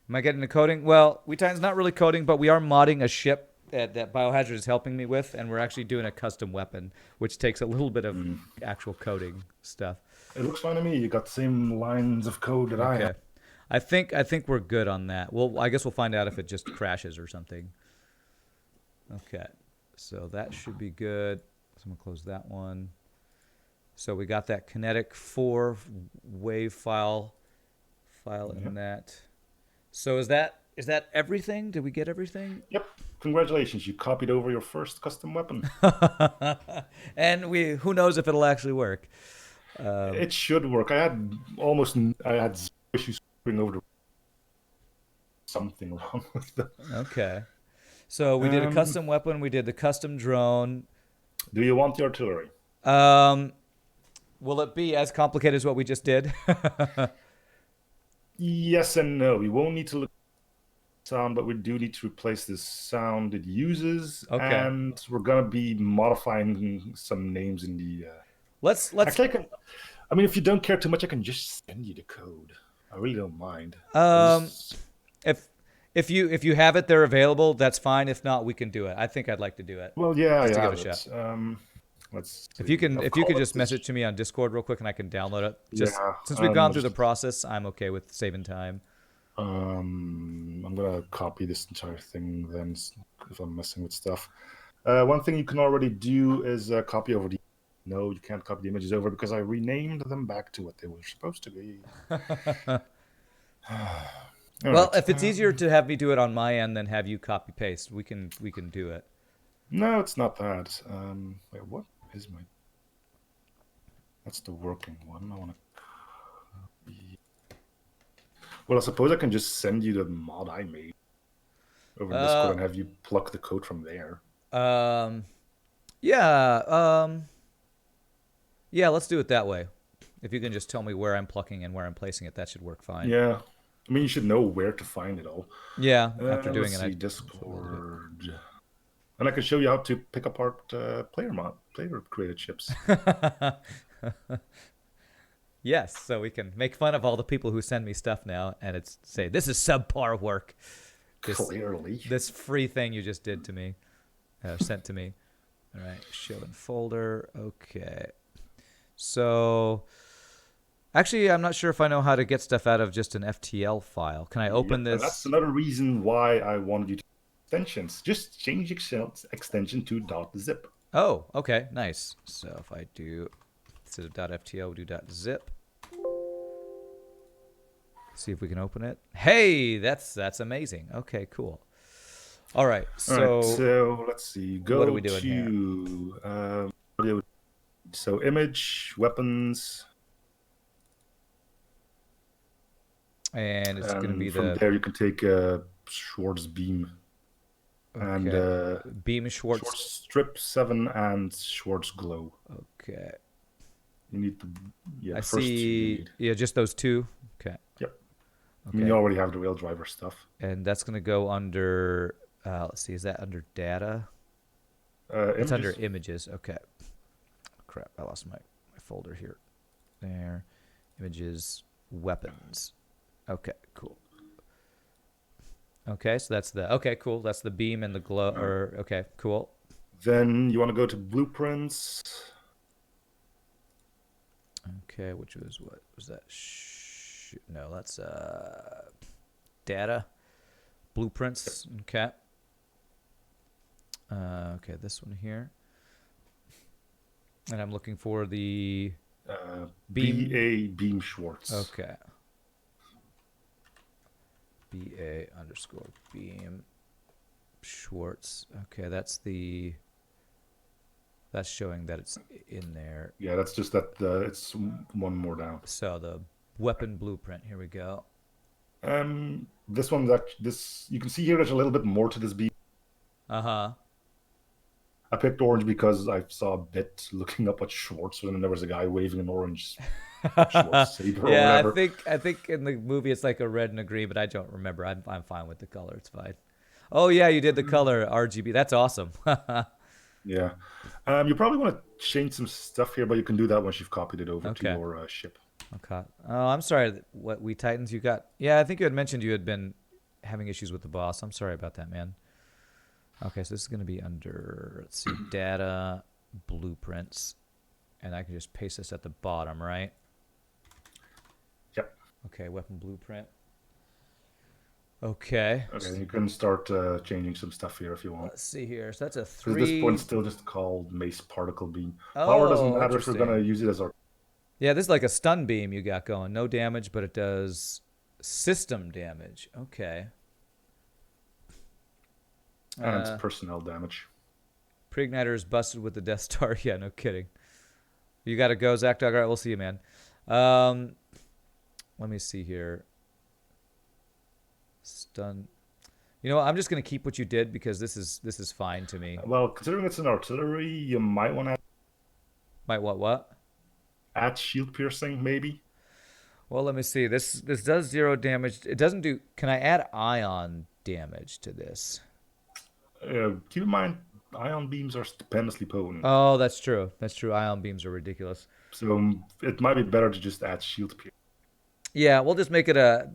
Am I getting into coding? Well, WeTitan's not really coding, but we are modding a ship that Biohazard is helping me with, and we're actually doing a custom weapon, which takes a little bit of actual coding stuff. It looks fine to me. You got the same lines of code that I have. I think we're good on that. Well, I guess we'll find out if it just crashes or something. Okay, so that should be good. So I'm gonna close that one. So we got that Kinetic 4 wave file in that. So is that everything? Did we get everything? Yep. Congratulations, you copied over your first custom weapon. And who knows if it'll actually work. It should work. I had zero issues copying over something wrong with them. Okay. So we did a custom weapon. We did the custom drone. Do you want the artillery? Will it be as complicated as what we just did? Yes and no. We won't need to look at sound, but we do need to replace the sound it uses. Okay. And we're gonna be modifying some names in the. Let's. Actually, I mean, if you don't care too much, I can just send you the code. I really don't mind. If you have it there available, that's fine. If not, we can do it. I think I'd like to do it. Well, yeah, just to yeah. give it a shot. Let's. If you could just message to me on Discord real quick, and I can download it. Since we've gone through the process, I'm okay with saving time. I'm gonna copy this entire thing then, if I'm messing with stuff. One thing you can already do is copy over the. No, you can't copy the images over because I renamed them back to what they were supposed to be. All Well, right. if it's easier to have me do it on my end than have you copy paste, we can do it. No, it's not that. Wait, what is my? That's the working one. I want to. Well, I suppose I can just send you the mod I made over in Discord Uh, and have you pluck the code from there. um, yeah, yeah. Let's do it that way. If you can just tell me where I'm plucking and where I'm placing it, that should work fine. Yeah. I mean, you should know where to find it all. Yeah, after doing Let's it, see, should be able to do Discord. And I can show you how to pick apart player created ships. it. Yes, so we can make fun of all the people who send me stuff now, and it's say this is subpar work. Clearly. This free thing you just did to me, sent to me. All right, show in folder. Okay, so actually, I'm not sure if I know how to get stuff out of just an FTL file. Can I open Yep, and that's this? another reason why I wanted you to extensions. Just change extension to .zip. Oh, okay, nice. So if I do instead of .ftl, we do .zip. See if we can open it. Hey, that's amazing. Okay, cool. All right, So let's see. Go what are we doing to so image, weapons, and it's going to be and from the there you can take a Schwartz beam and beam Schwartz. Schwartz strip 7 and Schwartz glow. Okay, You need to I first you see. need. Yeah, just those two. Okay. Yep. Okay. I mean, you already have the rail driver stuff. And that's going to go under. Let's see. Is that under data? It's Images. under images. Okay. Crap! I lost my folder here. There, images, weapons. Okay, cool. Okay, so that's the cool. That's the beam and the glow. Or okay, cool. Then you want to go to blueprints. Okay, which was what was that? No, that's data, blueprints. Okay. Okay, this one here. And I'm looking for the beam. BA beam Schwartz. Okay. BA underscore beam Schwartz. Okay, that's showing that it's in there. Yeah, that's just that it's one more down. So the weapon blueprint. Here we go. This one you can see here there's a little bit more to this beam. Uh-huh. I picked orange because I saw a bit looking up at Schwartz, and then there was a guy waving an orange Schwartz saber Yeah, or whatever. I think in the movie it's like a red and a green, but I don't remember. I'm fine with the color. It's fine. Oh yeah, you did the color RGB. That's awesome. Yeah. You probably want to change some stuff here, but you can do that once you've copied it over to your ship. Okay. Oh, I'm sorry. What we Titans you got? Yeah, I think you had mentioned you had been having issues with the boss. I'm sorry about that, man. Okay, so this is going to be under, let's see, data, blueprints, and I can just paste this at the bottom, right? Yep. Okay, weapon blueprint. Okay. Okay, you can start changing some stuff here if you want. Let's see here. So that's a 3. At this point, it's still just called mace particle beam. Oh, power doesn't matter if we're going to use it as our... Yeah, this is like a stun beam you got going. No damage, but it does system damage. Okay. And it's personnel damage. Pre-igniter is busted with the Death Star. Yeah, no kidding. You got to go, Zach Dog. All right, we'll see you, man. Let me see here. Stun. You know what? I'm just going to keep what you did because this is fine to me. Well, considering it's an artillery, you might want to... Might what? Add shield piercing, maybe? Well, let me see. This does 0 damage. It doesn't do... Can I add ion damage to this? Keep in mind, ion beams are stupendously potent. Oh, that's true. That's true. Ion beams are ridiculous. So it might be better to just add shield piercing. Yeah, we'll just make it a...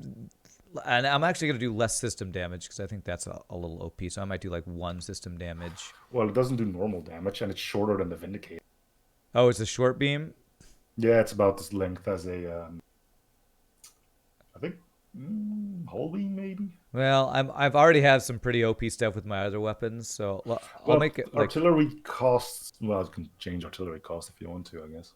And I'm actually going to do less system damage because I think that's a little OP. So I might do like 1 system damage. Well, it doesn't do normal damage, and it's shorter than the Vindicator. Oh, it's a short beam? Yeah, it's about this length as a... I think... whole beam, maybe? Well, I've already had some pretty OP stuff with my other weapons, so I'll make it like... Artillery costs... Well, you can change artillery cost if you want to, I guess.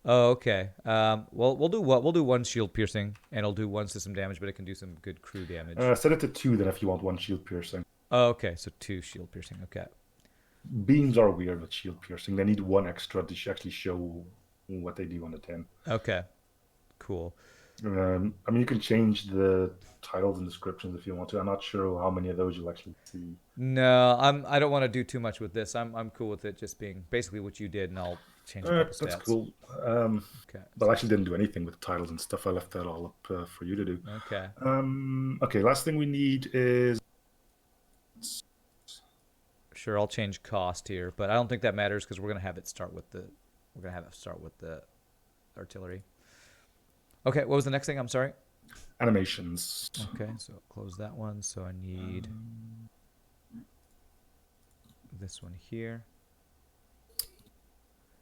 Oh, okay. Well, we'll do what? We'll do one shield piercing, and it'll do one system damage, but it can do some good crew damage. Set it to 2 then if you want 1 shield piercing. Oh, okay. So 2 shield piercing. Okay. Beams are weird with shield piercing. They need 1 extra to actually show what they do on the 10. Okay. Cool. I mean, you can change the titles and descriptions if you want to. I'm not sure how many of those you'll actually see. No, I don't want to do too much with this. I'm cool with it just being basically what you did, and I'll change a couple stats. That's cool. Okay. But I actually didn't do anything with titles and stuff. I left that all up for you to do. Okay. Okay, last thing we need is... Sure, I'll change cost here, but I don't think that matters because we're gonna have it start with the artillery. Okay, what was the next thing? I'm sorry. Animations. Okay, so close that one. So I need this one here.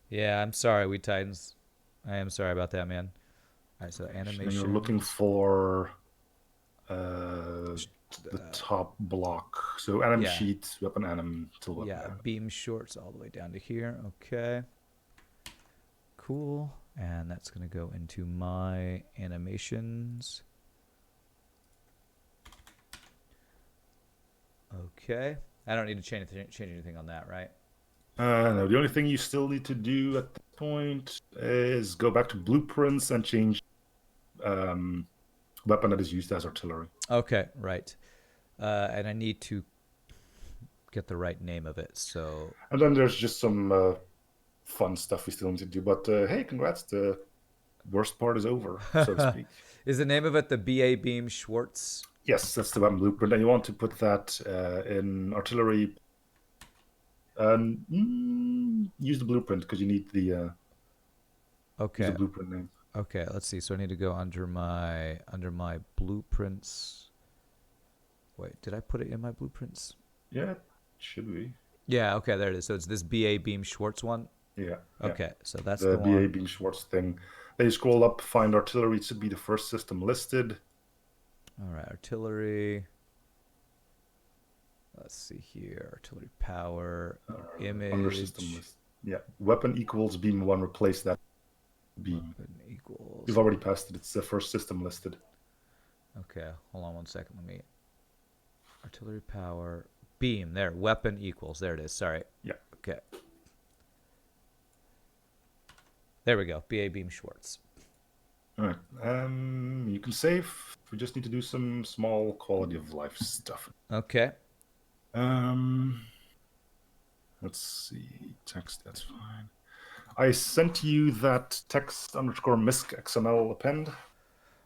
Yeah, I'm sorry, we Titans. I am sorry about that, man. All right, so animation. And you're looking for the top block. So anim sheet, weapon anim, till weapon anim. Beam shorts all the way down to here. Okay. Cool. And that's going to go into my animations. Okay. I don't need to change anything on that, right? No, the only thing you still need to do at this point is go back to blueprints and change weapon that is used as artillery. Okay, right. And I need to get the right name of it. So. And then there's just some fun stuff we still need to do. But hey, congrats! The worst part is over, so to speak. Is the name of it the BA Beam Schwartz? Yes, that's the weapon blueprint, and you want to put that in artillery. Use the blueprint because you need the okay. Use the blueprint name. Okay, let's see. So I need to go under my blueprints. Wait, did I put it in my blueprints? Yeah, it should be. Yeah. Okay, there it is. So it's this BA Beam Schwartz one. Yeah. Okay, so that's the BA one. Beam Schwartz thing. Then you scroll up, find artillery. It should be the first system listed. All right, artillery. Let's see here. Artillery power, image. Under system list. Yeah, weapon equals beam 1. Replace that beam. Weapon equals. You've already passed it. It's the first system listed. Okay, hold on one second. Let me. Artillery power, beam. There, weapon equals. There it is. Sorry. Yeah. Okay. There we go. BA Beam Schwartz. All right. You can save. We just need to do some small quality of life stuff. Okay. Let's see. Text, that's fine. I sent you that text underscore misc XML append.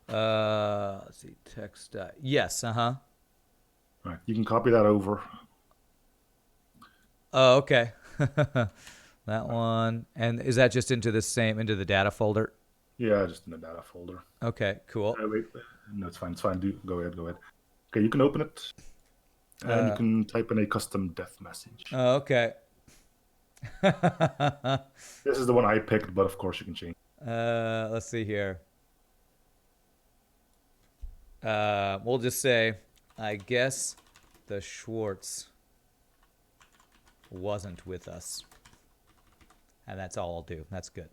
Let's see. Text. Yes. All right. You can copy that over. Oh, okay. That one. And is that just into the data folder? Yeah, just in the data folder. Okay, cool. Wait. No, it's fine. It's fine. Go ahead. Okay, you can open it. And you can type in a custom death message. Oh, okay. This is the one I picked, but of course you can change. Let's see here. We'll just say, I guess the Schwartz wasn't with us. And that's all I'll do. That's good.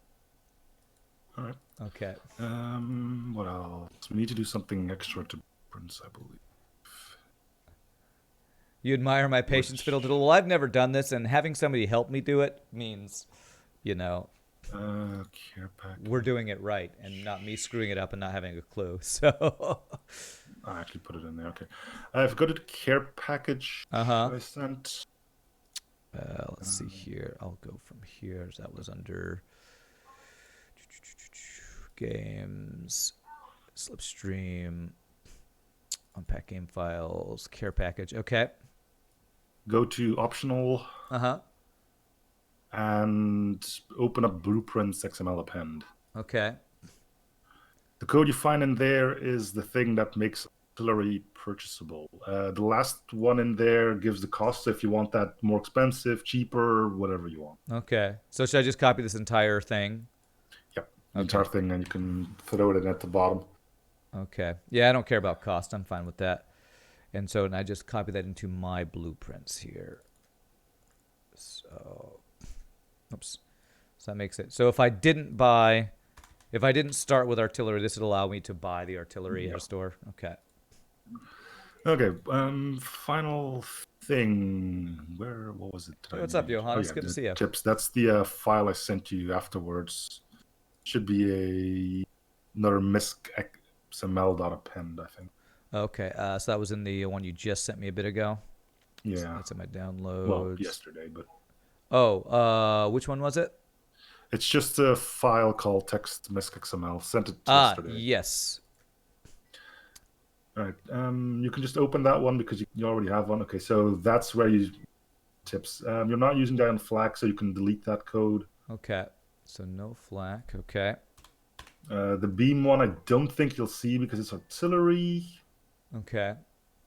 All right. Okay. What else? We need to do something extra to Prince, I believe. You admire my patience, Fiddle-Diddle. Well, I've never done this, and having somebody help me do it means, care package. We're doing it right, and not me screwing it up and not having a clue. So I actually put it in there. Okay, I've got a care package. I sent. Let's see here. I'll go from here. That was under games, slipstream, unpack game files, care package. Okay. Go to optional. And open up blueprints XML append. Okay. The code you find in there is the thing that makes artillery purchasable. The last one in there gives the cost. So if you want that more expensive, cheaper, whatever you want. Okay. So should I just copy this entire thing? Yep. The entire thing, and you can throw it in at the bottom. Okay. Yeah, I don't care about cost. I'm fine with that. And so I just copy that into my blueprints here. So So that makes it. So if I didn't start with artillery, this would allow me to buy the artillery at a store. Okay. Okay. Final thing. What was it? Hey, what's up, Johannes? Good to see you. Tips. That's the file I sent you afterwards. Should be another misc XML.append, I think. Okay. So that was in the one you just sent me a bit ago. Yeah. So that's in my downloads. Well, yesterday, but. Oh, which one was it? It's just a file called text misc.xml. Sent it yesterday. Yes. All right. You can just open that one because you already have one. Okay, so that's where you tips. You're not using giant flag, so you can delete that code. Okay. So no flag. Okay. The beam one, I don't think you'll see because it's artillery. Okay.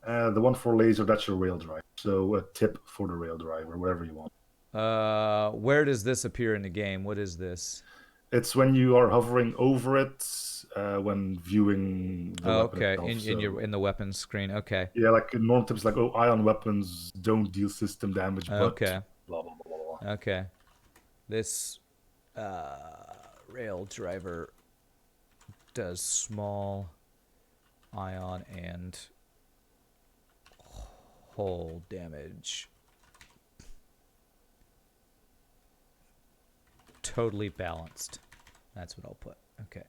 The one for laser, that's your rail drive. So a tip for the rail drive or whatever you want. Where does this appear in the game? What is this? It's when you are hovering over it when viewing the weapon itself. In the weapons screen. Okay. Yeah, like normal tips like, oh, ion weapons don't deal system damage, but okay. Blah, blah, blah, blah. Okay. This rail driver does small ion and hull damage. Totally balanced. That's what I'll put. Okay.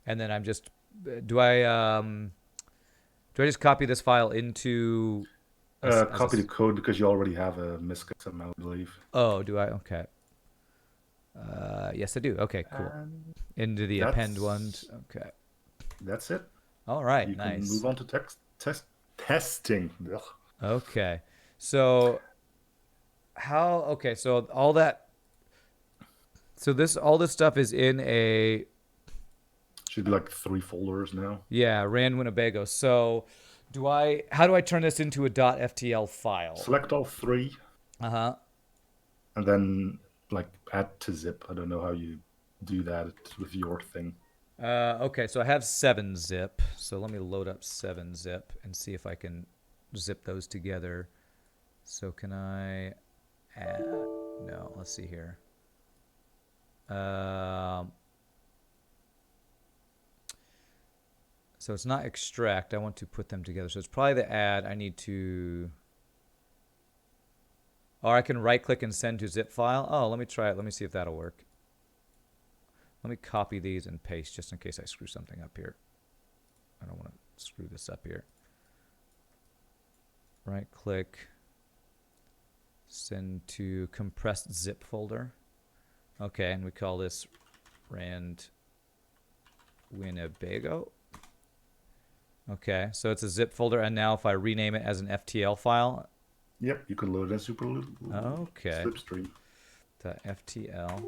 And then I'm just do I just copy this file into copy the code because you already have a misc XML, I believe. Oh, do I? Okay. Yes, I do. Okay, cool. Into the append one. Okay. That's it. All right, you nice. Can move on to testing. Ugh. Okay. So so all that all this stuff is in a should be like 3 folders now. Yeah, Rand Winnebago. So how do I turn this into a .ftl file? Select all 3. Uh-huh. And then like add to zip. I don't know how you do that with your thing. Okay, so I have 7-zip. So let me load up 7-zip and see if I can zip those together. So can I add? No, let's see here. So it's not extract. I want to put them together. So it's probably the add. I need to. Or I can right click and send to zip file. Oh, let me try it. Let me see if that'll work. Let me copy these and paste just in case I screw something up here. I don't want to screw this up here. Right click. Send to compressed zip folder. Okay, and we call this Rand Winnebago. Okay, so it's a zip folder, and now if I rename it as an FTL file. Yep, you can load it as slipstream. The FTL.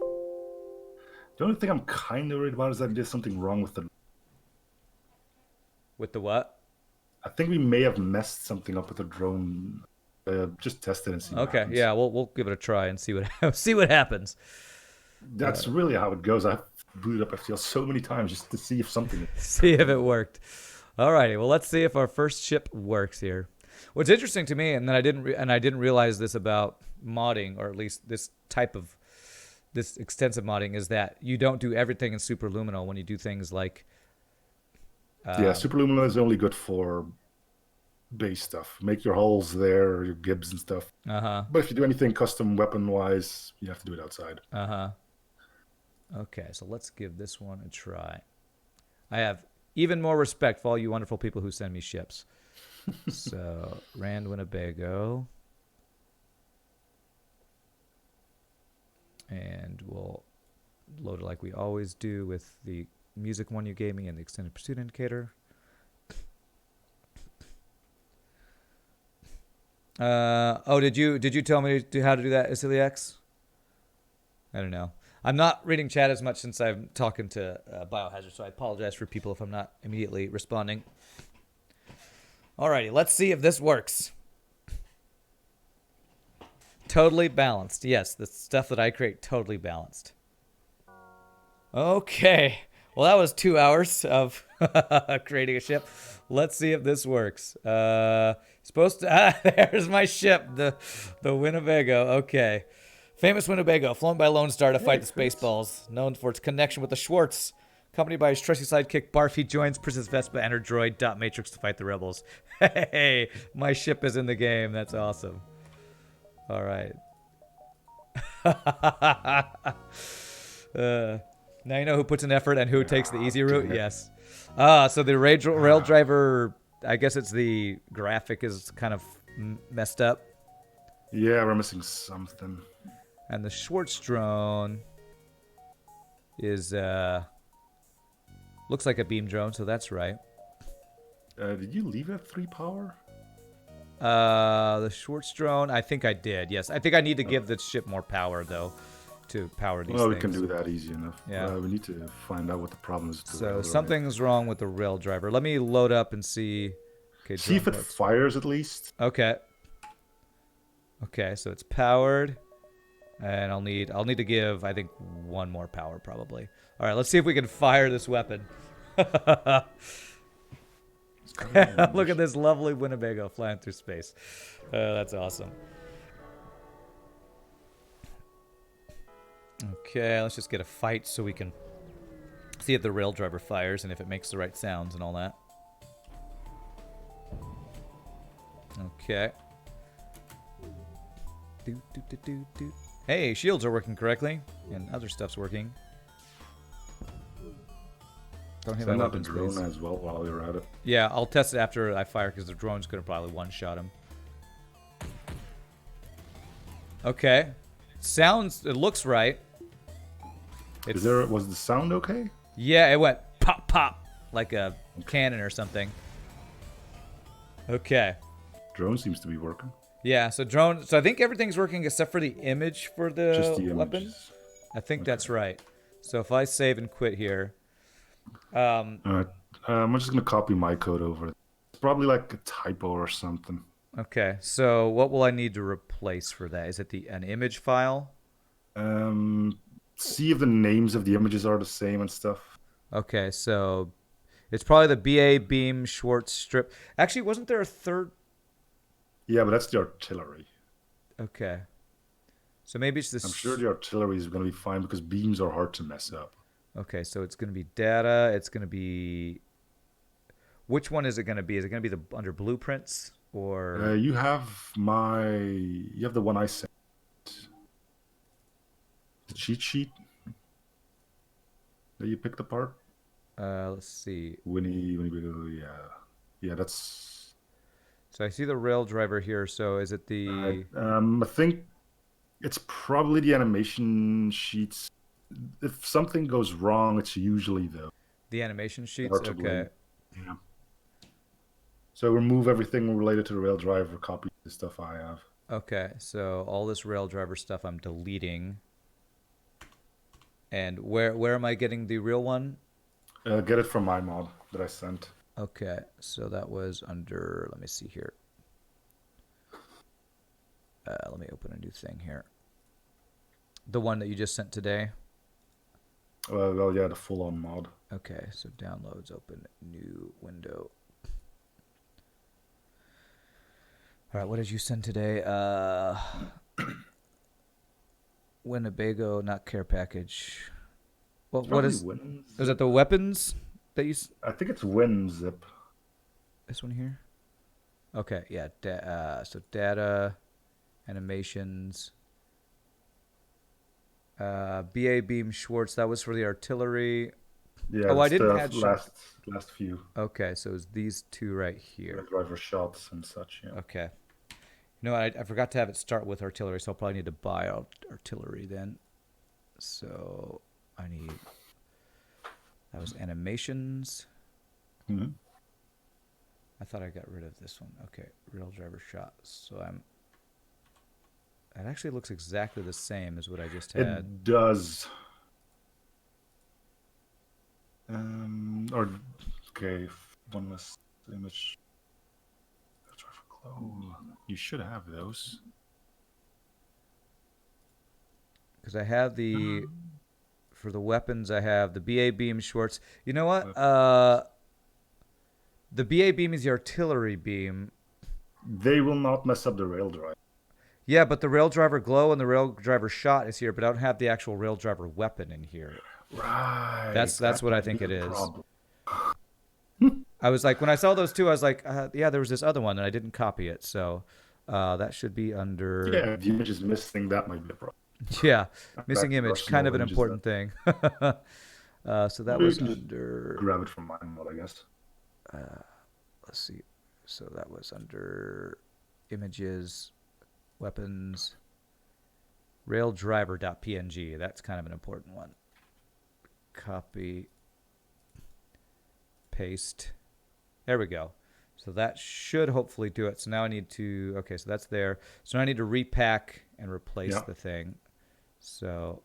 The only thing I'm kind of worried about is that there's something wrong with the... With the what? I think we may have messed something up with the drone. Just test it and see what happens. Okay, yeah, we'll give it a try and see what happens. That's really how it goes. I've booted up FTL so many times just to see if something... see if it worked. Alrighty, well, let's see if our first ship works here. What's interesting to me, and then I didn't realize this about modding, or at least this extensive modding, is that you don't do everything in Superluminal when you do things like. Yeah, Superluminal is only good for base stuff. Make your hulls there, your gibs and stuff. But if you do anything custom weapon-wise, you have to do it outside. Okay, so let's give this one a try. I have even more respect for all you wonderful people who send me ships. So, Rand Winnebago. And we'll load it like we always do with the music one you gave me and the extended pursuit indicator. Did you tell me how to do that, Isiliax? I don't know. I'm not reading chat as much since I'm talking to Biohazard, so I apologize for people if I'm not immediately responding. Alrighty, let's see if this works. Totally balanced. Yes, the stuff that I create, totally balanced. Okay. Well, that was 2 hours of creating a ship. Let's see if this works. There's my ship, the Winnebago. Okay. Famous Winnebago, flown by Lone Star to fight the Chris. Spaceballs. Known for its connection with the Schwartz. Accompanied by his trusty sidekick Barf, he joins Princess Vespa and her droid Dot Matrix to fight the rebels. Hey, my ship is in the game. That's awesome. All right. Now you know who puts in effort and who takes the easy route? Yes. So the rail driver, I guess it's the graphic is kind of messed up. Yeah, we're missing something. And the Schwartz drone is, looks like a beam drone, so that's right. Did you leave at 3 power? The Schwartz drone, I think I did, yes. I think I need to give the ship more power, though, to power these things. We can do that easy enough. Yeah. We need to find out what the problem is. So something's wrong with the rail driver. Let me load up and see. Okay, see if it fires at least. Okay. Okay, so it's powered. And I'll need to give, I think, 1 more power probably. All right, let's see if we can fire this weapon. Look at this lovely Winnebago flying through space. That's awesome. Okay, let's just get a fight so we can see if the rail driver fires and if it makes the right sounds and all that. Okay. Hey, shields are working correctly, and other stuff's working. Don't hit my weapons, drone please. as well while you're at it. Yeah, I'll test it after I fire because the drone's gonna probably one-shot him. Okay, it looks right. Was the sound okay? Yeah, it went pop pop like a cannon or something. Okay. Drone seems to be working. Yeah, so drone. So I think everything's working except for the image for Just the the weapon. images. I think that's right. So if I save and quit here. All right. I'm just gonna copy my code over. It's probably like a typo or something. Okay. So what will I need to replace for that? Is it an image file? See if the names of the images are the same and stuff. Okay. So it's probably the BA beam Schwartz strip. Actually, wasn't there a third? Yeah, but that's the artillery. Okay. So maybe it's this. I'm sure the artillery is going to be fine because beams are hard to mess up. Okay, so it's going to be data. It's going to be. Which one is it going to be? Is it going to be under blueprints or? You have the one I sent. The cheat sheet that you picked apart. Let's see. Yeah, that's. So I see the rail driver here. So is it the? I think it's probably the animation sheets. If something goes wrong, it's usually the animation sheets. Okay. Yeah. So remove everything related to the rail driver. Copy the stuff I have. Okay, so all this rail driver stuff I'm deleting. And where am I getting the real one? Get it from my mod that I sent. Okay, so that was under. Let me see here. Let me open a new thing here. The one that you just sent today. Well, yeah, the full-on mod. Okay, so downloads, open new window. All right, what did you send today? Winnebago, not care package. What is? Is it the weapons that you? I think it's WinZip. This one here. Okay, yeah. So data, animations. BA Beam Schwartz, that was for the artillery. Yeah, I didn't add last few. Okay, so it's these two right here. Driver shots and such, yeah. Okay. You know, I forgot to have it start with artillery, so I'll probably need to buy artillery then. So I need. That was animations. Mm-hmm. I thought I got rid of this one. Okay, rail driver shots. So I'm. It actually looks exactly the same as what I just had. It does. Okay, one less image. You should have those. Because I have for the weapons, I have the BA beam Schwartz. You know what? The BA beam is the artillery beam. They will not mess up the rail drive. Yeah, but the rail driver glow and the rail driver shot is here, but I don't have the actual rail driver weapon in here. Right. That's That what I might think be it the is. problem. I was like, when I saw those two, I was like, yeah, there was this other one, and I didn't copy it. So that should be under. Yeah, if the image is missing, that might be a problem. Yeah, Back missing to the image, kind arsenal of an images then. important thing. So that We was can just under. grab it from my mod, I guess. Let's see. So that was under images, weapons, rail driver.png. That's kind of an important one. Copy, paste. There we go. So that should hopefully do it. So now I need to, okay, so that's there. So now I need to repack and replace the thing. So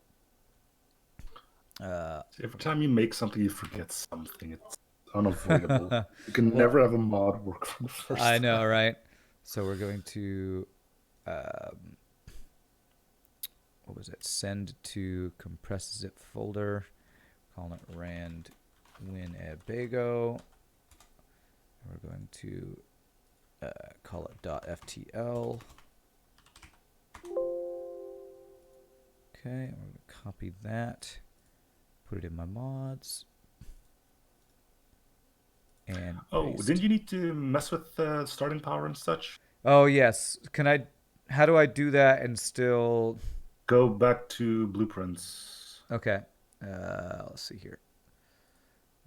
every time you make something, you forget something. It's unavoidable. You can never have a mod work from the first I time. know, right? So we're going to, what was it? Send to compress zip folder. Calling it Rand Winnebago. We're going to call it .ftl. Okay, I'm going to copy that, put it in my mods, and paste. Didn't you need to mess with starting power and such? Oh yes, can I? How do I do that and still? Go back to blueprints. Okay, let's see here.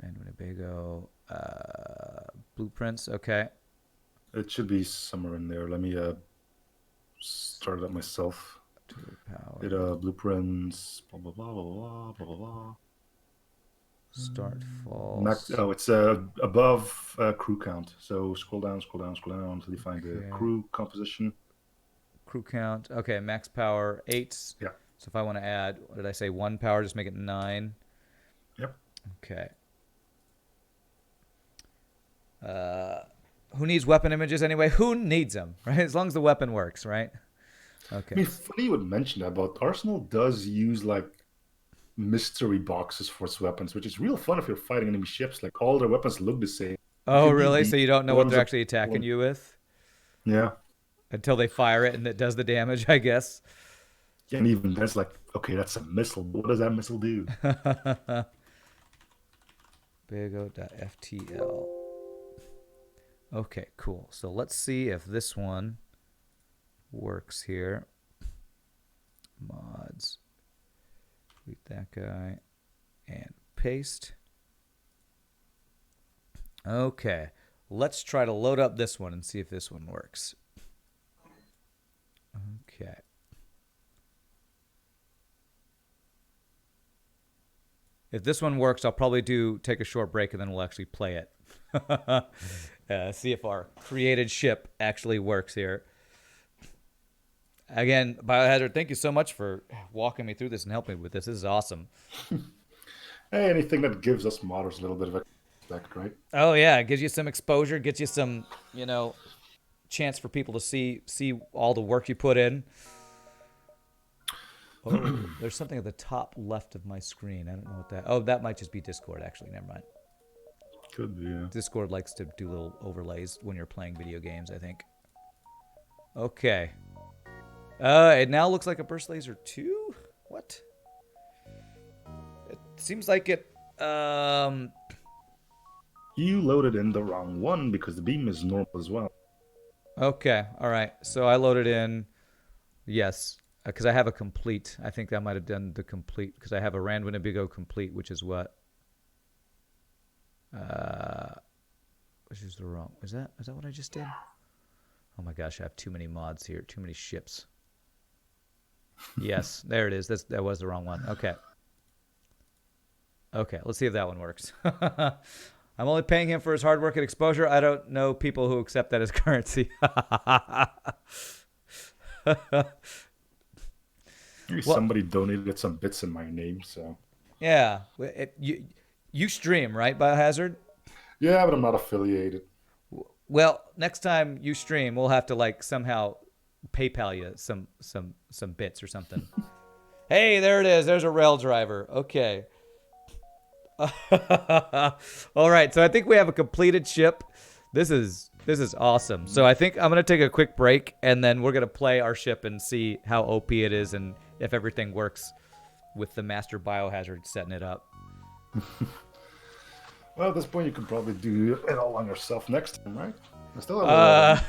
Rand Winnebago blueprints. Okay. It should be somewhere in there. Let me start it up myself. Power. Blueprints. Blah blah blah blah blah blah blah blah. Start false. It's above crew count. So scroll down, scroll down, scroll down until you find the crew composition. Crew count. Okay, max power 8. Yeah. So if I want to add, what did I say? 1 power, just make it 9. Yep. Okay. Who needs weapon images anyway? Who needs them, right? As long as the weapon works, right? Okay. I mean, funny you would mention that, but Arsenal does use like mystery boxes for its weapons, which is real fun if you're fighting enemy ships. Like all their weapons look the same. Oh, really? So you don't know what they're actually attacking you with? Yeah. Until they fire it and it does the damage, I guess. Yeah, and even that's like, okay, that's a missile. What does that missile do? Bago.ftl. Okay, cool. So let's see if this one works here. Mods. Delete that guy. And paste. Okay. Let's try to load up this one and see if this one works. Okay. If this one works, I'll probably take a short break and then we'll actually play it. See if our created ship actually works here. Again, Biohazard, thank you so much for walking me through this and helping me with this. This is awesome. Hey, anything that gives us modders a little bit of respect, right? Oh yeah, it gives you some exposure, gets you some, chance for people to see all the work you put in. Oh, there's something at the top left of my screen. I don't know what that. Oh, that might just be Discord. Actually, never mind. Could be. Yeah. Discord likes to do little overlays when you're playing video games, I think. Okay. It now looks like a burst laser 2? What? It seems like it, You loaded in the wrong one because the beam is normal as well. Okay, all right. So I loaded in, yes, because I have a complete. I think I might have done the complete because I have a Rand Winnebago complete, which is what? Which is the wrong. Is that what I just did? Oh my gosh, I have too many mods here, too many ships. Yes, there it is. That was the wrong one. Okay. Okay, let's see if that one works. I'm only paying him for his hard work and exposure. I don't know people who accept that as currency. Maybe somebody donated some bits in my name, so. Yeah. You stream, right, Biohazard? Yeah, but I'm not affiliated. Well, next time you stream, we'll have to somehow PayPal you some bits or something. Hey, there it is. There's a rail driver. Okay. All right, so I think we have a completed ship. This is This is awesome. So I think I'm going to take a quick break, and then we're going to play our ship and see how OP it is and if everything works with the Master Biohazard setting it up. Well, at this point, you could probably do it all on yourself next time, right? I still have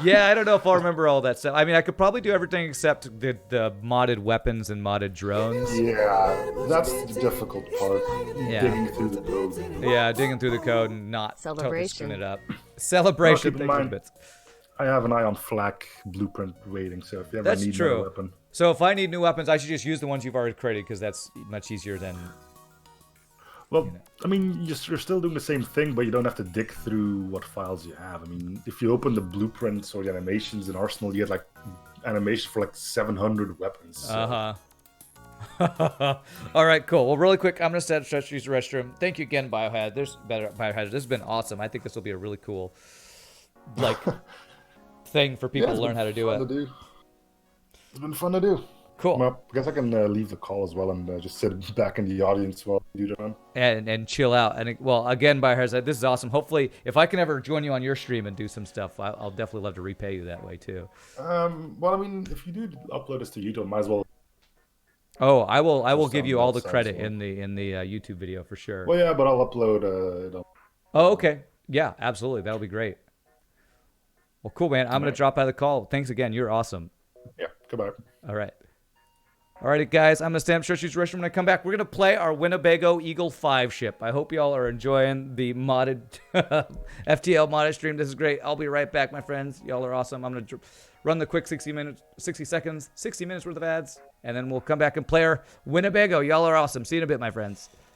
yeah, I don't know if I'll remember all that stuff. I mean, I could probably do everything except the modded weapons and modded drones. Yeah, that's the difficult part. Yeah. Digging through the code. Yeah, digging through the code and not totally screwing it up. Well, Celebration. keep in mind, I have an eye on flak blueprint waiting, so if you ever need a weapon. So if I need new weapons, I should just use the ones you've already created because that's much easier than... Well, I mean, you're still doing the same thing, but you don't have to dig through what files you have. I mean, if you open the blueprints or the animations in Arsenal, you get like animation for like 700 weapons. So. All right, cool. Well, really quick, I'm gonna stretch to use the restroom. Thank you again, Biohazard. Biohazard. This has been awesome. I think this will be a really cool, thing for people to learn how to do it. It's been fun to do. Cool. Well, I guess I can leave the call as well and just sit back in the audience while you do that. And chill out. And well, again, Biohazard, this is awesome. Hopefully, if I can ever join you on your stream and do some stuff, I'll definitely love to repay you that way too. Well, I mean, if you do upload this to YouTube, might as well. Oh, I will give you all the credit in the YouTube video for sure. Well, yeah, but I'll upload. Oh, okay. Yeah, absolutely. That'll be great. Well, cool, man. I'm gonna drop out of the call. Thanks again. You're awesome. Yeah. Goodbye. All right. Alrighty, guys, I'm going to stand up, stretch, use the restroom. When I come back, we're going to play our Winnebago Eagle 5 ship. I hope y'all are enjoying the modded FTL modded stream. This is great. I'll be right back, my friends. Y'all are awesome. I'm going to run the quick 60 minutes worth of ads, and then we'll come back and play our Winnebago. Y'all are awesome. See you in a bit, my friends.